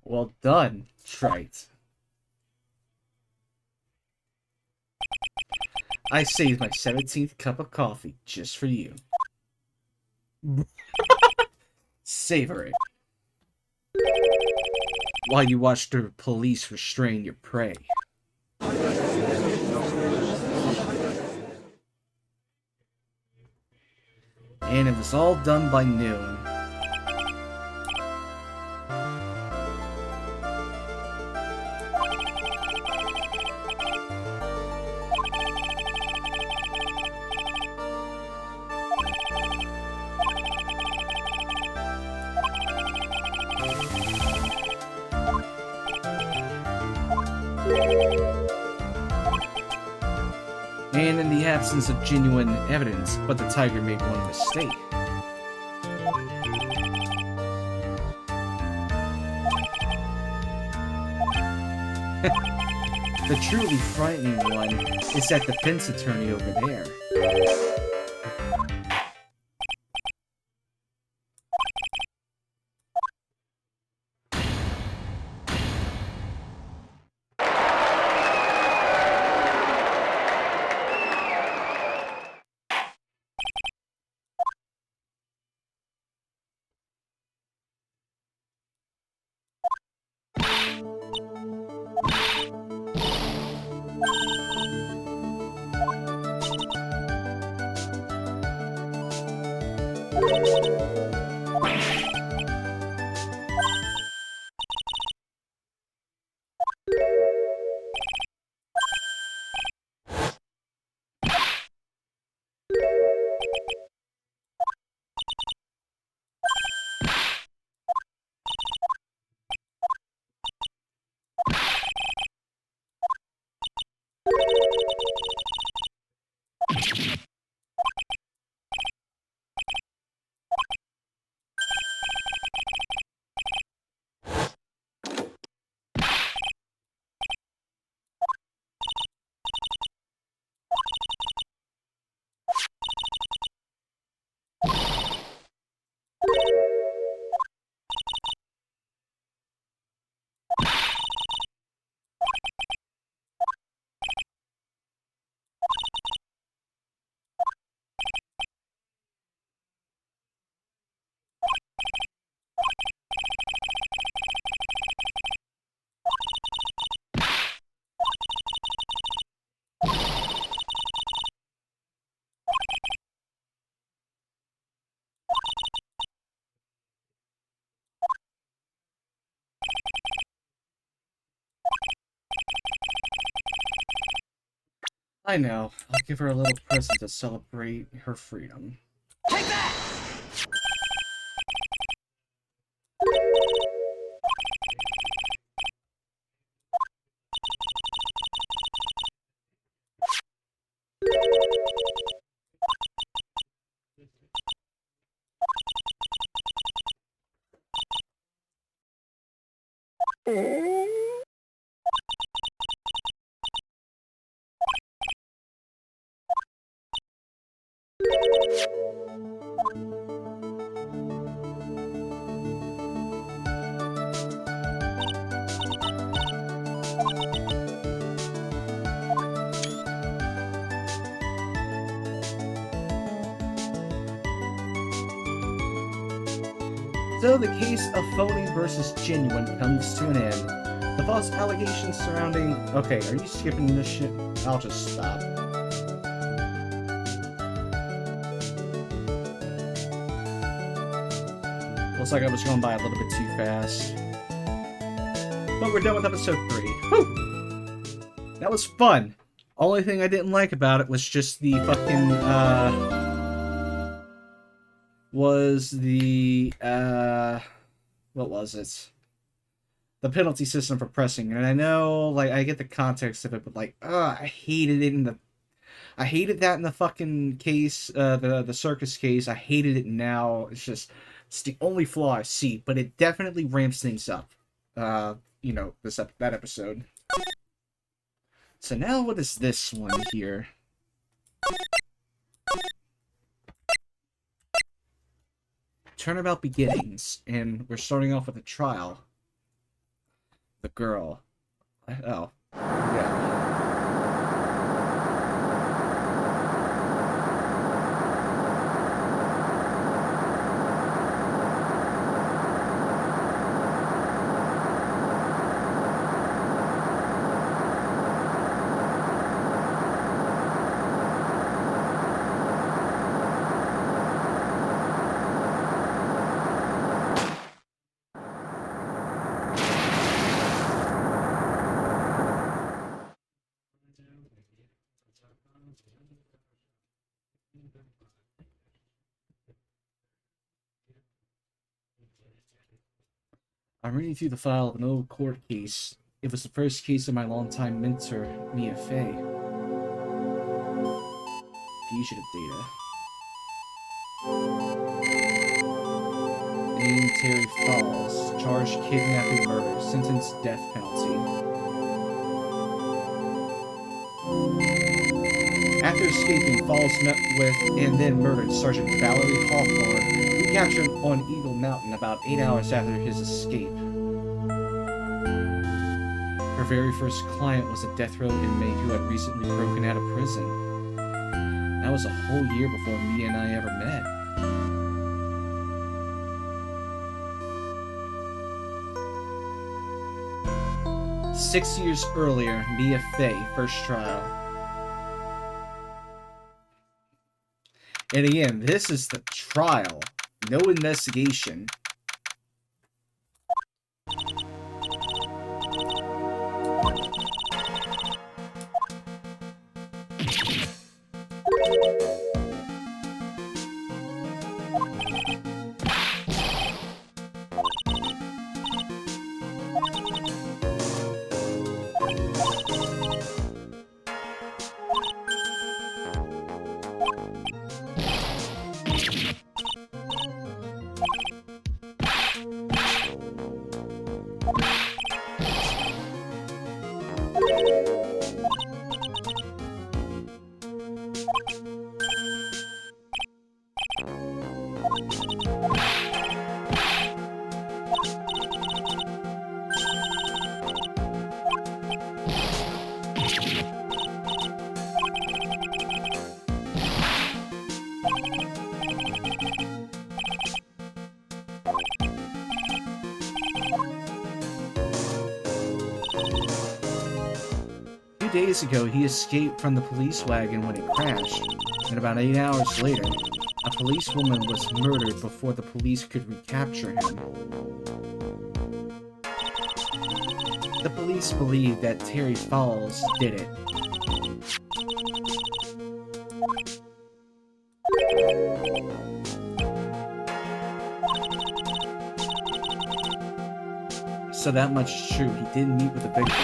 Well done, Trite. I saved my 17th cup of coffee just for you. Savor it. While you watch the police restrain your prey. And it was all done by noon. And in the absence of genuine evidence, but the tiger made one mistake. The truly frightening one is that defense attorney over there. I know. I'll give her a little present to celebrate her freedom. Take that! So the case of phony versus genuine comes to an end. The false allegations surrounding... Okay, are you skipping this shit? I'll just stop. Looks like I was going by a little bit too fast. But we're done with episode 3. Whew! That was fun. Only thing I didn't like about it was just the fucking, what was it? The penalty system for pressing. And I know, like, I get the context of it, but, like, I hated it in the... I hated that in the fucking case, the circus case. I hated it now. It's just... It's the only flaw I see, but it definitely ramps things up. You know, that episode. So now what is this one here? turnabout begins, and we're starting off with a trial. The girl. Oh. Yeah. I'm reading through the file of an old court case. It was the first case of my longtime mentor, Mia Fey. Fugitive data. Name Terry Falls. Charged kidnapping, murder. Sentenced death penalty. After escaping, Falls met with and then murdered Sergeant Valerie Hawthorne, who captured him on Eagle Mountain about 8 hours after his escape. Her very first client was a death row inmate who had recently broken out of prison. That was a whole year before Mia and I ever met. 6 years earlier, Mia Fey, first trial. And again, this is the trial, no investigation. Days ago, he escaped from the police wagon when it crashed, and about 8 hours later, a policewoman was murdered before the police could recapture him. The police believe that Terry Falls did it. So that much is true, he did meet with the victim.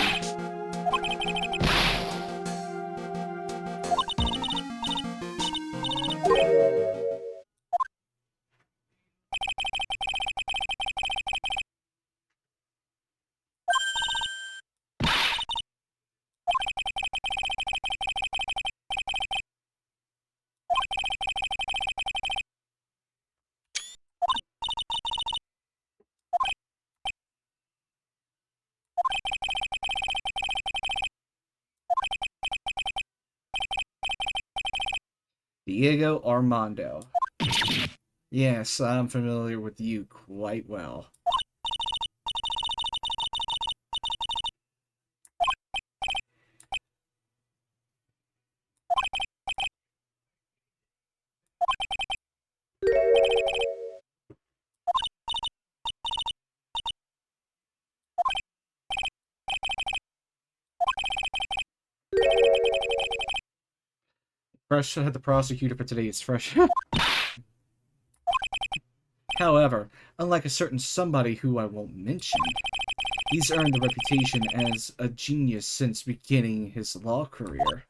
Diego Armando. Yes, I'm familiar with you quite well. Fresh, the prosecutor for today is fresh. However, unlike a certain somebody who I won't mention, he's earned a reputation as a genius since beginning his law career.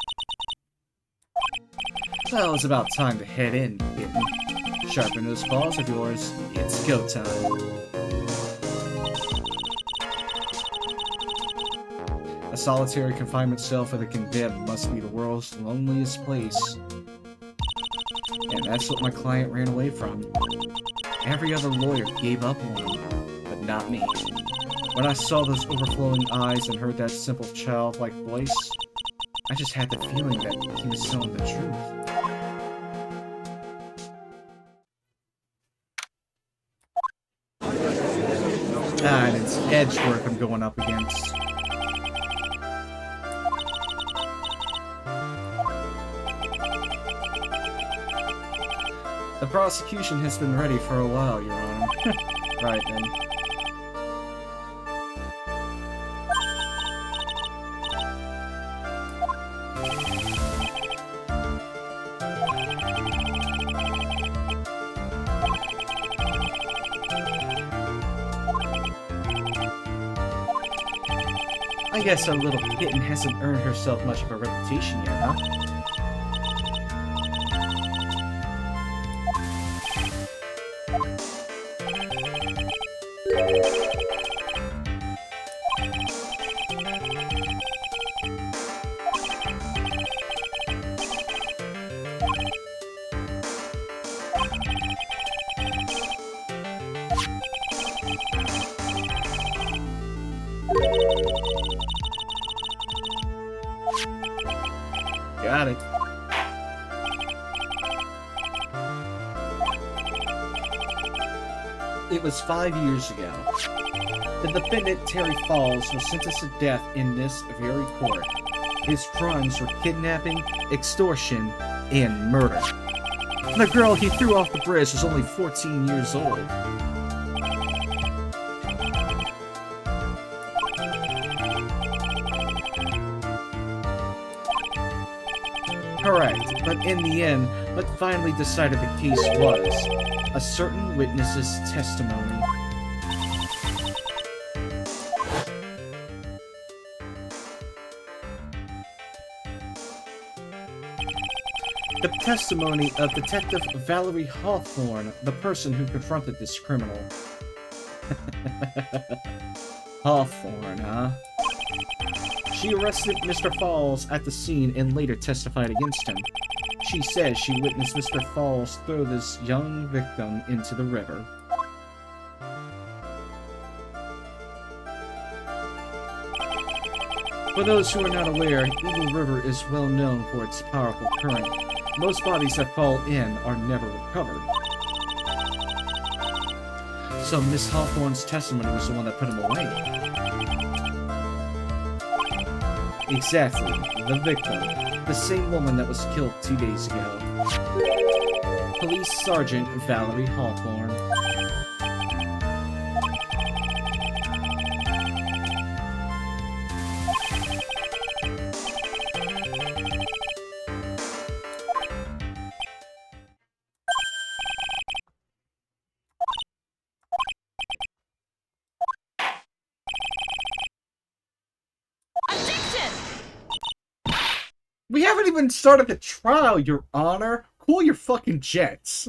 Well, it's about time to head in, kitten. Sharpen those claws of yours. It's go time. A solitary confinement cell for the condemned must be the world's loneliest place. And that's what my client ran away from. Every other lawyer gave up on him, but not me. When I saw those overflowing eyes and heard that simple childlike voice, I just had the feeling that he was telling the truth. And it's Edgeworth I'm going up against. The prosecution has been ready for a while, Your Honor. Right, then. I guess our little kitten hasn't earned herself much of a reputation yet, huh? Got it. It was 5 years ago. The defendant, Terry Falls, was sentenced to death in this very court. His crimes were kidnapping, extortion, and murder. The girl he threw off the bridge was only 14 years old. Correct, but in the end, what finally decided the case was a certain witness's testimony. The testimony of Detective Valerie Hawthorne, the person who confronted this criminal. Hawthorne, huh? She arrested Mr. Falls at the scene and later testified against him. She says she witnessed Mr. Falls throw this young victim into the river. For those who are not aware, Eagle River is well known for its powerful current. Most bodies that fall in are never recovered. So Miss Hawthorne's testimony was the one that put him away. Exactly, the victim, the same woman that was killed 2 days ago. Police Sergeant Valerie Hawthorne. We haven't even started the trial, Your Honor. Cool your fucking jets.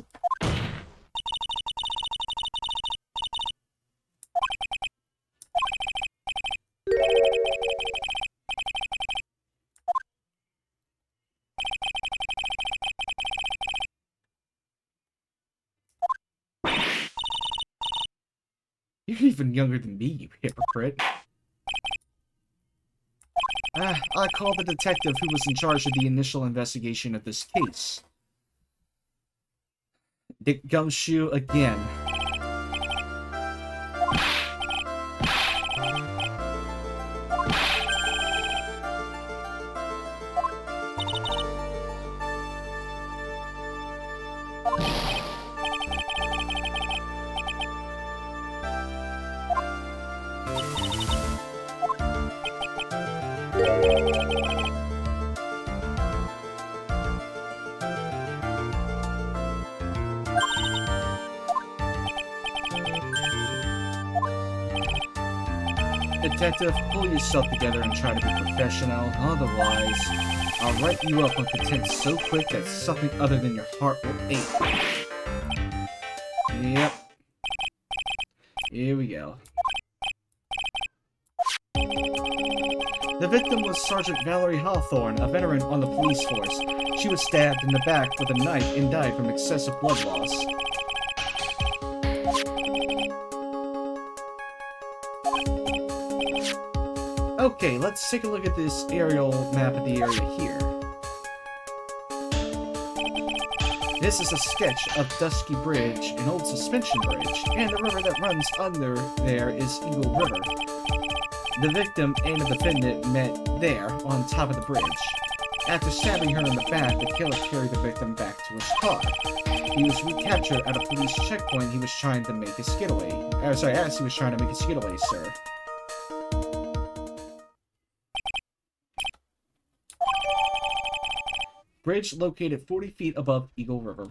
You're even younger than me, you hypocrite. I called the detective who was in charge of the initial investigation of this case. Dick Gumshoe again. Detective, pull yourself together and try to be professional, otherwise, I'll write you up on contempt so quick that something other than your heart will ache. Yep. Here we go. The victim was Sergeant Valerie Hawthorne, a veteran on the police force. She was stabbed in the back with a knife and died from excessive blood loss. Okay, let's take a look at this aerial map of the area here. This is a sketch of Dusky Bridge, an old suspension bridge, and the river that runs under there is Eagle River. The victim and the defendant met there, on top of the bridge. After stabbing her in the back, the killer carried the victim back to his car. He was recaptured at a police checkpoint. He was trying to make his getaway. As he was trying to make his getaway, sir. Bridge located 40 feet above Eagle River.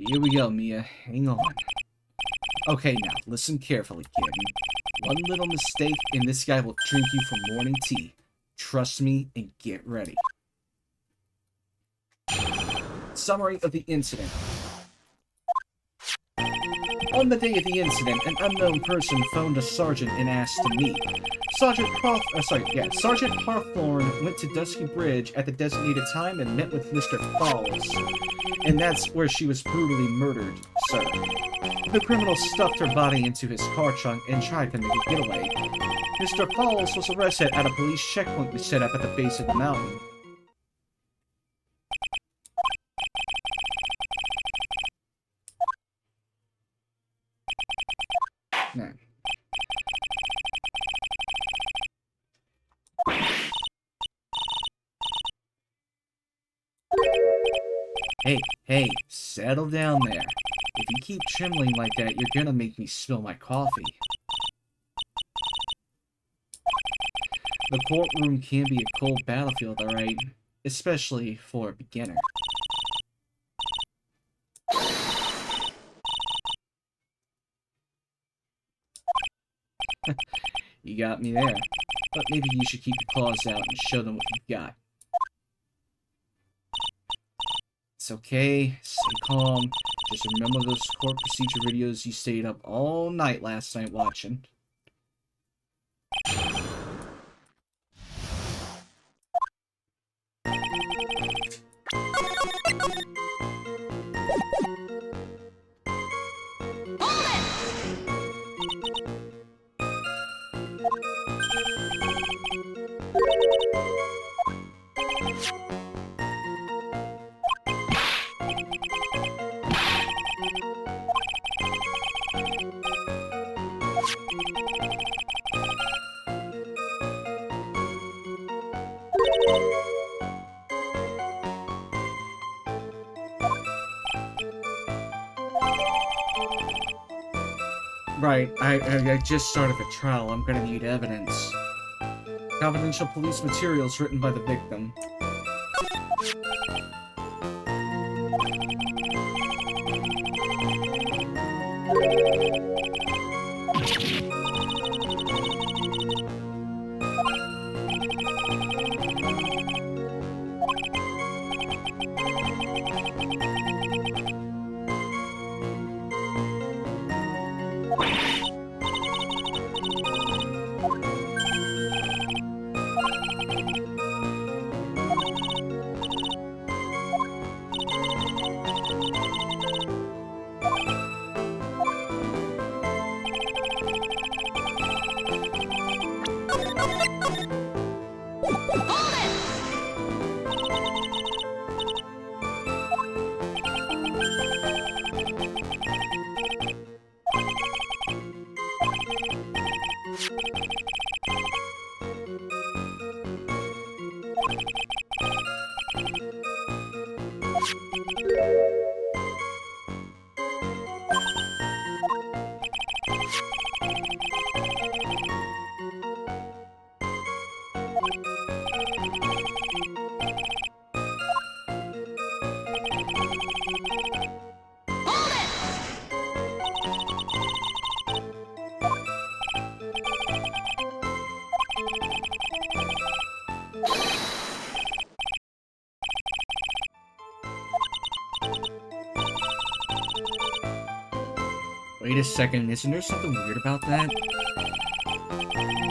Here we go, Mia. Hang on. Okay, now, listen carefully, kid. One little mistake, and this guy will drink you for morning tea. Trust me, and get ready. Summary of the incident. On the day of the incident, an unknown person phoned a sergeant and asked to meet. Sergeant Hawthorne went to Dusky Bridge at the designated time and met with Mr. Falls. And that's where she was brutally murdered, sir. The criminal stuffed her body into his car trunk and tried to make a getaway. Mr. Falls was arrested at a police checkpoint we set up at the base of the mountain. Now. Hey, settle down there. If you keep trembling like that, you're gonna make me spill my coffee. The courtroom can be a cold battlefield, alright? Especially for a beginner. You got me there. But maybe you should keep your claws out and show them what you got. It's okay, stay calm. Just remember those court procedure videos you stayed up all night last night watching. Right, I just started the trial. I'm gonna need evidence. Confidential police materials written by the victim. Wait a second, isn't there something weird about that?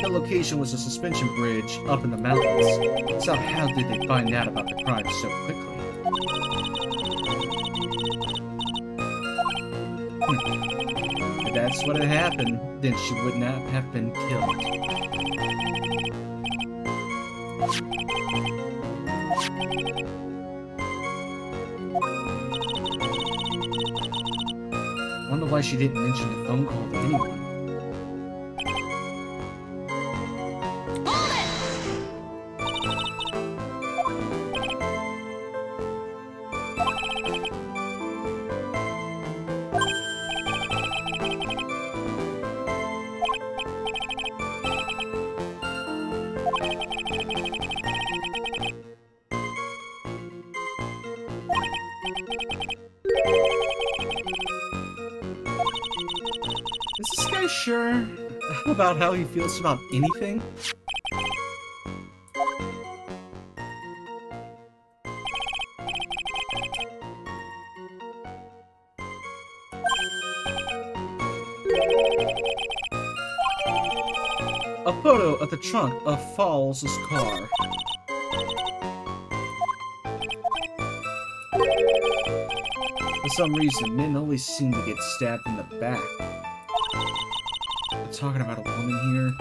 The location was a suspension bridge up in the mountains, so how did they find out about the crime so quickly? If that's what had happened, then she would not have been killed. Wonder why she didn't mention the phone call to anyone. Is this guy sure about how he feels about anything? A photo of the trunk of Falls' car. For some reason, men always seem to get stabbed in the back. We're talking about a woman here.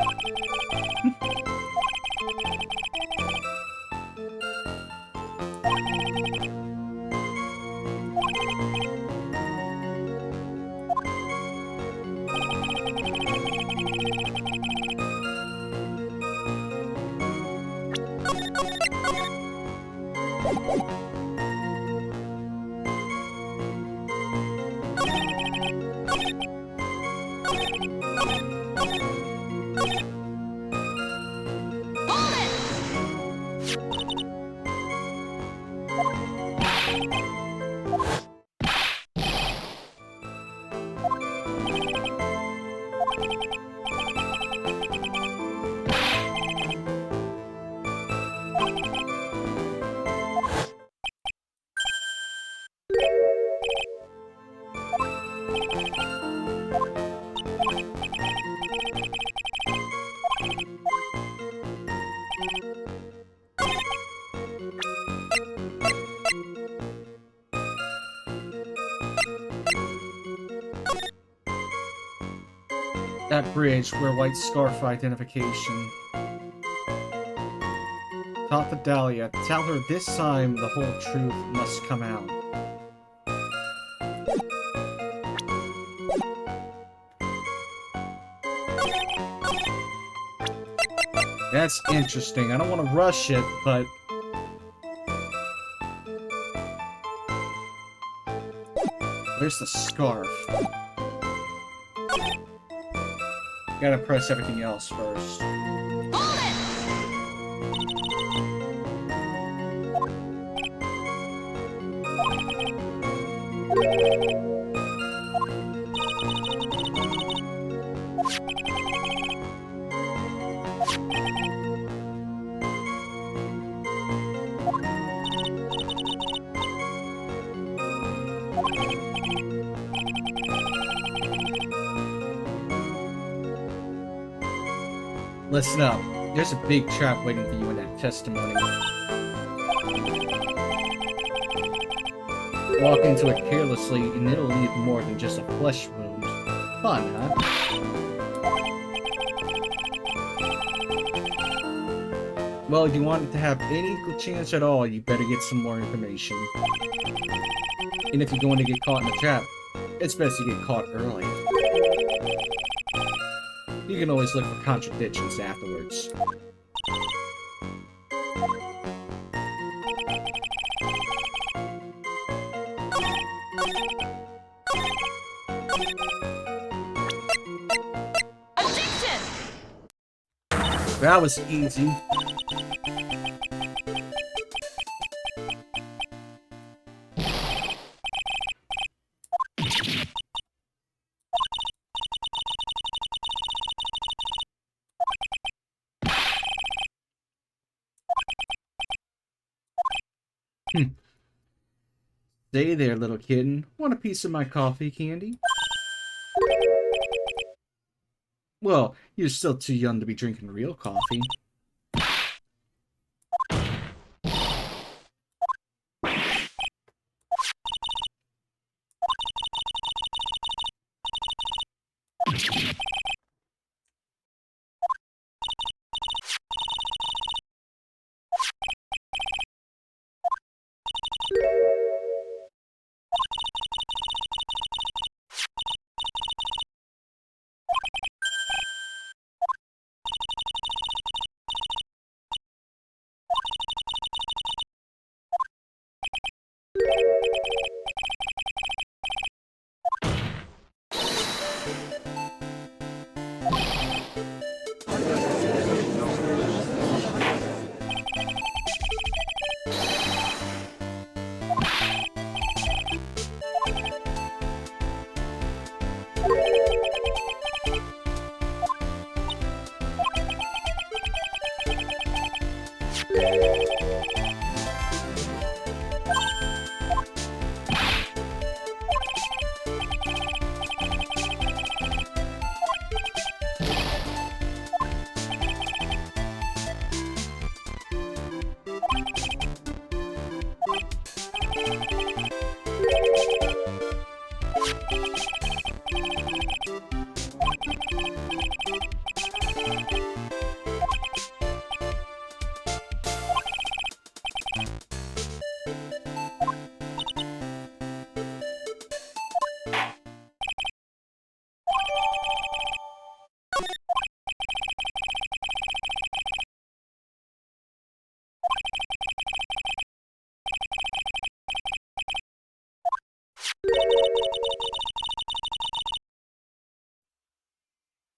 That bridge where white scarf identification. Talk to Dahlia. Tell her this time the whole truth must come out. That's interesting. I don't want to rush it, but... Where's the scarf? Gotta press everything else first. Listen up. There's a big trap waiting for you in that testimony. Walk into it carelessly and it'll leave more than just a flesh wound. Fun, huh? Well, if you want it to have any good chance at all, you better get some more information. And if you're going to get caught in a trap, it's best to get caught early. You can always look for contradictions afterwards. Objection! That was easy. Stay there, little kitten. Want a piece of my coffee candy? Well, you're still too young to be drinking real coffee.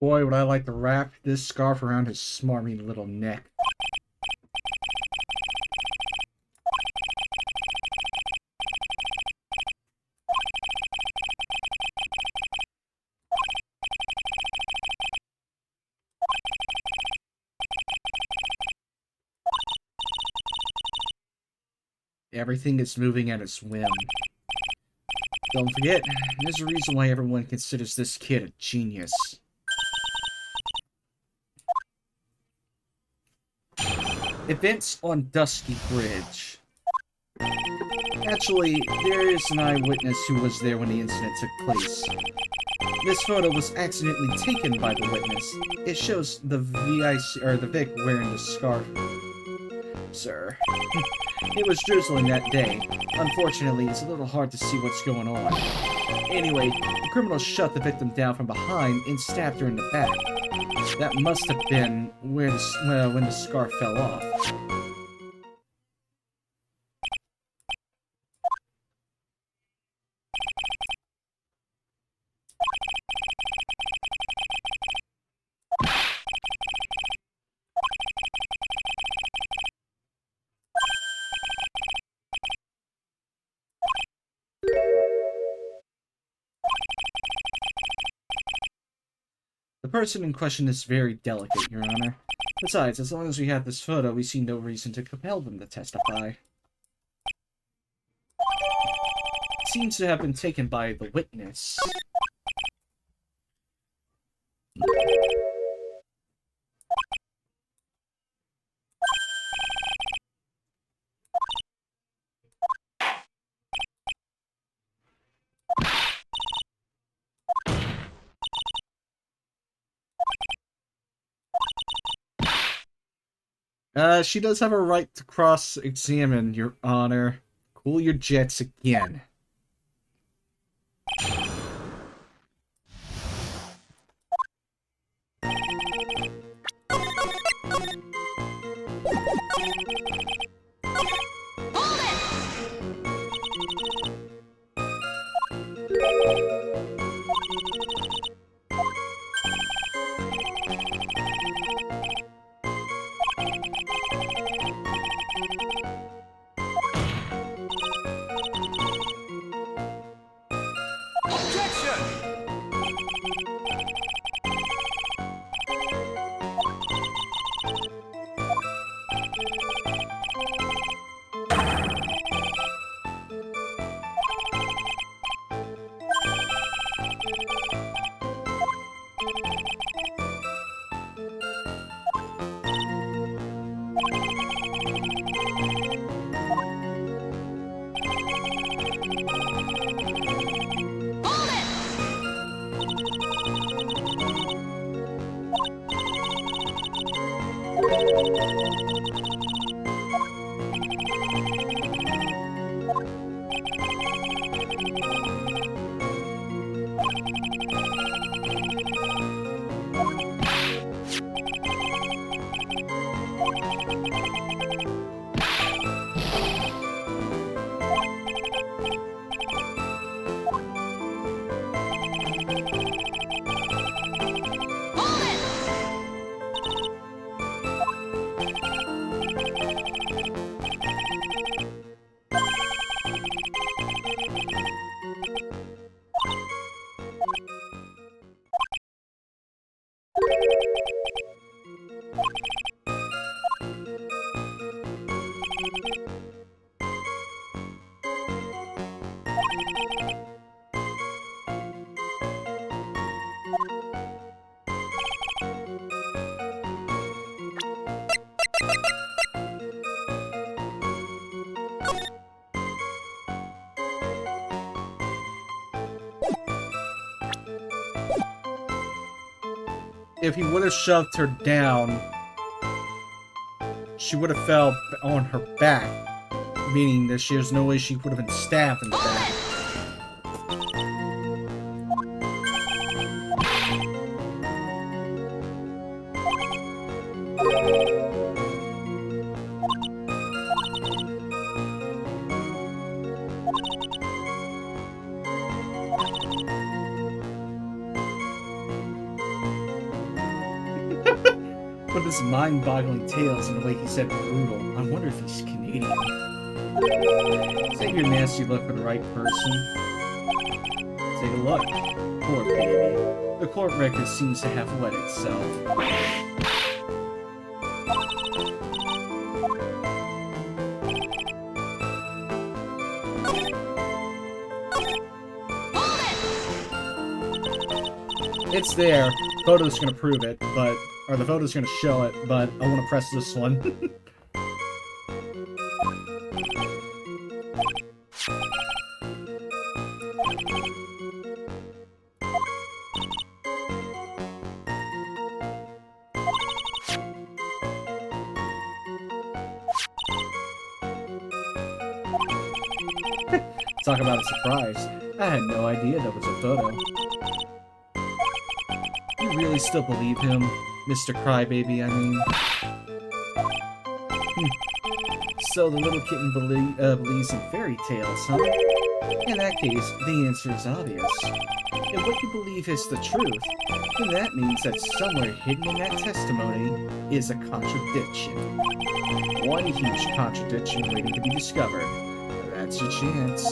Boy, would I like to wrap this scarf around his smarmy little neck. Everything is moving at its whim. Don't forget, there's a reason why everyone considers this kid a genius. Events on Dusky Bridge. Actually, there is an eyewitness who was there when the incident took place. This photo was accidentally taken by the witness. It shows the Vic wearing the scarf. Sir. It was drizzling that day. Unfortunately, it's a little hard to see what's going on. Anyway, the criminal shut the victim down from behind and stabbed her in the back. That must have been where when the scarf fell off. The person in question is very delicate, Your Honor. Besides, as long as we have this photo, we see no reason to compel them to testify. It seems to have been taken by the witness. She does have a right to cross-examine, Your Honor. Cool your jets again. If he would have shoved her down, she would have fell on her back, meaning that there's no way she would have been stabbed in the back. With his mind-boggling tales and the way he said brutal, I wonder if he's Canadian. Save your nasty look for the right person. Take a look. Poor baby. The court record seems to have wet itself. It's there. Photo's gonna prove it, but... Or the photo's gonna show it, but I want to press this one. Talk about a surprise. I had no idea that was a photo. You really still believe him? Mr. Crybaby, I mean. So the little kitten believes in fairy tales, huh? In that case, the answer is obvious. If what you believe is the truth, then that means that somewhere hidden in that testimony is a contradiction. One huge contradiction waiting to be discovered. That's your chance.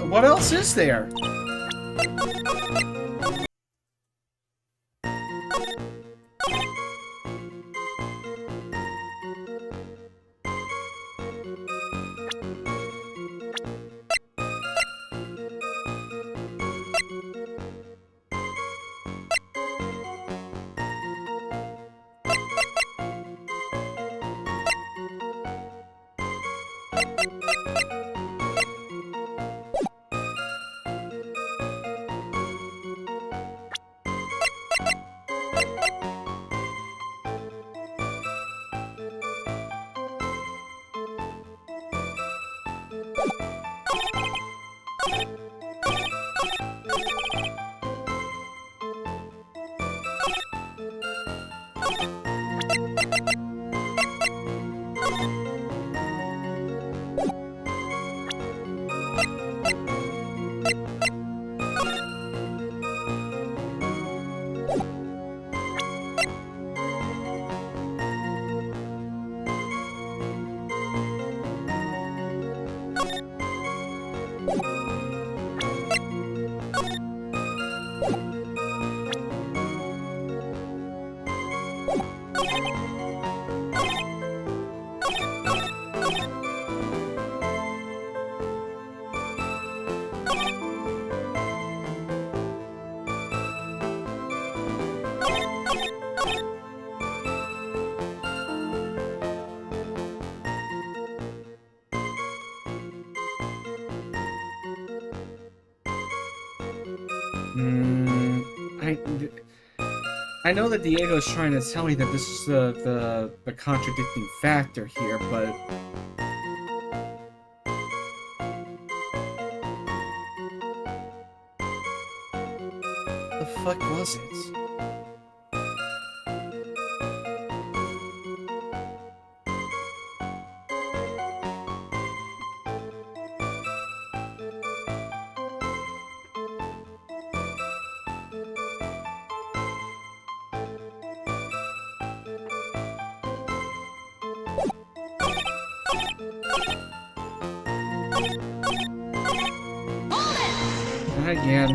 What else is there? I know that Diego's trying to tell me that this is the contradicting factor here, but the fuck was it? Not again.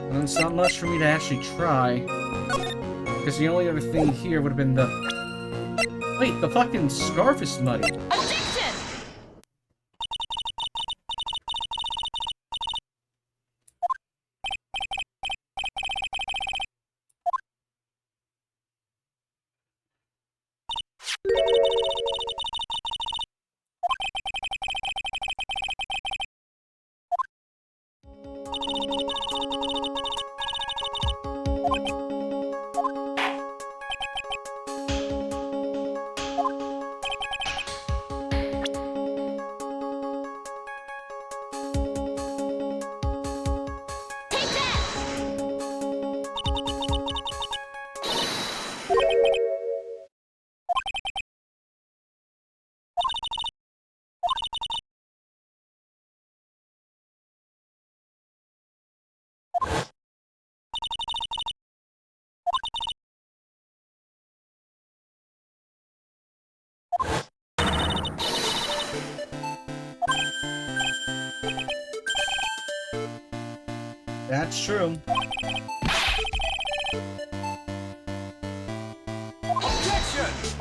Well, it's not much for me to actually try. Because the only other thing here would have been the... Wait, the fucking scarf is muddy. Objection! That's true. Objection!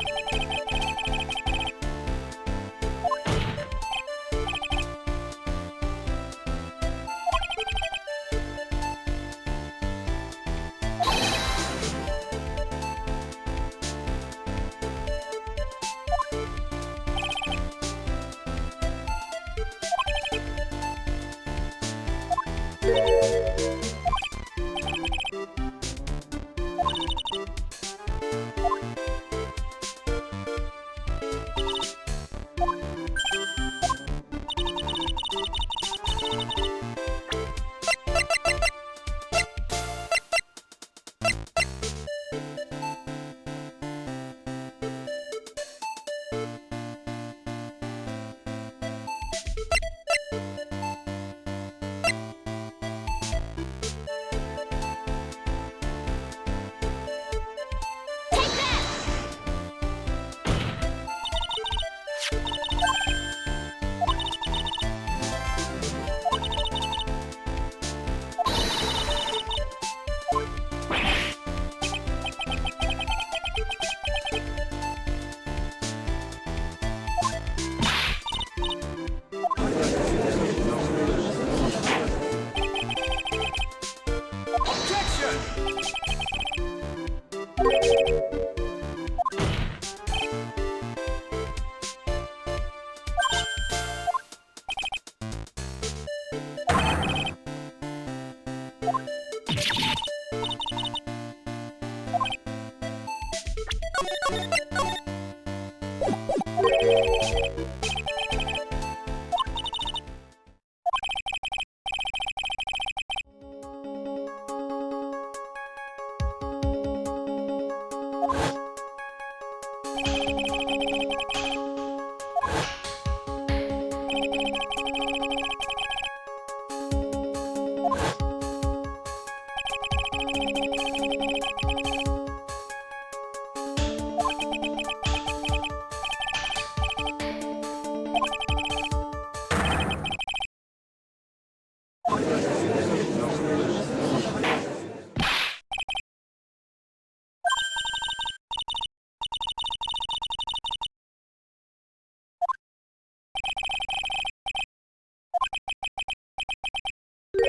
I'm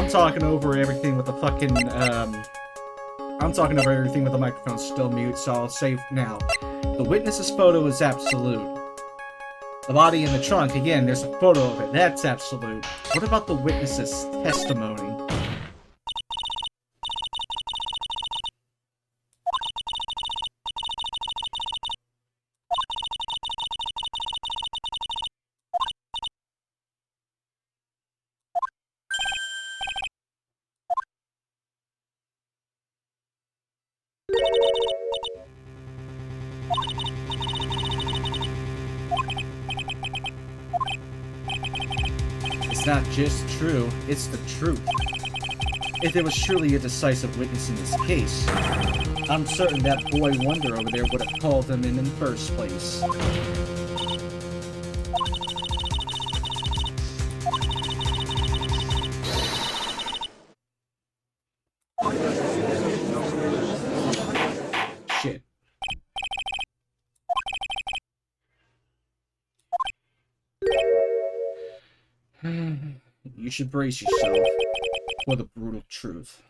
talking over everything with the fucking, I'm talking over everything with the microphone still mute, so I'll say now. The witness's photo is absolute. The body in the trunk, again, there's a photo of it. That's absolute. What about the witness's testimony? It's not just true, it's the truth. If there was truly a decisive witness in this case, I'm certain that boy Wonder over there would have called them in the first place. Shit. You should brace yourself for the brutal truth.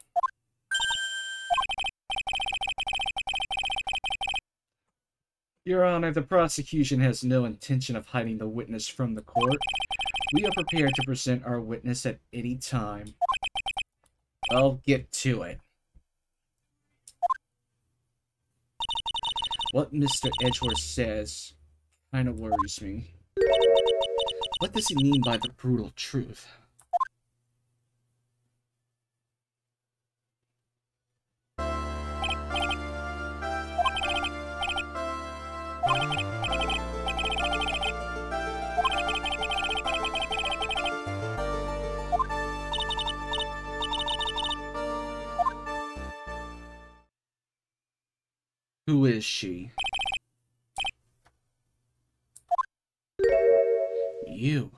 Your Honor, the prosecution has no intention of hiding the witness from the court. We are prepared to present our witness at any time. I'll get to it. What Mr. Edgeworth says kind of worries me. What does he mean by the brutal truth? Who is she? You.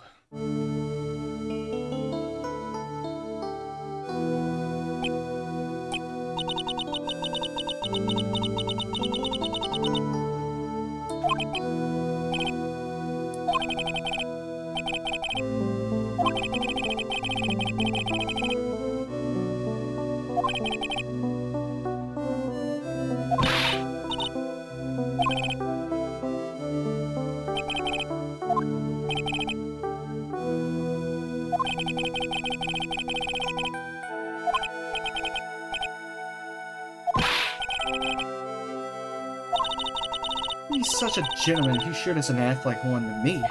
He's such a gentleman, he sure doesn't act like one to me.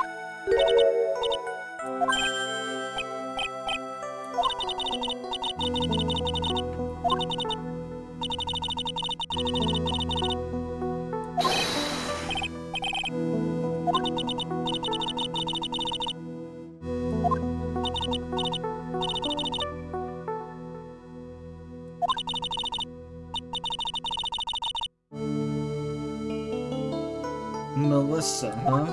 Melissa, huh?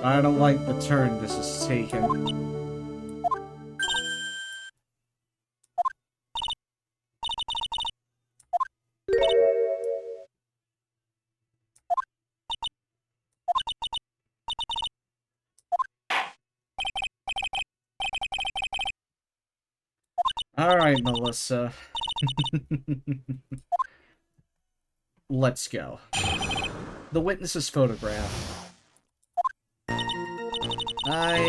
I don't like the turn this is taking. Alright, Melissa. Let's go. The witness's photograph. I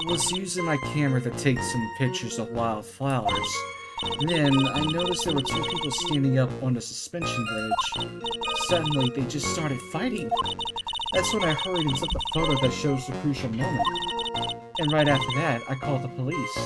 was using my camera to take some pictures of wildflowers. Then, I noticed there were two people standing up on the suspension bridge. Suddenly, they just started fighting. That's when I hurried and took the photo that shows the crucial moment. And right after that, I called the police.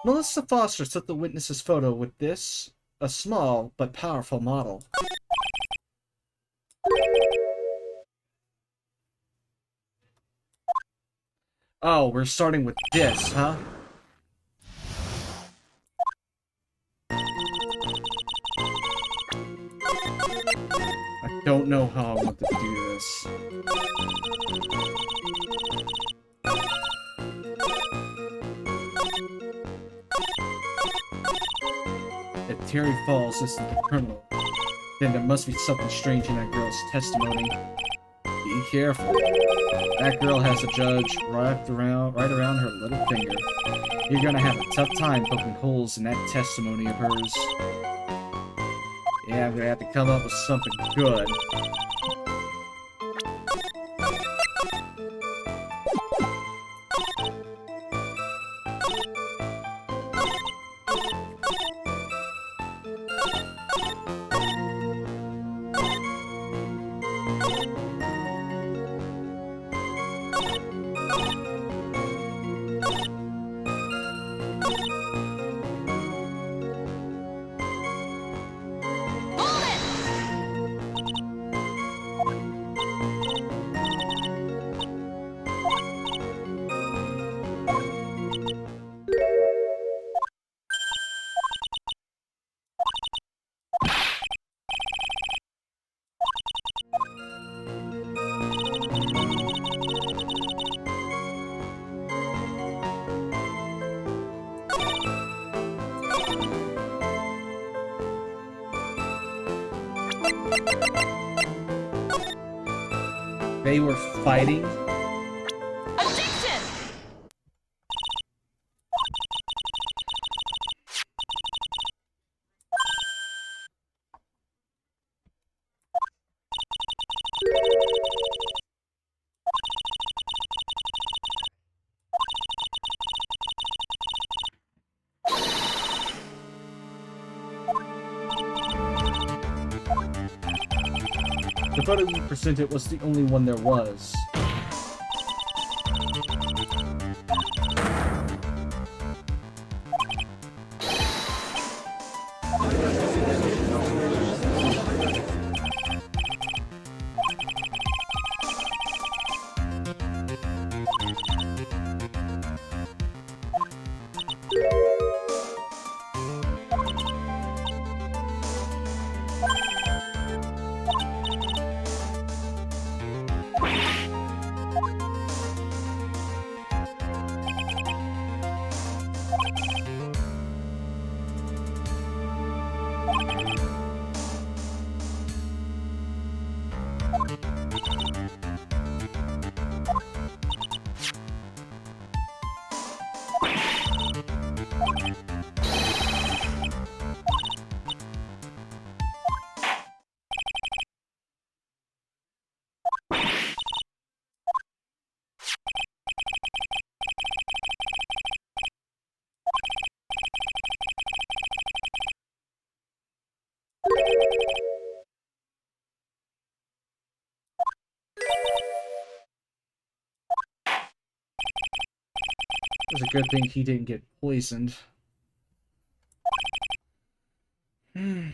Melissa Foster took the witness's photo with this, a small but powerful model. Oh, we're starting with this, huh? I don't know how I want to do this. If Terry Falls isn't the criminal, then there must be something strange in that girl's testimony. Be careful. That girl has a judge right around her little finger. You're gonna have a tough time poking holes in that testimony of hers. Yeah, I'm gonna have to come up with something good. They were fighting. Objection! The photo you presented was the only one there was. It was a good thing he didn't get poisoned. It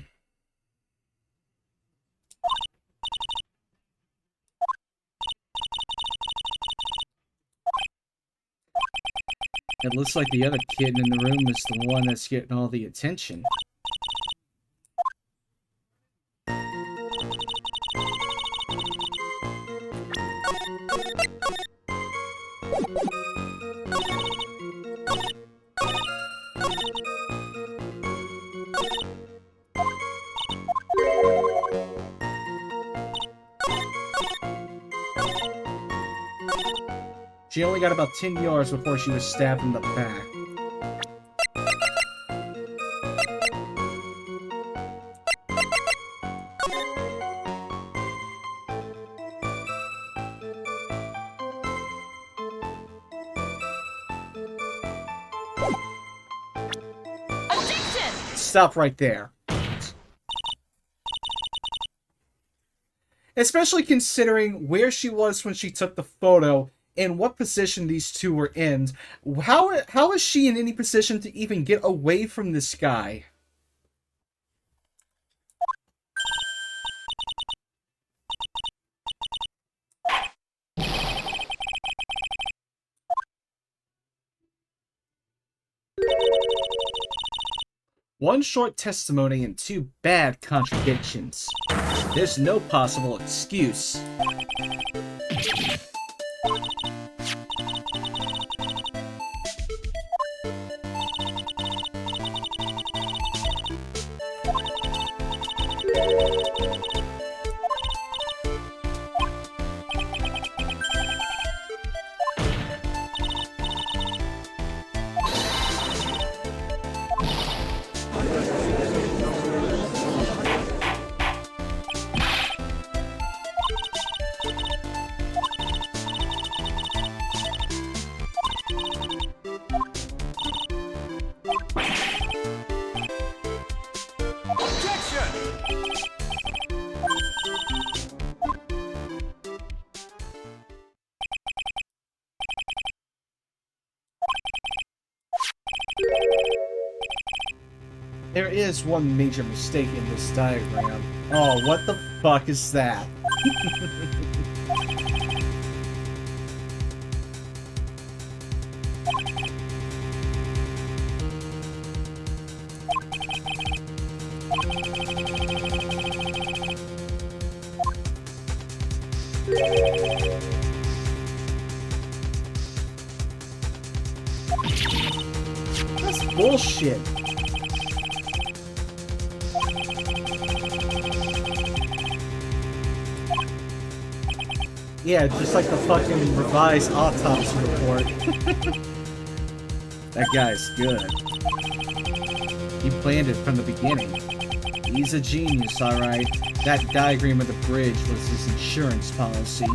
looks like the other kid in the room is the one that's getting all the attention. She only got about 10 yards before she was stabbed in the back. Objection! Stop right there. Especially considering where she was when she took the photo and what position these two were in. How is she in any position to even get away from this guy? One short testimony and two bad contradictions. There's no possible excuse. There is one major mistake in this diagram. Oh, what the fuck is that? That's bullshit. Yeah, just like the fucking revised autopsy report. That guy's good. He planned it from the beginning. He's a genius, alright. That diagram of the bridge was his insurance policy.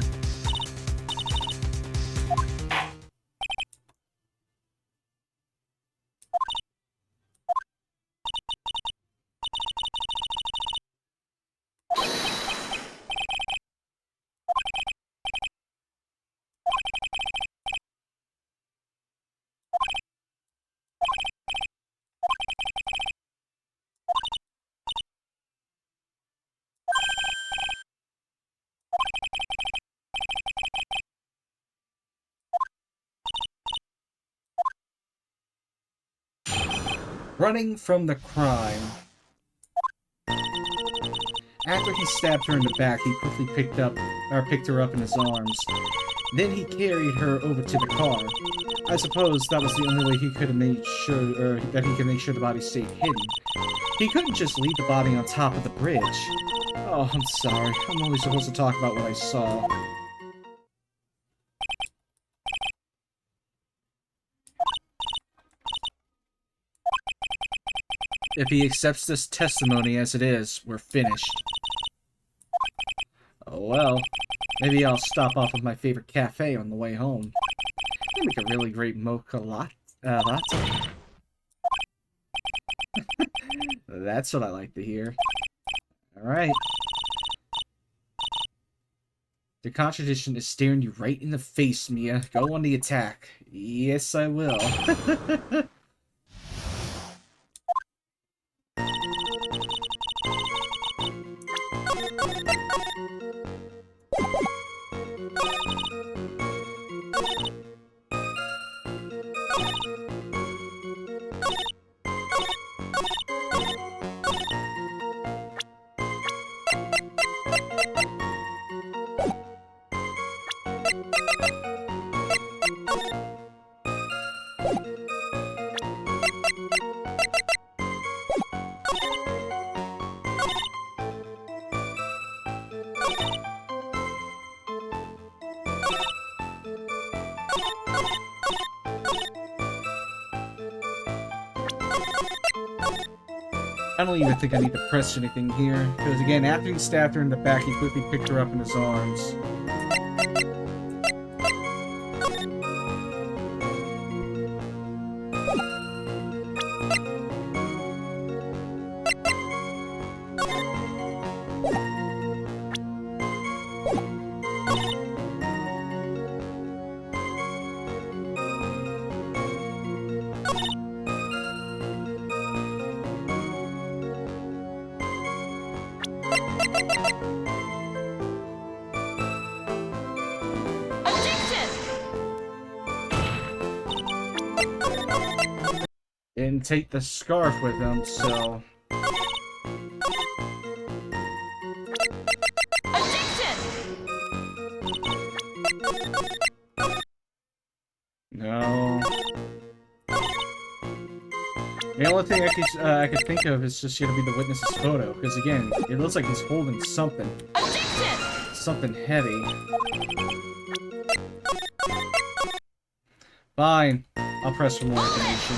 Running from the crime. After he stabbed her in the back, he quickly picked her up in his arms. Then he carried her over to the car. I suppose that was the only way he could have made sure, that he could make sure the body stayed hidden. He couldn't just leave the body on top of the bridge. Oh, I'm sorry. I'm only supposed to talk about what I saw. If he accepts this testimony as it is, we're finished. Oh well. Maybe I'll stop off at my favorite cafe on the way home. They make a really great mocha latte. That's what I like to hear. Alright. The contradiction is staring you right in the face, Mia. Go on the attack. Yes, I will. I don't even think I need to press anything here, because again, after he stabbed her in the back, he quickly picked her up in his arms. Didn't take the scarf with him, so... No. The only thing I could think of is just gonna be the witness's photo, because again, it looks like he's holding something. Something heavy. Fine. I'll press for more information.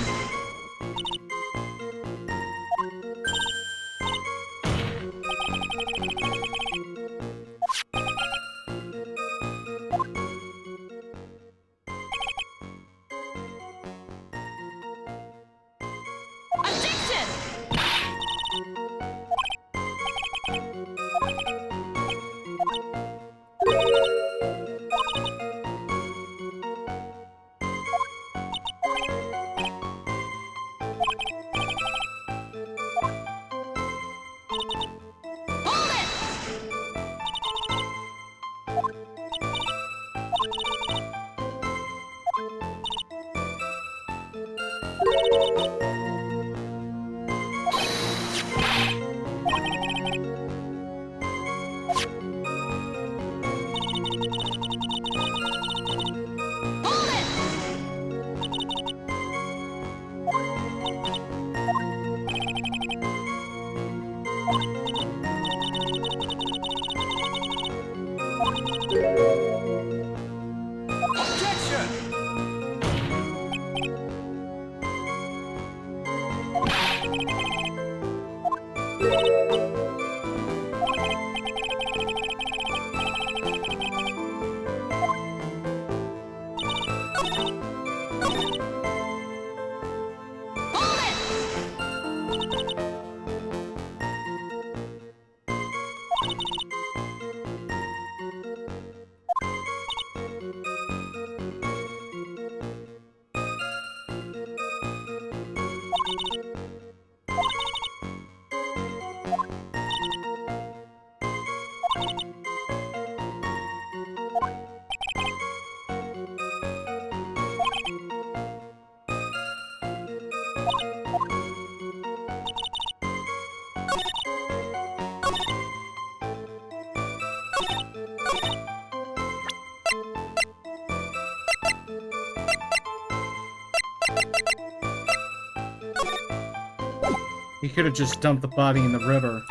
He could have just dumped the body in the river.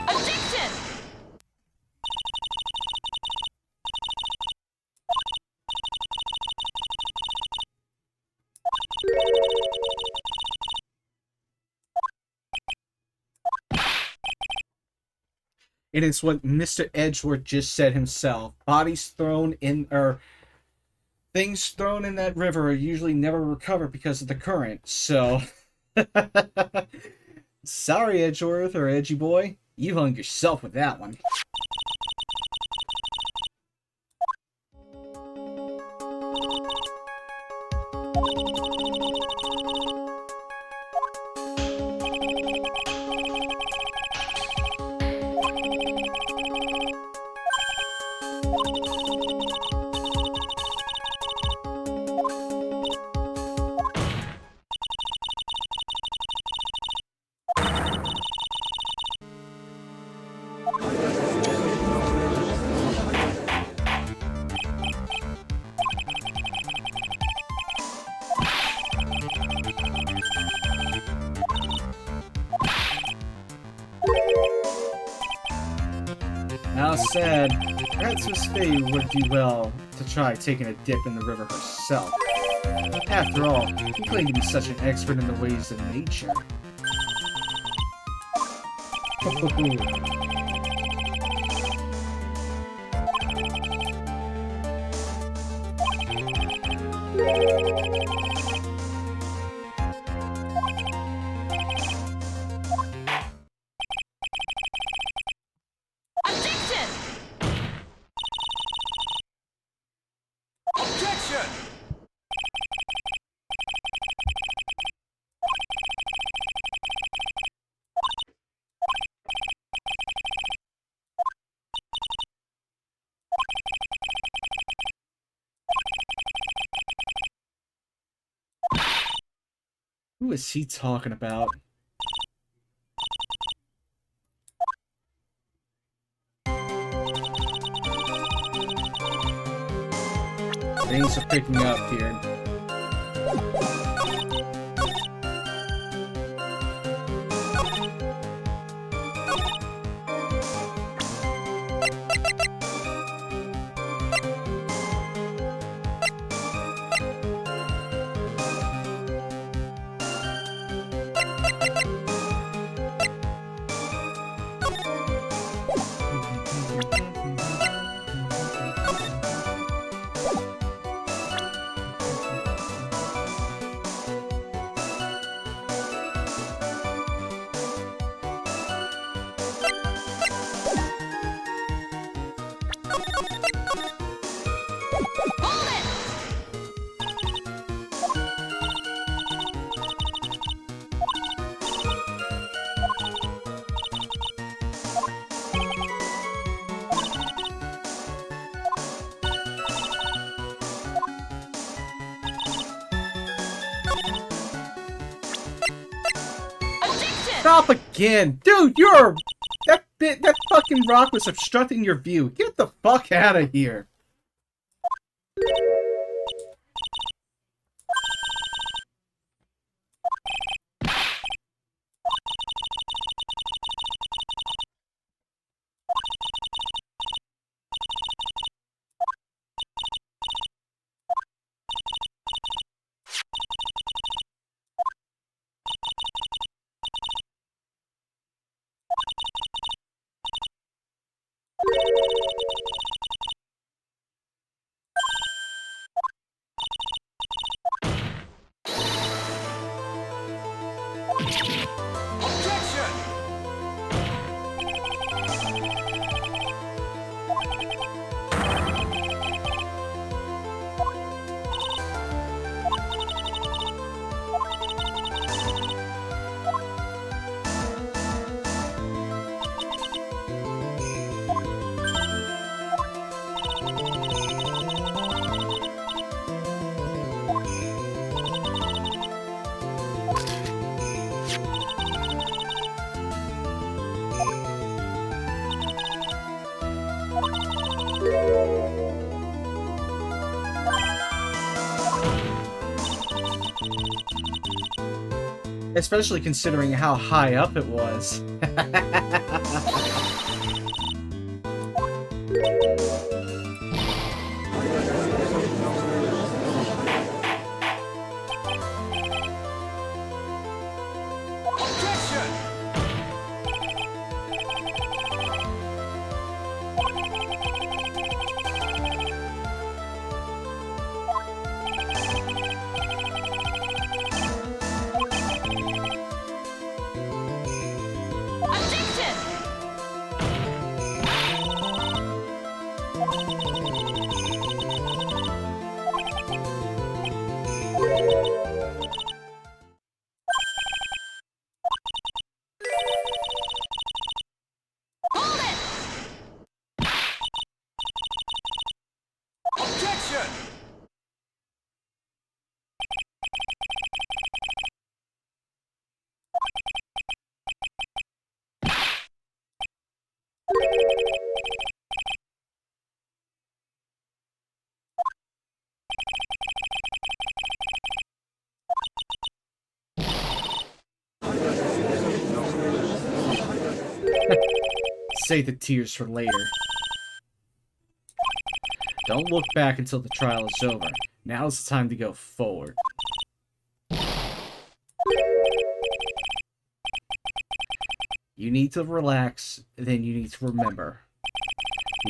And it's what Mr. Edgeworth just said himself. Bodies thrown in, or things thrown in that river are usually never recovered because of the current. So, sorry, Edgeworth or Edgy Boy, you hung yourself with that one. Now said, perhaps Miss Fay would do well to try taking a dip in the river herself. After all, you claim to be such an expert in the ways of nature. Objection! Objection! Who is he talking about? Things are picking up here. Hold it! Objection! Stop again! Dude, you're... That fucking rock was obstructing your view. Get the fuck out of here. Objection! Especially considering how high up it was. Objection! Objection! Hold it! Objection! Save the tears for later. Don't look back until the trial is over. Now's the time to go forward. You need to relax, then you need to remember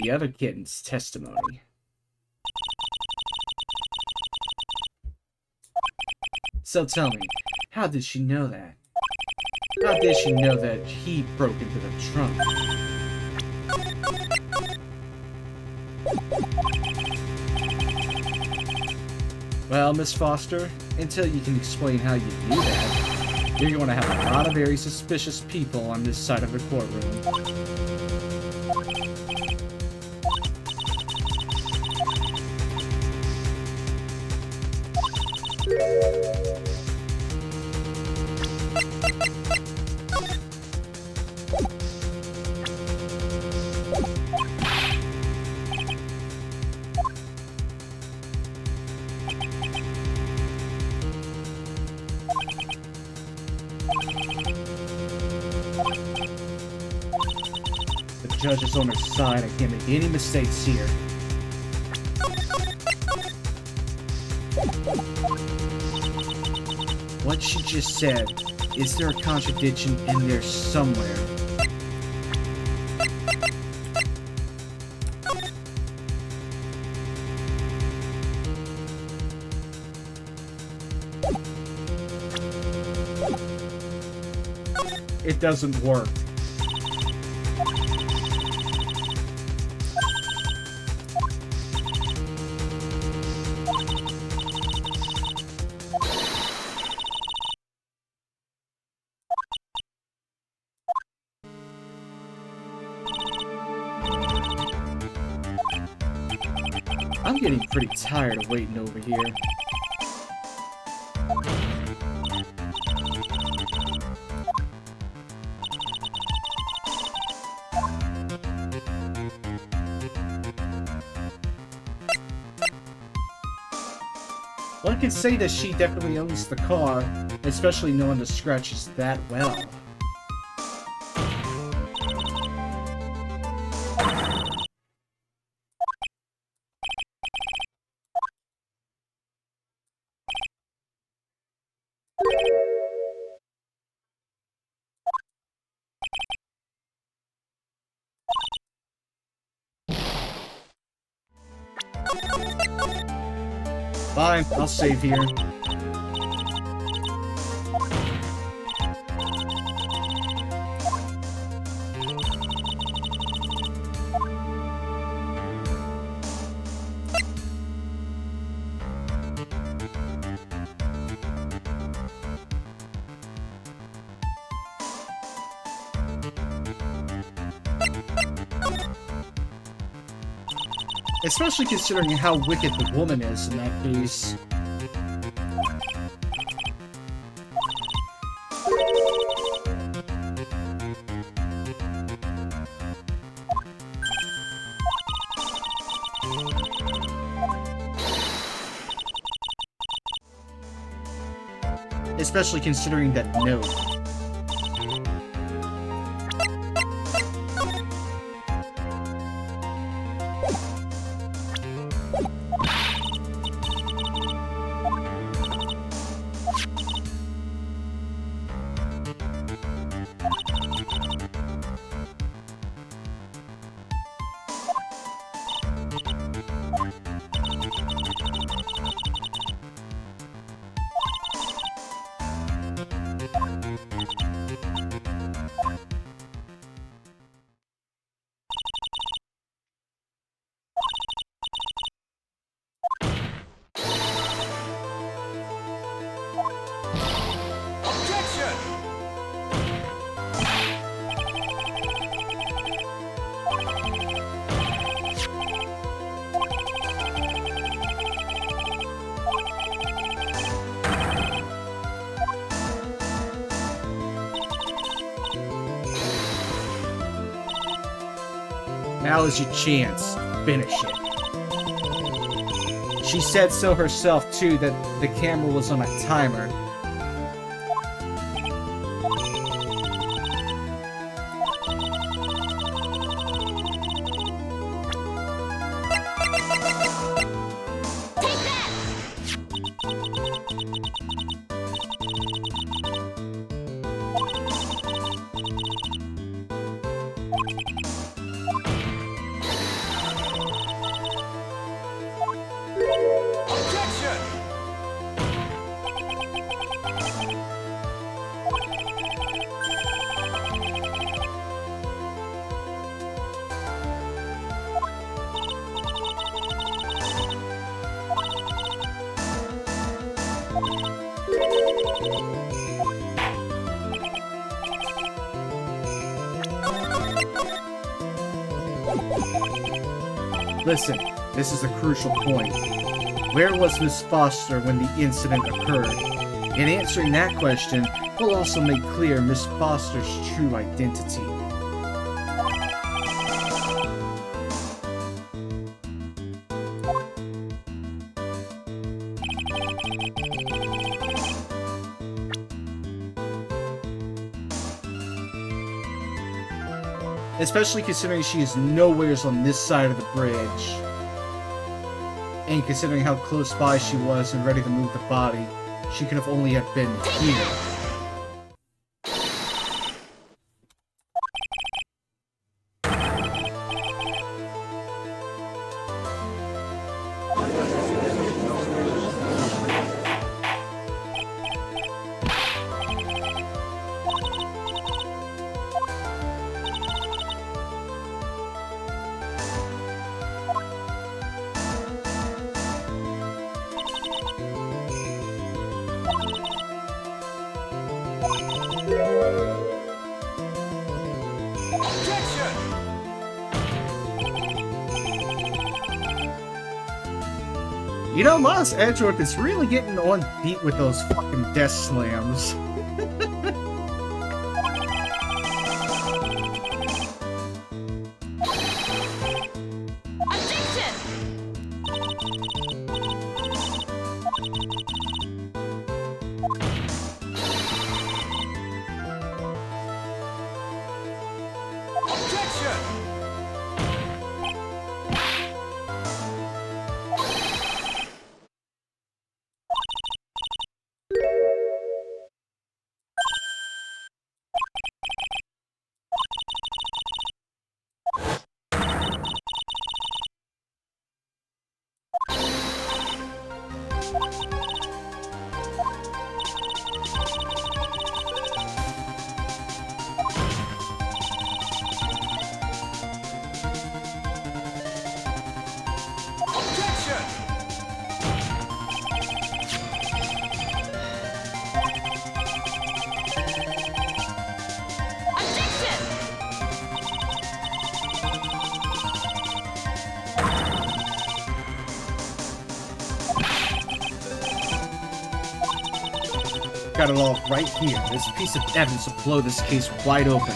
the other kitten's testimony. So tell me, how did she know that? How did she know that he broke into the trunk? Well, Miss Foster, until you can explain how you do that, you're going to have a lot of very suspicious people on this side of the courtroom. The judge is on her side. I can't make any mistakes here. What she just said, is there a contradiction in there somewhere? It doesn't work. I'm getting pretty tired of waiting over here. One can say that she definitely owns the car, especially knowing the scratches that well. Fine, I'll save here. Especially considering how wicked the woman is in that case. Especially considering that note. Now is your chance. Finish it. She said so herself, too, that the camera was on a timer. Listen, this is a crucial point. Where was Miss Foster when the incident occurred? In answering that question, we'll also make clear Miss Foster's true identity. Especially considering she is nowheres on this side of the bridge. And considering how close by she was and ready to move the body, she could have only have been here. Objection! You know, Miles Edgeworth is really getting on beat with those fucking death slams. Objection! Objection! Objection! Objection! Got it all right here. This piece of evidence will blow this case wide open.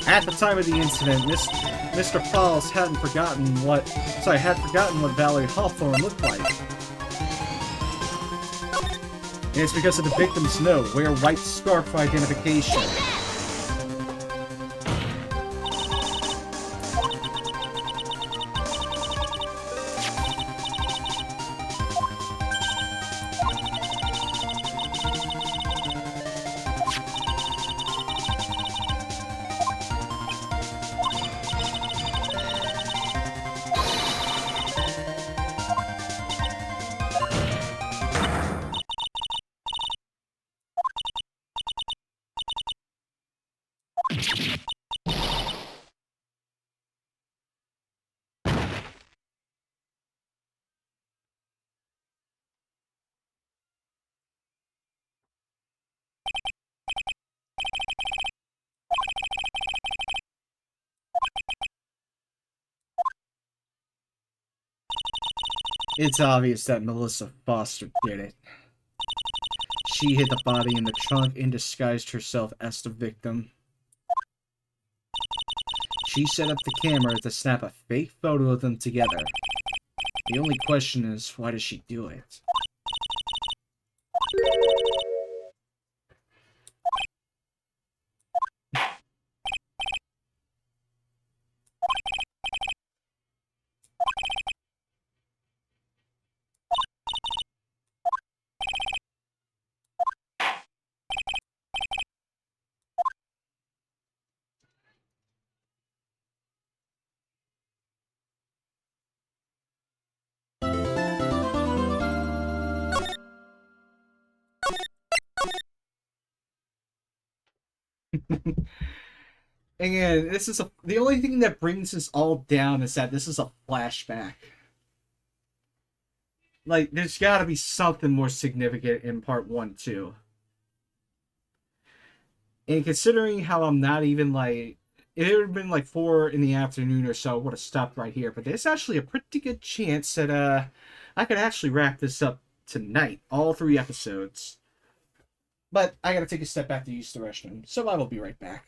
At the time of the incident, Mr. Falls had forgotten what Valerie Hawthorne looked like. And it's because of the victim's note, wear white scarf for identification. It's obvious that Melissa Foster did it. She hid the body in the trunk and disguised herself as the victim. She set up the camera to snap a fake photo of them together. The only question is, why does she do it? Again, this is the only thing that brings this all down is that this is a flashback. Like, there's gotta be something more significant in part 1, too. And considering how I'm not even, like, If it would have been like 4 in the afternoon or so, I would have stopped right here. But there's actually a pretty good chance that I could actually wrap this up tonight, all 3 episodes. But I gotta take a step back to use the restroom, so I will be right back.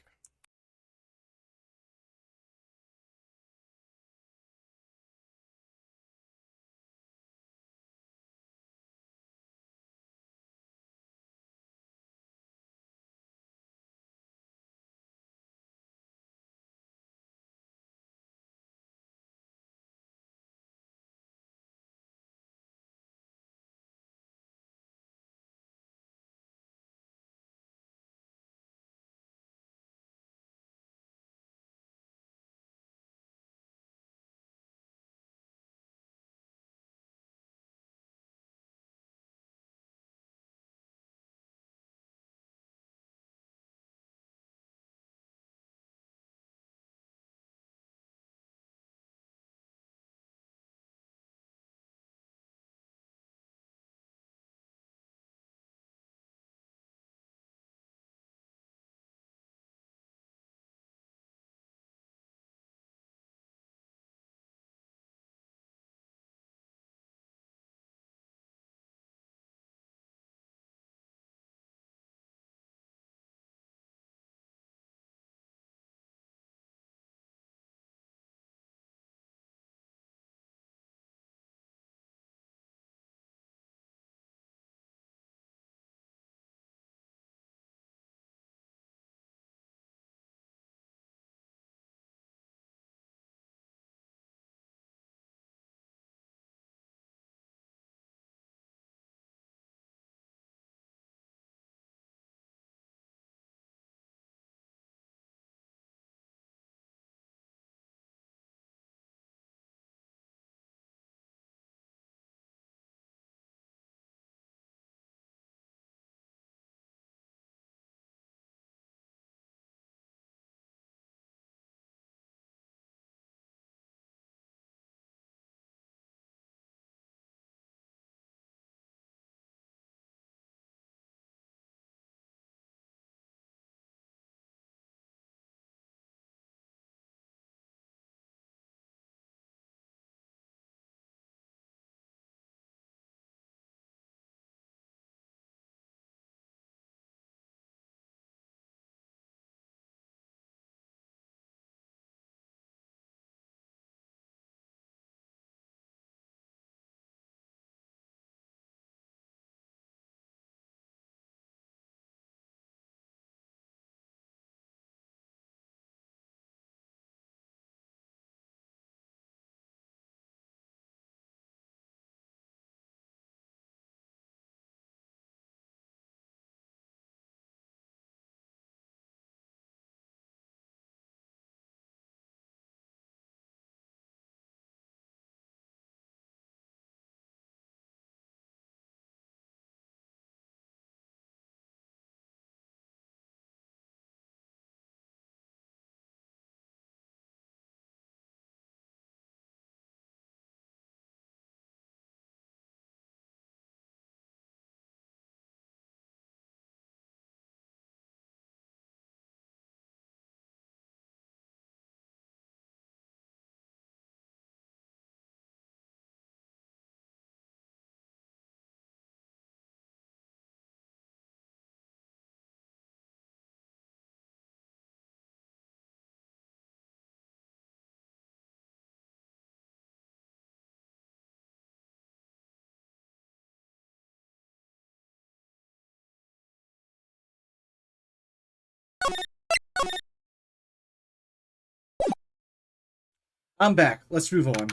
I'm back. Let's move on.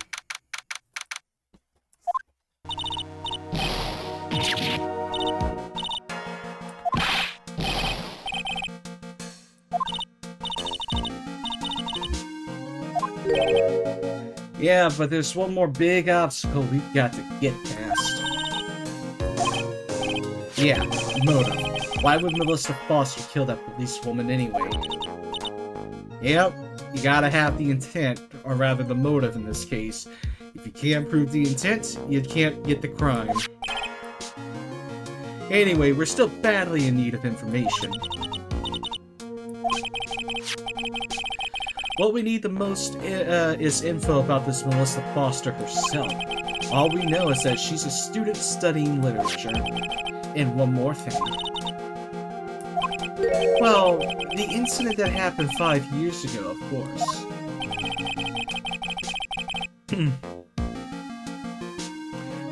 Yeah, but there's one more big obstacle we've got to get past. Yeah, motive. Why would Melissa Foster kill that policewoman anyway? Yep, you gotta have the intent, or rather the motive in this case. If you can't prove the intent, you can't get the crime. Anyway, we're still badly in need of information. What we need the most is info about this Melissa Foster herself. All we know is that she's a student studying literature. And one more thing. Well, the incident that happened 5 years ago, of course.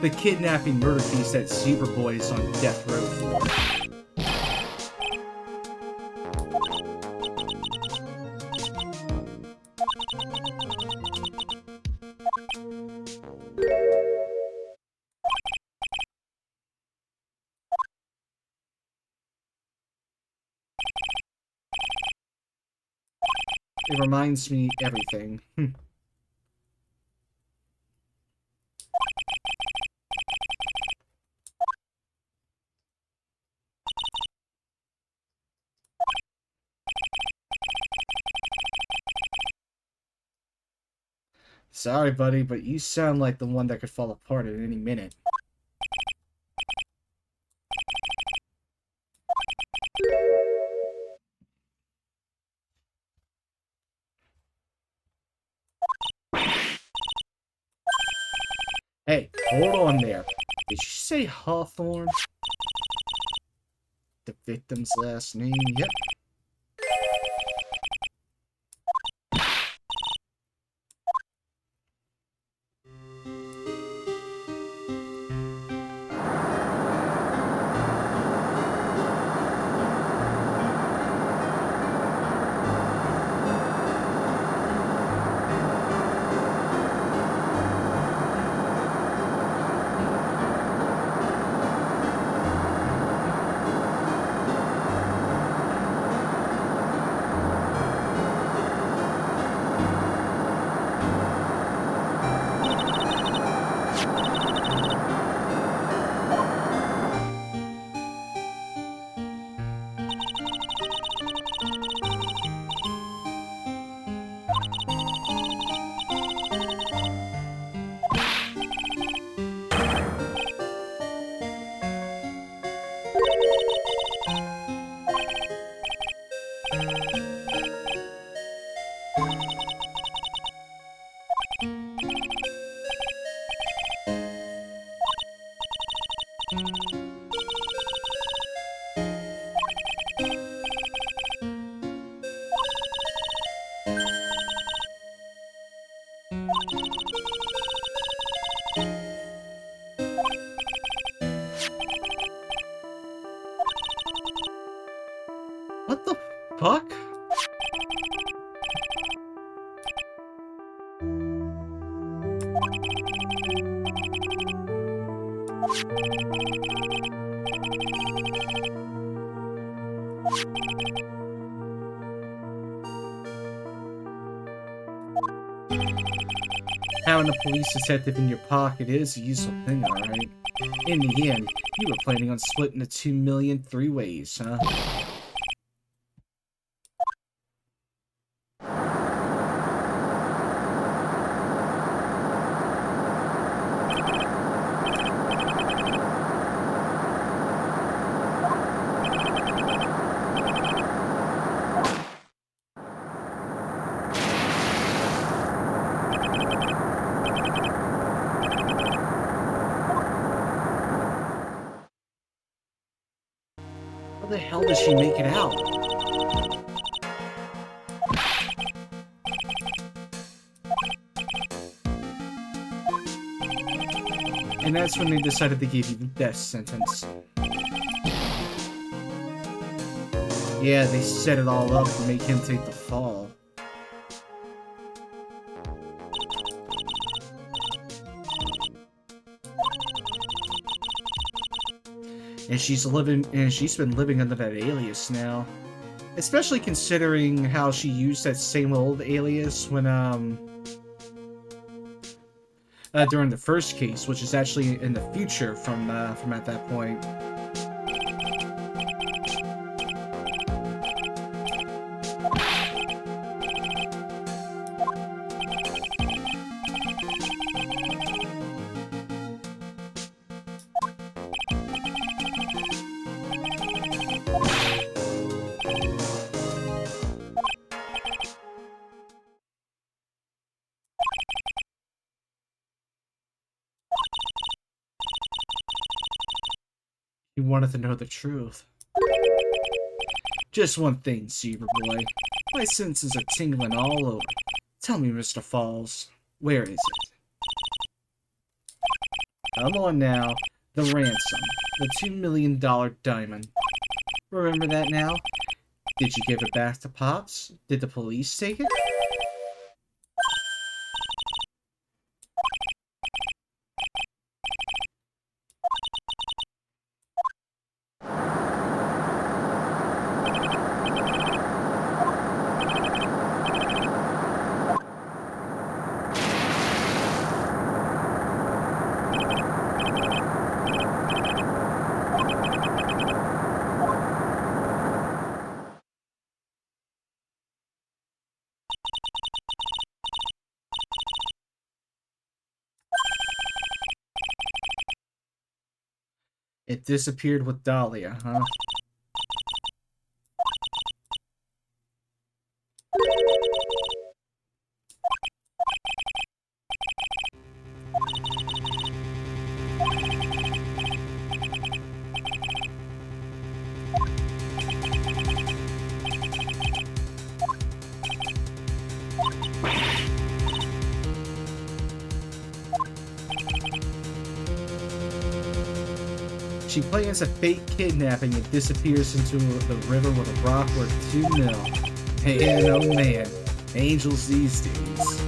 The kidnapping murder case that Zebra Boy is on death row for. It reminds me everything. Sorry, buddy, but you sound like the one that could fall apart at any minute. Hey, hold on there. Did you say Hawthorne? The victim's last name? Yep. What the fuck? Having a police detective in your pocket is a useful thing, alright? In the end, you were planning on splitting the 2 million 3 ways, huh? How the hell does she make it out? And that's when they decided to give you the death sentence. Yeah, they set it all up to make him take the fall. And she's been living under that alias now. Especially considering how she used that same old alias when during the first case, which is actually in the future from at that point. He wanted to know the truth. Just one thing, Zebra Boy. My senses are tingling all over. Tell me, Mr. Falls, where is it? Come on now. The ransom. The $2 million diamond. Remember that now? Did you give it back to Pops? Did the police take it? It disappeared with Dahlia, huh? She plans a fake kidnapping and disappears into the river with a rock worth $2 million. Man, oh man, angels these days.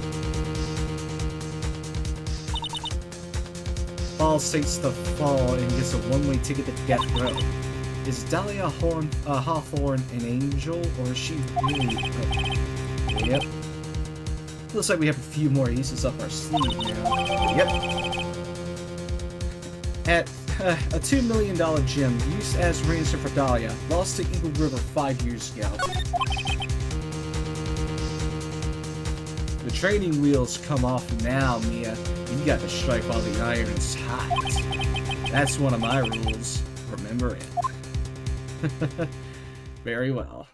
Falls takes the fall and gets a one-way ticket to death row. Is Dahlia Hawthorne an angel, or is she really? Yep. Looks like we have a few more aces up our sleeve now. Yep. At a $2 million gem used as ransom for Dahlia, lost to Eagle River 5 years ago. The training wheels come off now, Mia. You got to strike while the iron's hot. That's one of my rules. Remember it. Very well.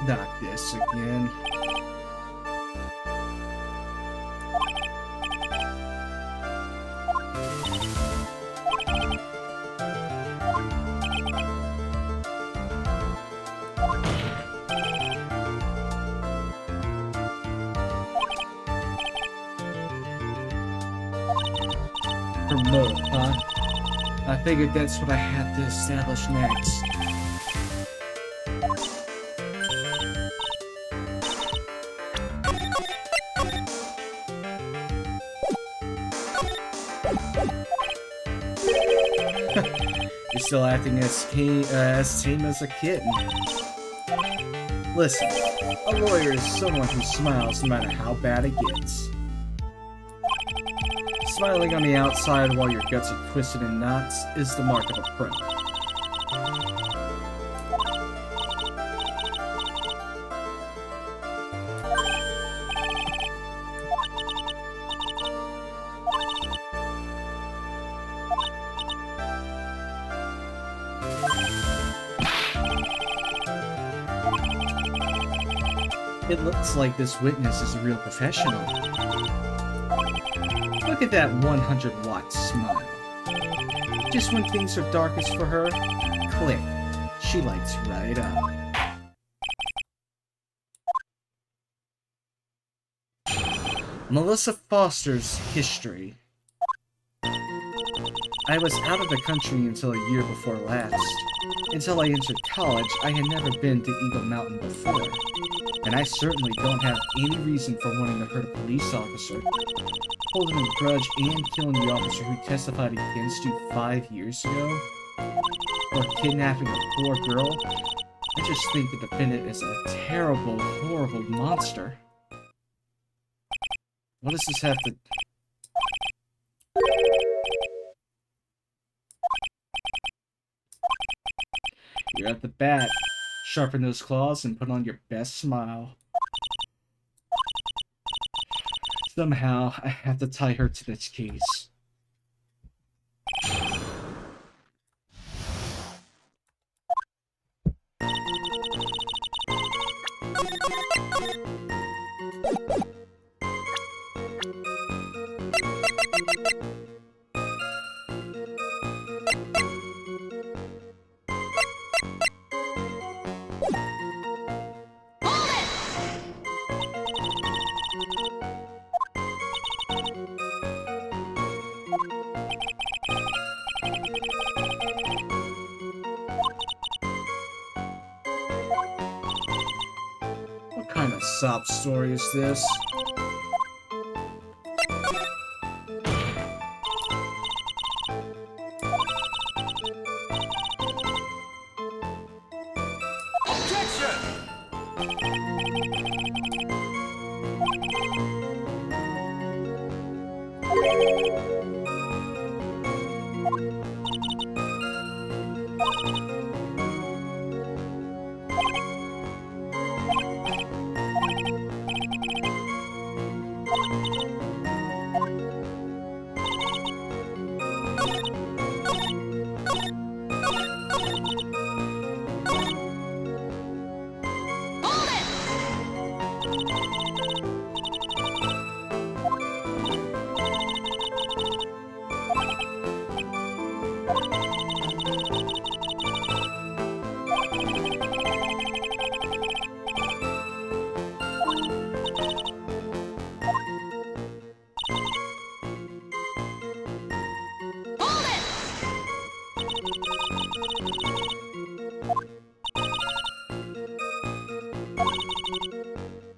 Not this again. Promote, huh? I figured that's what I had to establish next. You're still acting as tame as a kitten. Listen, a lawyer is someone who smiles no matter how bad it gets. Smiling on the outside while your guts are twisted in knots is the mark of a pro. It looks like this witness is a real professional. Look at that 100-watt smile. Just when things are darkest for her, click. She lights right up. Melissa Foster's history. I was out of the country until a year before last. Until I entered college, I had never been to Eagle Mountain before. And I certainly don't have any reason for wanting to hurt a police officer. Holding a grudge and killing the officer who testified against you 5 years ago? Or kidnapping a poor girl? I just think the defendant is a terrible, horrible monster. What does this have to... You're at the bat. Sharpen those claws and put on your best smile. Somehow, I have to tie her to this case. kind of sob story is this?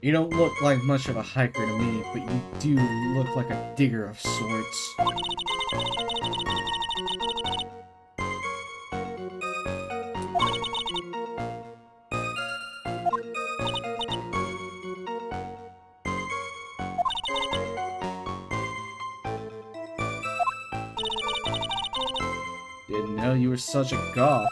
You don't look like much of a hiker to me, but you do look like a digger of sorts. Didn't know you were such a goth.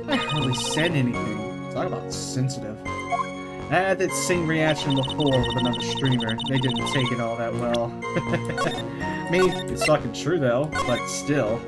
I hardly said anything. Talk about sensitive. I had that same reaction before with another streamer. They didn't take it all that well. I mean, it's fucking true though, but still.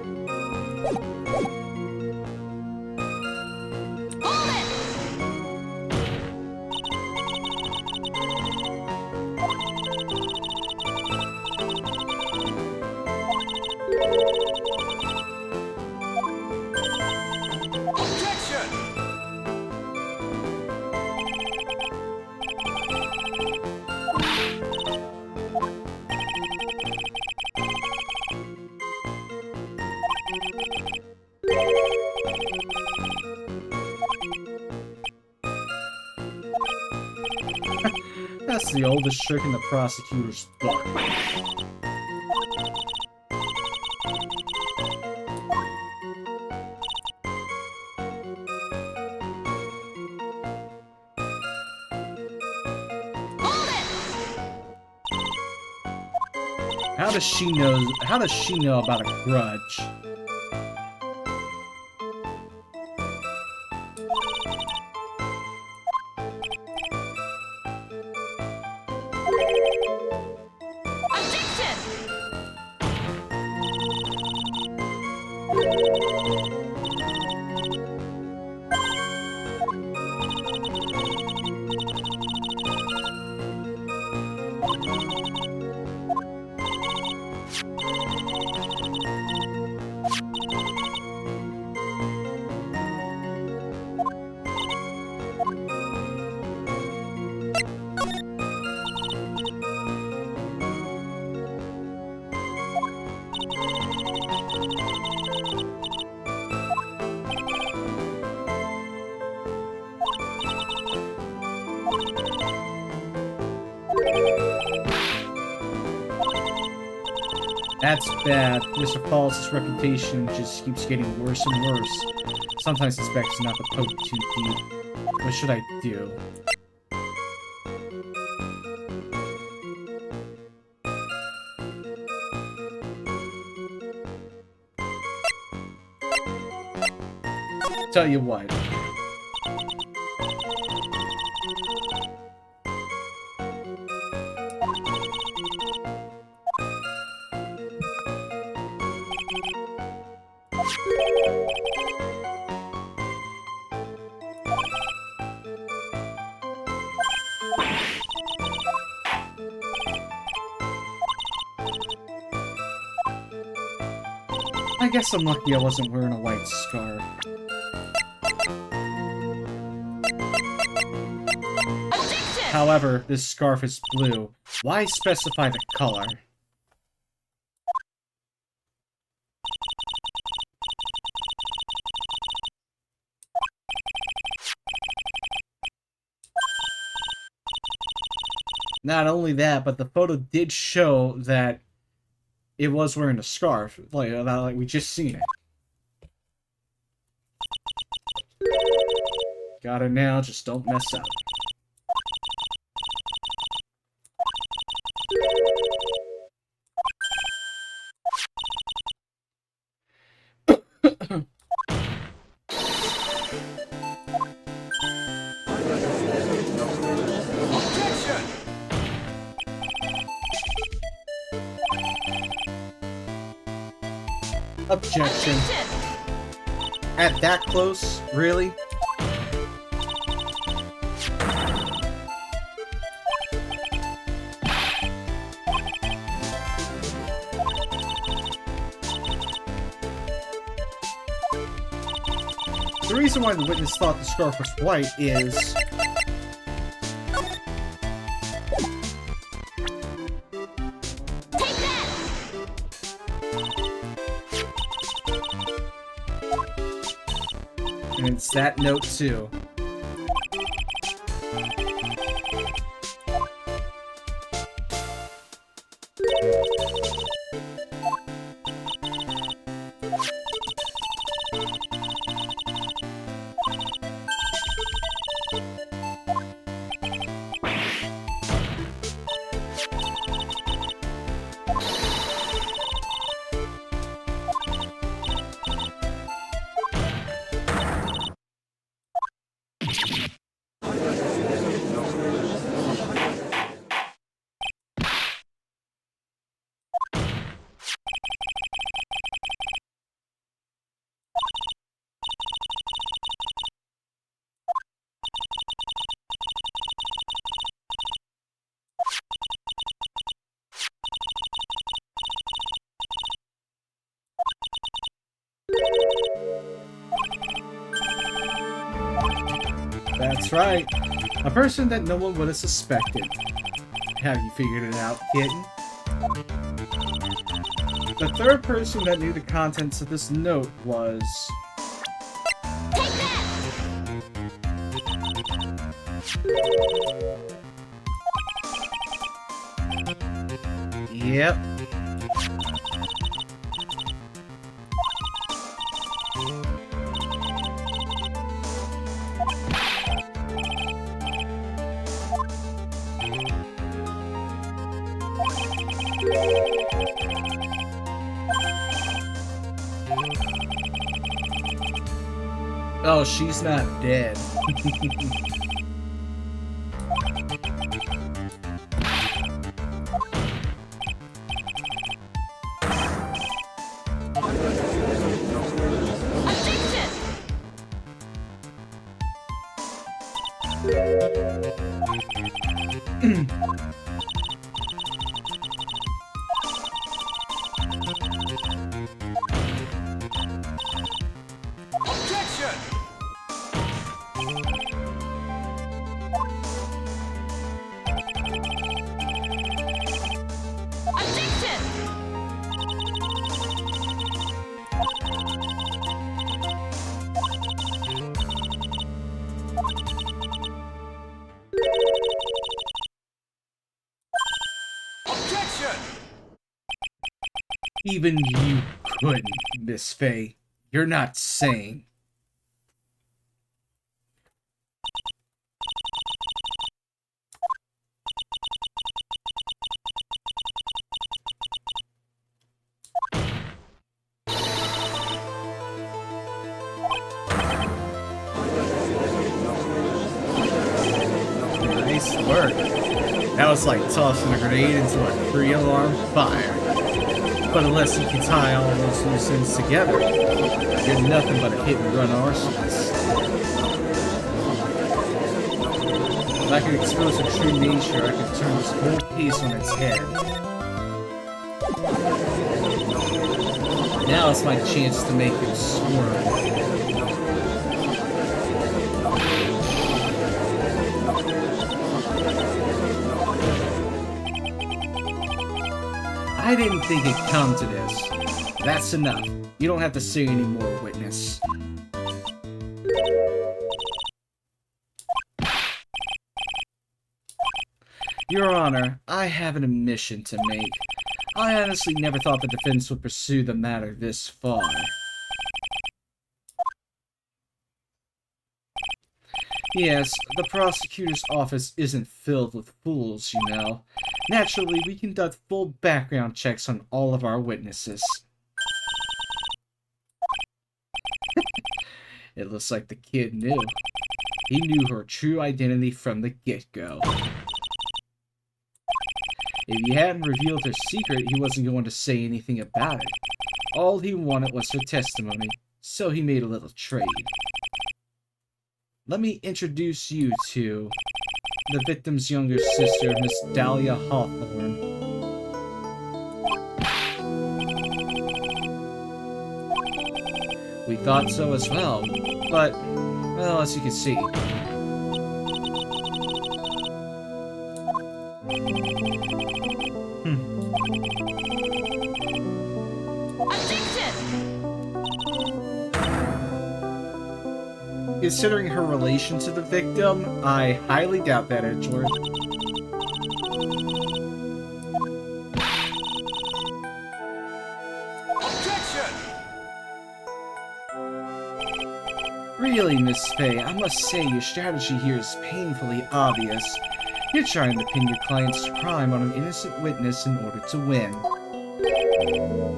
That's the oldest trick in the prosecutor's book. How does she know about a grudge? That's bad. Mr. Paul's reputation just keeps getting worse and worse. Sometimes it's best not to poke too deep. What should I do? Tell you what. I guess I'm lucky I wasn't wearing a white scarf. However, this scarf is blue. Why specify the color? Not only that, but the photo did show that it was wearing a scarf. Like we just seen it. Got it now, just don't mess up. Objection! Objection. At that close? Really? The reason why the witness thought the scarf was white is... Take that! And it's that note too. That's right. A person that no one would have suspected. Have you figured it out, kitten? The third person that knew the contents of this note was... Take that! Yep. Oh, she's not dead. Objection! Objection! Objection! Objection! Even you couldn't, Miss Faye. You're not sane. Nice work. That was like tossing a grenade into a 3-alarm fire. But unless you can tie all those loose ends together, you're nothing but a hit-and-run arsonist. If I could expose her true nature, I could turn this whole piece on its head. Now it's my chance to make him squirm. didn't think it'd come to this. That's enough. You don't have to say any more, witness. Your Honor, I have an admission to make. I honestly never thought the defense would pursue the matter this far. Yes, the prosecutor's office isn't filled with fools, you know. Naturally, we conduct full background checks on all of our witnesses. It looks like the kid knew. He knew her true identity from the get-go. If he hadn't revealed her secret, he wasn't going to say anything about it. All he wanted was her testimony, so he made a little trade. Let me introduce you to the victim's younger sister, Miss Dahlia Hawthorne. We thought so as well, but, well, as you can see. Considering her relation to the victim, I highly doubt that, Edgeworth. Objection! Really, Miss Fay, I must say your strategy here is painfully obvious. You're trying to pin your client's crime on an innocent witness in order to win.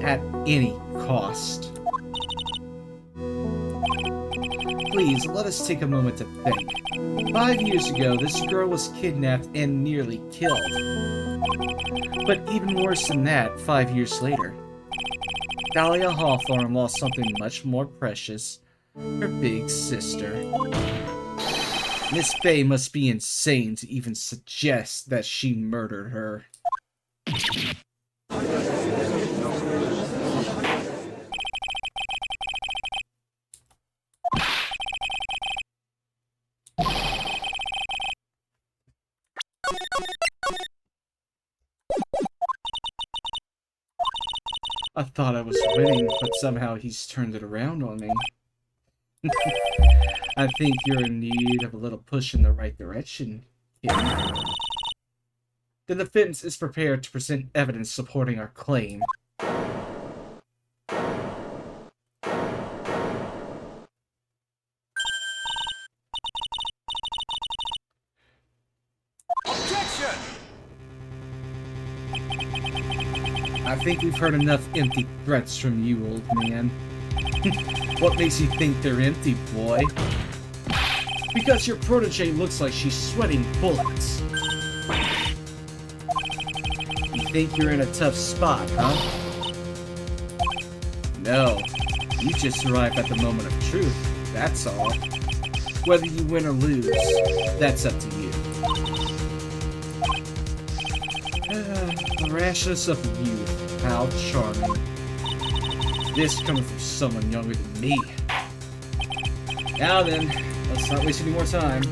At any cost. Please, let us take a moment to think. 5 years ago, this girl was kidnapped and nearly killed. But even worse than that, 5 years later, Dahlia Hawthorne lost something much more precious. Her big sister. Miss Fay must be insane to even suggest that she murdered her. I thought I was winning, but somehow he's turned it around on me. I think you're in need of a little push in the right direction, kid. The defense is prepared to present evidence supporting our claim. Objection! I think we've heard enough empty threats from you, old man. What makes you think they're empty, boy? Because your protege looks like she's sweating bullets. You think you're in a tough spot, huh? No. You just arrived at the moment of truth, that's all. Whether you win or lose, that's up to you. The rashness of youth, how charming. This coming from someone younger than me. Now then, let's not waste any more time.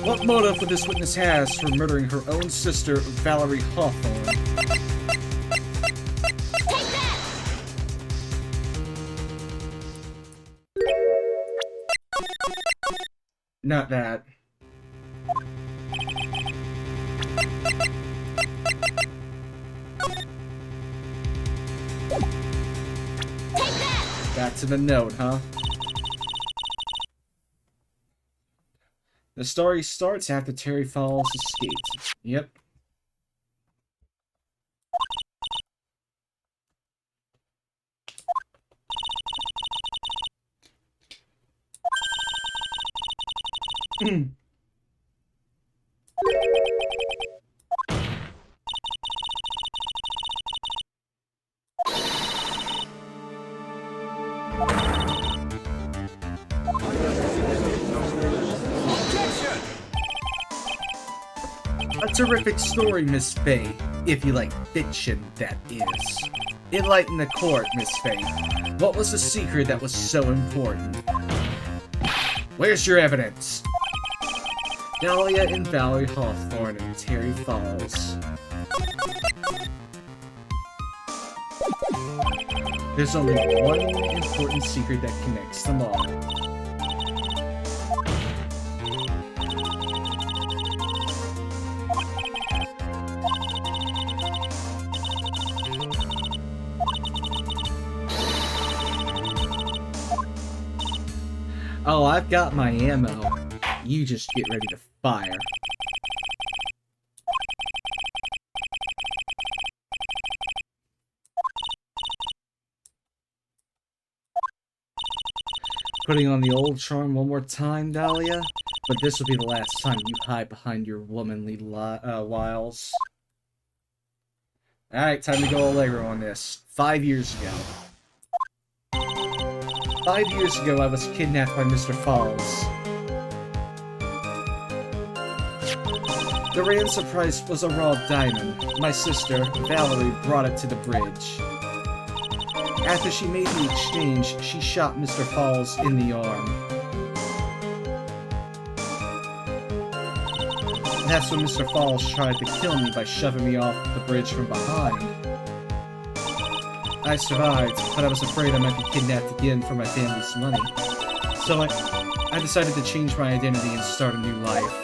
What motive would this witness has for murdering her own sister, Valerie Hawthorne? Take that! Not that. Back to the note, huh? The story starts after Terry Falls escaped. Yep. A terrific story, Miss Fay. If you like fiction, that is. Enlighten the court, Miss Fay. What was the secret that was so important? Where's your evidence? Dahlia and Valerie Hawthorne Terry Falls. There's only one important secret that connects them all. Oh, I've got my ammo. You just get ready to fire. Putting on the old charm one more time, Dahlia? But this will be the last time you hide behind your womanly wiles. Alright, time to go Allegro on this. 5 years ago. 5 years ago, I was kidnapped by Mr. Falls. The ransom price was a raw diamond. My sister, Valerie, brought it to the bridge. After she made the exchange, she shot Mr. Falls in the arm. That's when Mr. Falls tried to kill me by shoving me off the bridge from behind. I survived, but I was afraid I might be kidnapped again for my family's money. So I decided to change my identity and start a new life.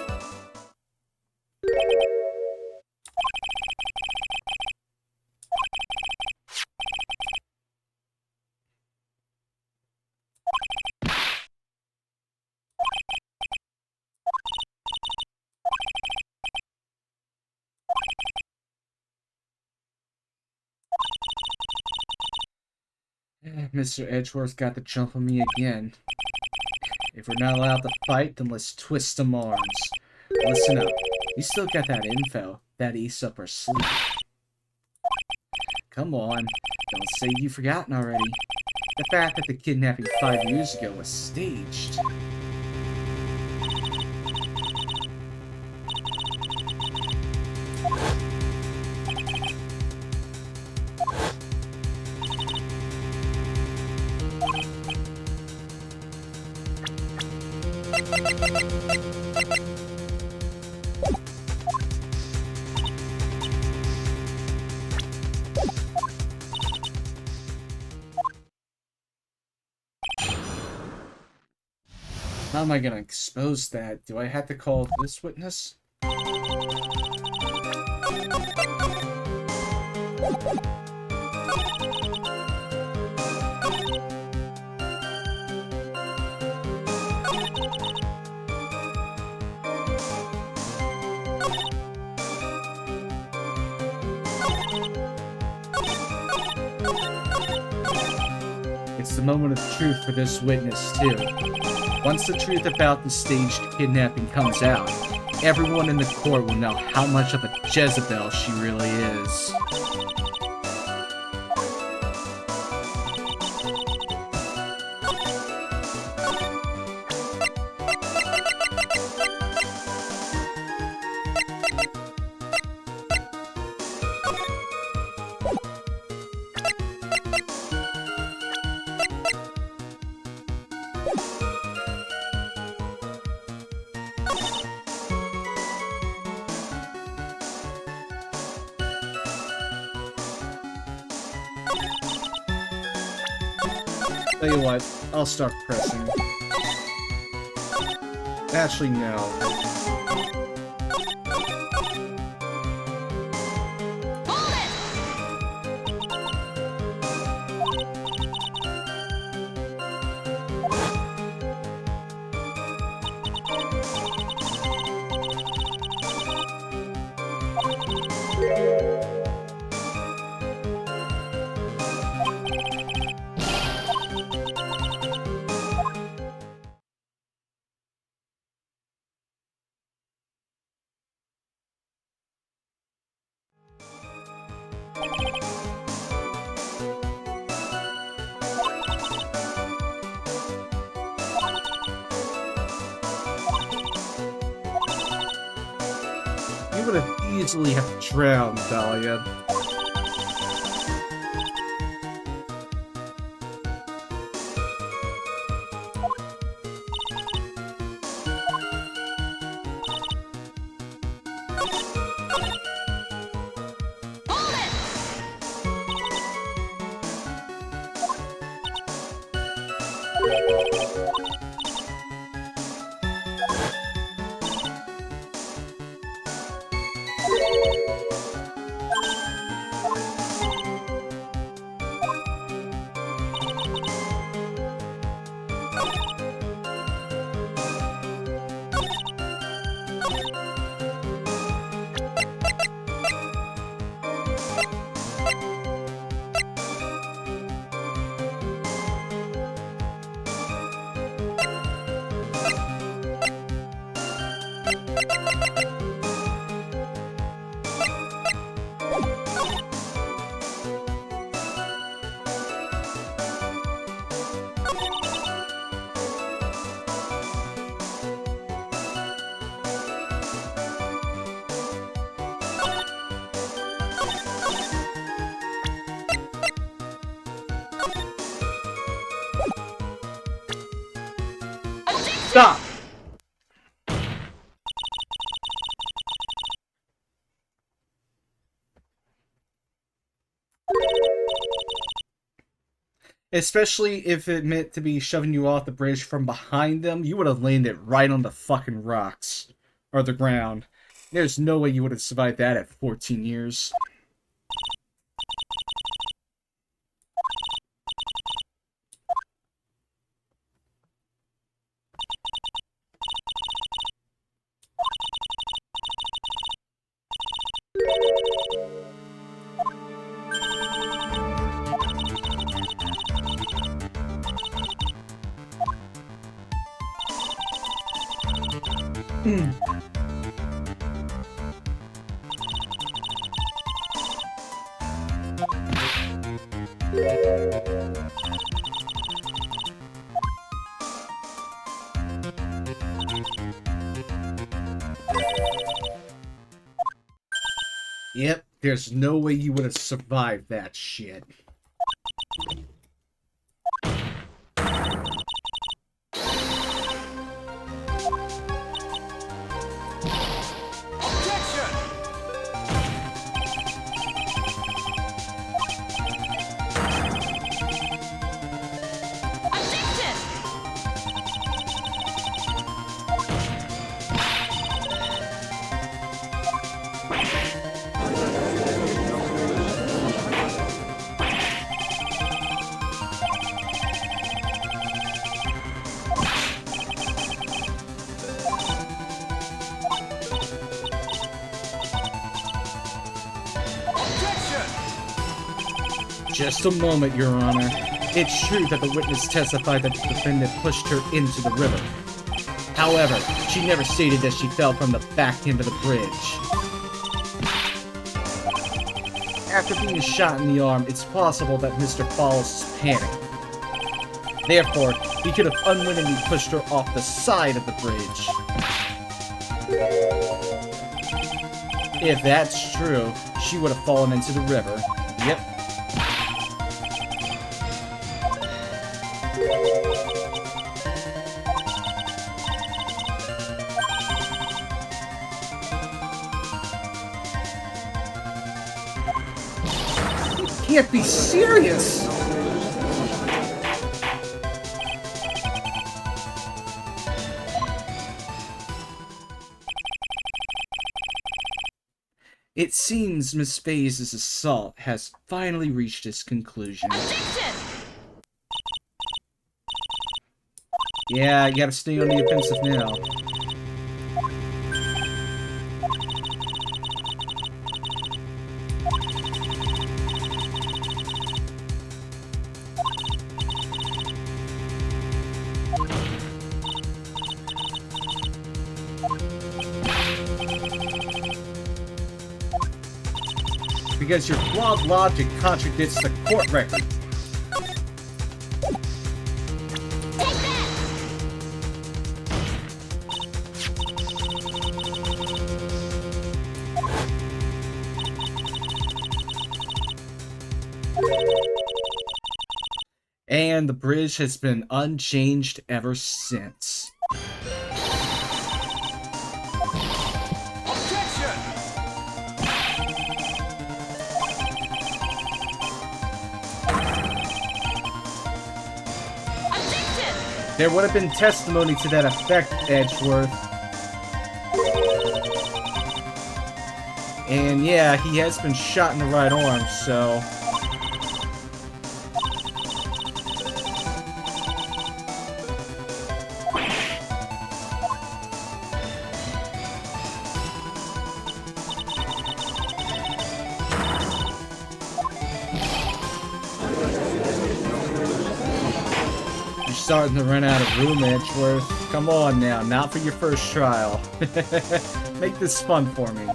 Mr. Edgeworth got the jump on me again. If we're not allowed to fight, then let's twist some arms. Listen up. You still got that info. That ace up our sleeve. Come on. Don't say you've forgotten already. The fact that the kidnapping 5 years ago was staged. How am I gonna expose that? Do I have to call this witness? It's the moment of truth for this witness, too. Once the truth about the staged kidnapping comes out, everyone in the court will know how much of a Jezebel she really is. Tell you what, I'll start pressing. Actually, no. Hold it! You would have easily have drowned, Dahlia. Stop! Especially if it meant to be shoving you off the bridge from behind them, you would have landed right on the fucking rocks. Or the ground. There's no way you would have survived that at 14 years. Yep, there's no way you would have survived that shit. Objection! Objection! Just a moment, Your Honor. It's true that the witness testified that the defendant pushed her into the river. However, she never stated that she fell from the back end of the bridge. After being shot in the arm, it's possible that Mr. Falls panicked. Therefore, he could have unwittingly pushed her off the side of the bridge. If that's true, she would have fallen into the river. Yep. You can't be serious! It seems Miss Faye's assault has finally reached its conclusion. Objection! Yeah, you gotta stay on the offensive now. Because your flawed logic contradicts the court record. Take that! And the bridge has been unchanged ever since. Objection! Objection! There would have been testimony to that effect, Edgeworth. And yeah, he has been shot in the right arm, so... You're starting to run out of room, Edgeworth. Come on now, not for your first trial. Make this fun for me.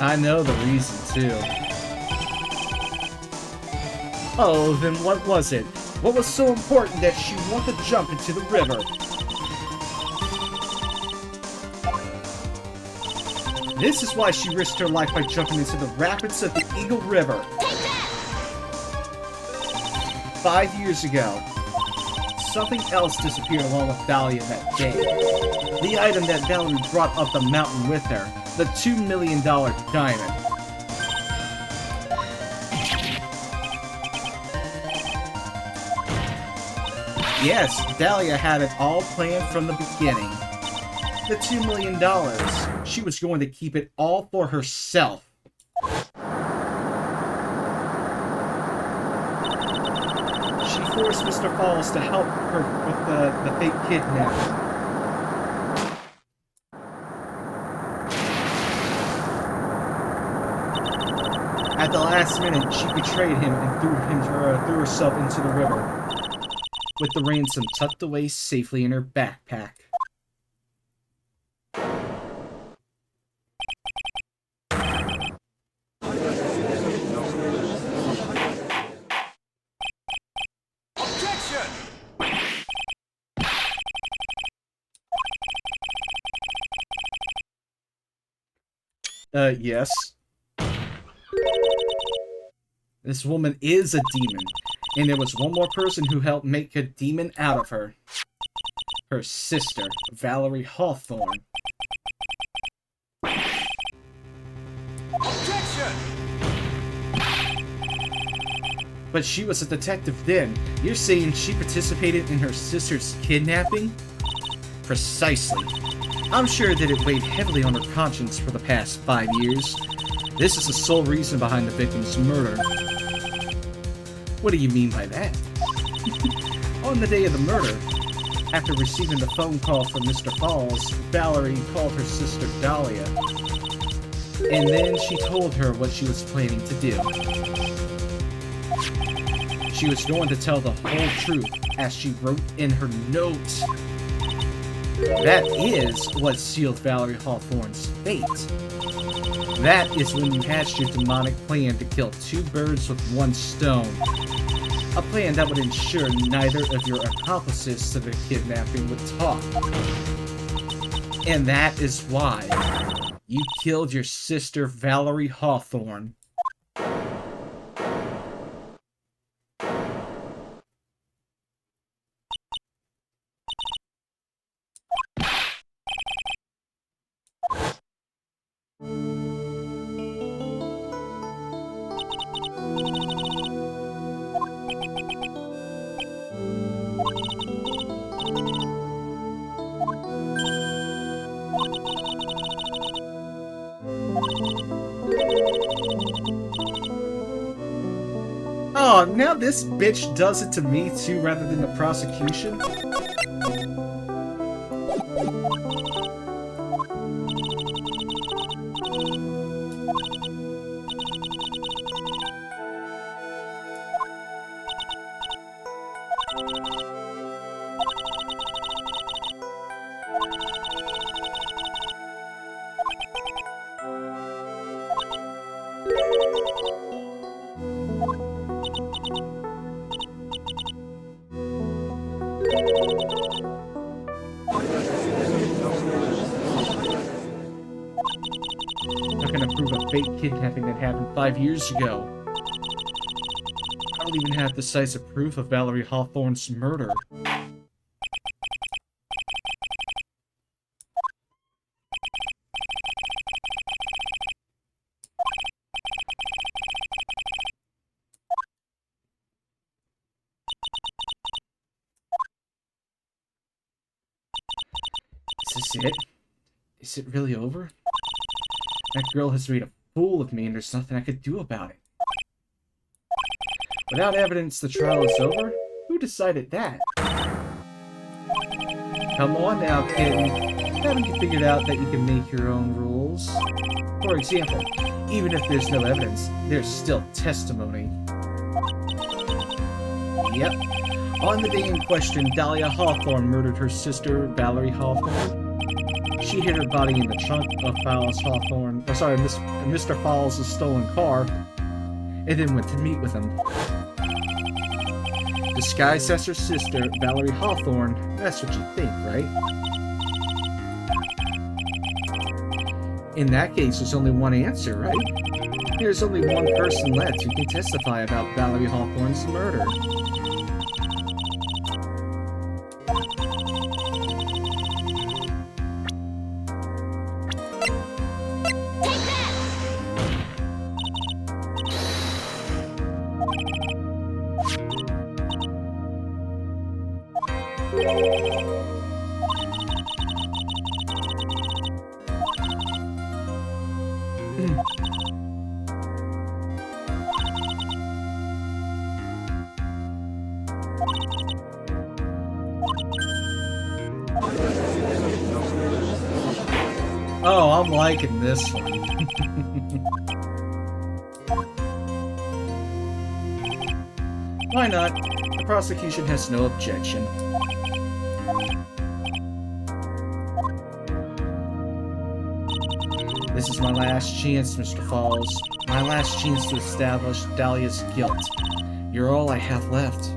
I know the reason, too. Oh, then what was it? What was so important that she wanted to jump into the river? This is why she risked her life by jumping into the rapids of the Eagle River. 5 years ago, something else disappeared along with Dahlia that day. The item that Valerie brought up the mountain with her. The $2 million diamond. Yes, Dahlia had it all planned from the beginning. The $2 million. She was going to keep it all for herself. She forced Mr. Falls to help her with the fake kidnapping. At the last minute, she betrayed him and threw herself into the river, with the ransom tucked away safely in her backpack. Objection! Yes. This woman is a demon, and there was one more person who helped make a demon out of her. Her sister, Valerie Hawthorne. Objection! But she was a detective then. You're saying she participated in her sister's kidnapping? Precisely. I'm sure that it weighed heavily on her conscience for the past 5 years. This is the sole reason behind the victim's murder. What do you mean by that? On the day of the murder, after receiving the phone call from Mr. Falls, Valerie called her sister Dahlia. And then she told her what she was planning to do. She was going to tell the whole truth, as she wrote in her note. That is what sealed Valerie Hawthorne's fate. That is when you hatched your demonic plan to kill 2 birds with 1 stone. A plan that would ensure neither of your accomplices to the kidnapping would talk. And that is why you killed your sister Valerie Hawthorne. Oh, now this bitch does it to me too rather than the prosecution? How can I prove a fake kidnapping that happened 5 years ago? I don't even have decisive proof of Valerie Hawthorne's murder. Is this it? Is it really over? That girl has made a fool of me and there's nothing I could do about it. Without evidence the trial is over? Who decided that? Come on now, kitten. Haven't you figured out that you can make your own rules? For example, even if there's no evidence, there's still testimony. Yep. On the day in question, Dahlia Hawthorne murdered her sister, Valerie Hawthorne. She hid her body in the trunk of Mr. Fowles' stolen car, and then went to meet with him. Disguised as her sister, Valerie Hawthorne, that's what you think, right? In that case, there's only one answer, right? There's only one person left who can testify about Valerie Hawthorne's murder. Oh, I'm liking this one. Why not? The prosecution has no objection. This is my last chance, Mr. Falls. My last chance to establish Dahlia's guilt. You're all I have left.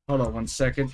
Hold on 1 second.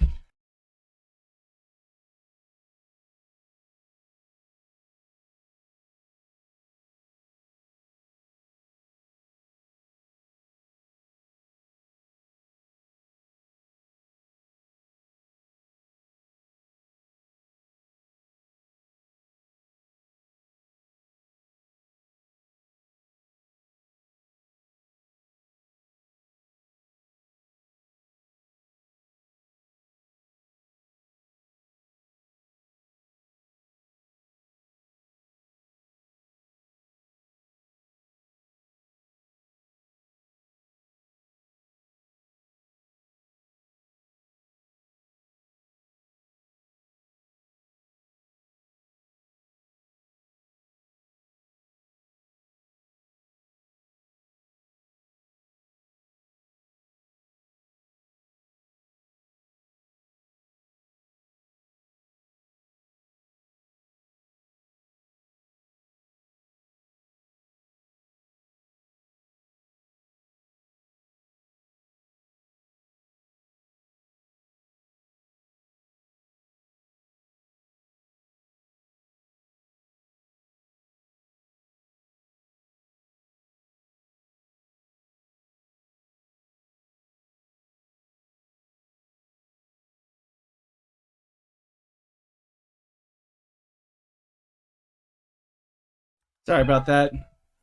Sorry about that.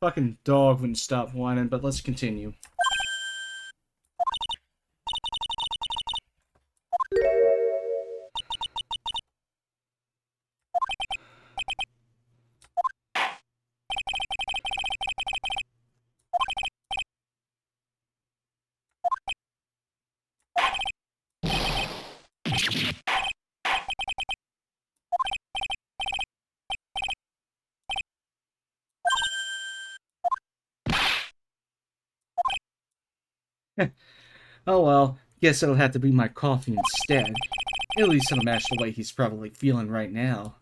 Fucking dog wouldn't stop whining, but let's continue. Oh well, guess it'll have to be my coffee instead. At least it'll match the way he's probably feeling right now.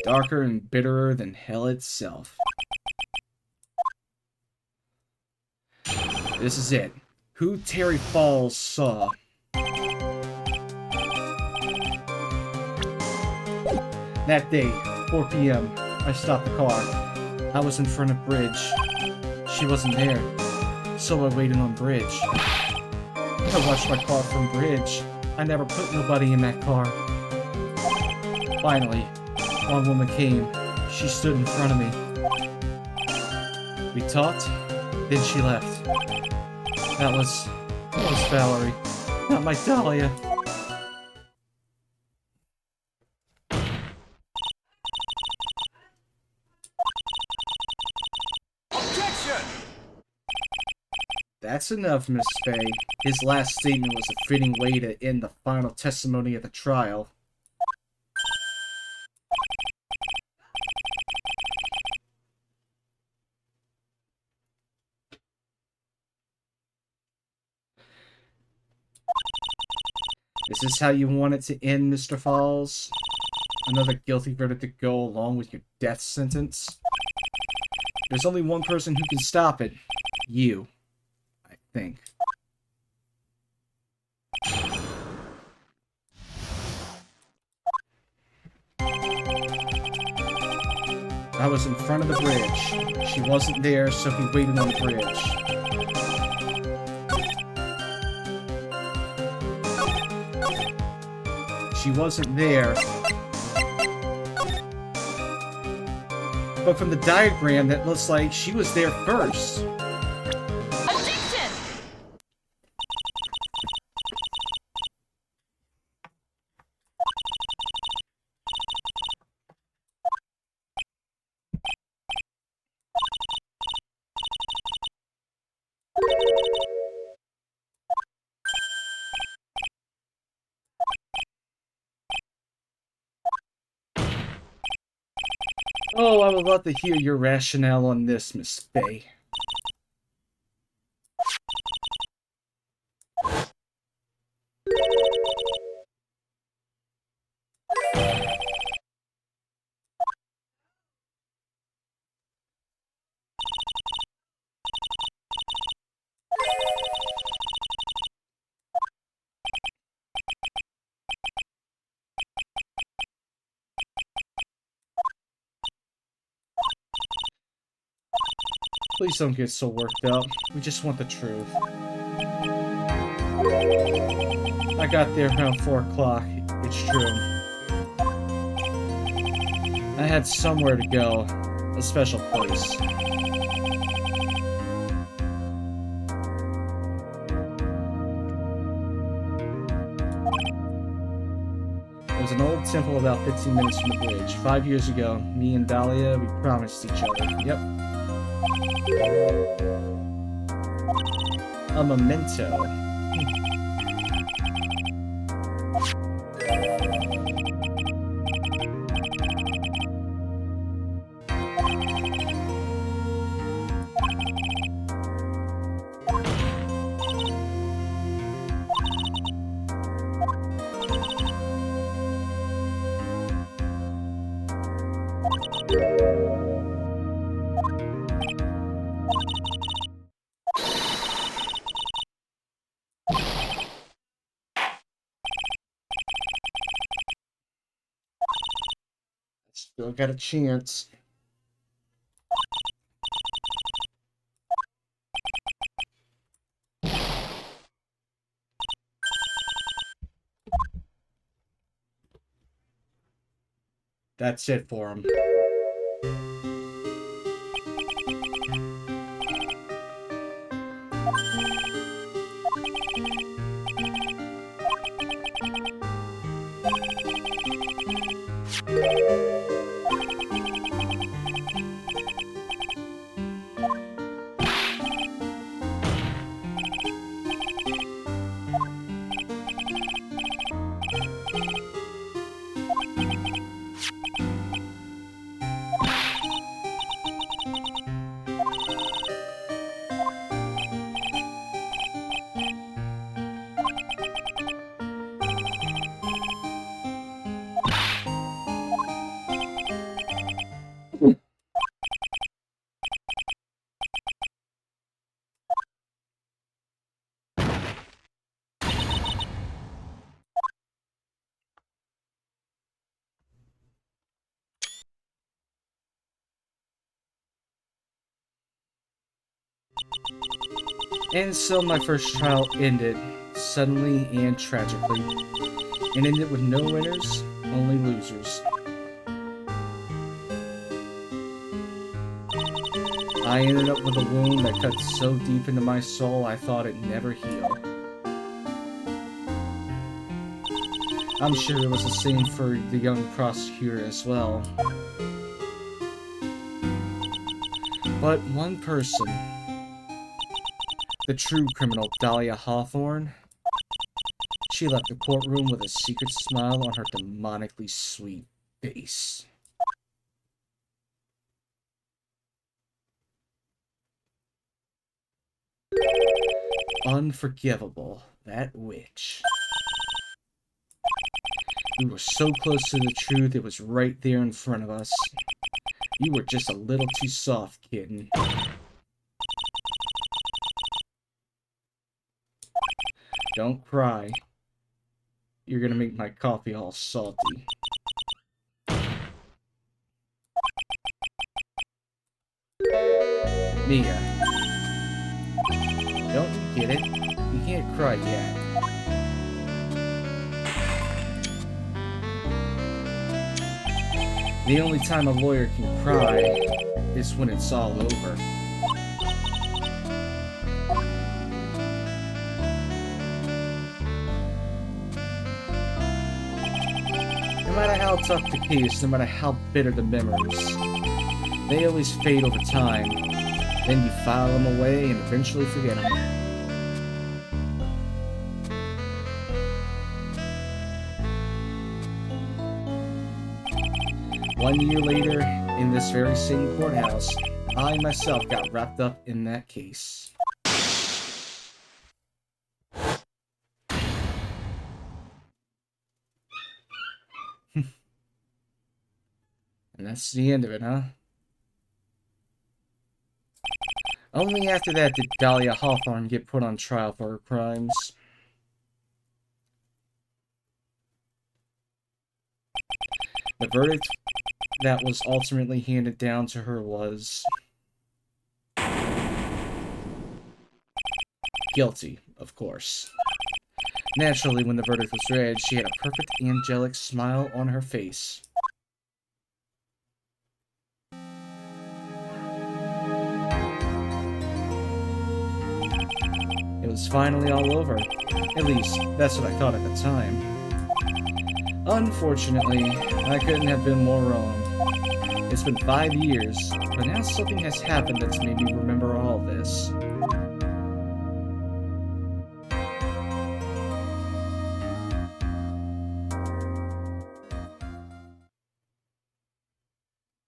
Darker and bitterer than hell itself. This is it. Who Terry Falls saw. That day, 4 p.m., I stopped the car. I was in front of Bridge. She wasn't there, so I waited on Bridge. I watched my car from Bridge. I never put nobody in that car. Finally, one woman came. She stood in front of me. We talked, then she left. That was Valerie, not my Dahlia. Objection! That's enough, Miss Fay. His last statement was a fitting way to end the final testimony of the trial. Is this how you want it to end, Mr. Falls? Another guilty verdict to go along with your death sentence? There's only one person who can stop it. You. I think. I was in front of the bridge. She wasn't there, so he waited on the bridge. She wasn't there. But from the diagram, that looks like she was there first. Objection! Oh, I would love to hear your rationale on this, Miss Fay. Please don't get so worked up. We just want the truth. I got there around 4 o'clock. It's true. I had somewhere to go. A special place. There's an old temple about 15 minutes from the bridge. 5 years ago, me and Dahlia, we promised each other. Yep. A memento. Still got a chance. That's it for him. And so my first trial ended, suddenly and tragically. And ended with no winners, only losers. I ended up with a wound that cut so deep into my soul I thought it'd never heal. I'm sure it was the same for the young prosecutor as well. But one person, the true criminal Dahlia Hawthorne, she left the courtroom with a secret smile on her demonically sweet face. Unforgivable, that witch. We were so close to the truth, it was right there in front of us. You were just a little too soft, kitten. Don't cry. You're gonna make my coffee all salty. Mia. Don't you get it? You can't cry yet. The only time a lawyer can cry is when it's all over. No matter how tough the case, no matter how bitter the memories, they always fade over time. Then you file them away and eventually forget them. One year later, in this very same courthouse, I myself got wrapped up in that case. And that's the end of it, huh? Only after that did Dahlia Hawthorne get put on trial for her crimes. The verdict that was ultimately handed down to her was guilty, of course. Naturally, when the verdict was read, she had a perfect angelic smile on her face. It was finally all over. At least, that's what I thought at the time. Unfortunately, I couldn't have been more wrong. It's been 5 years, but now something has happened that's made me remember all this.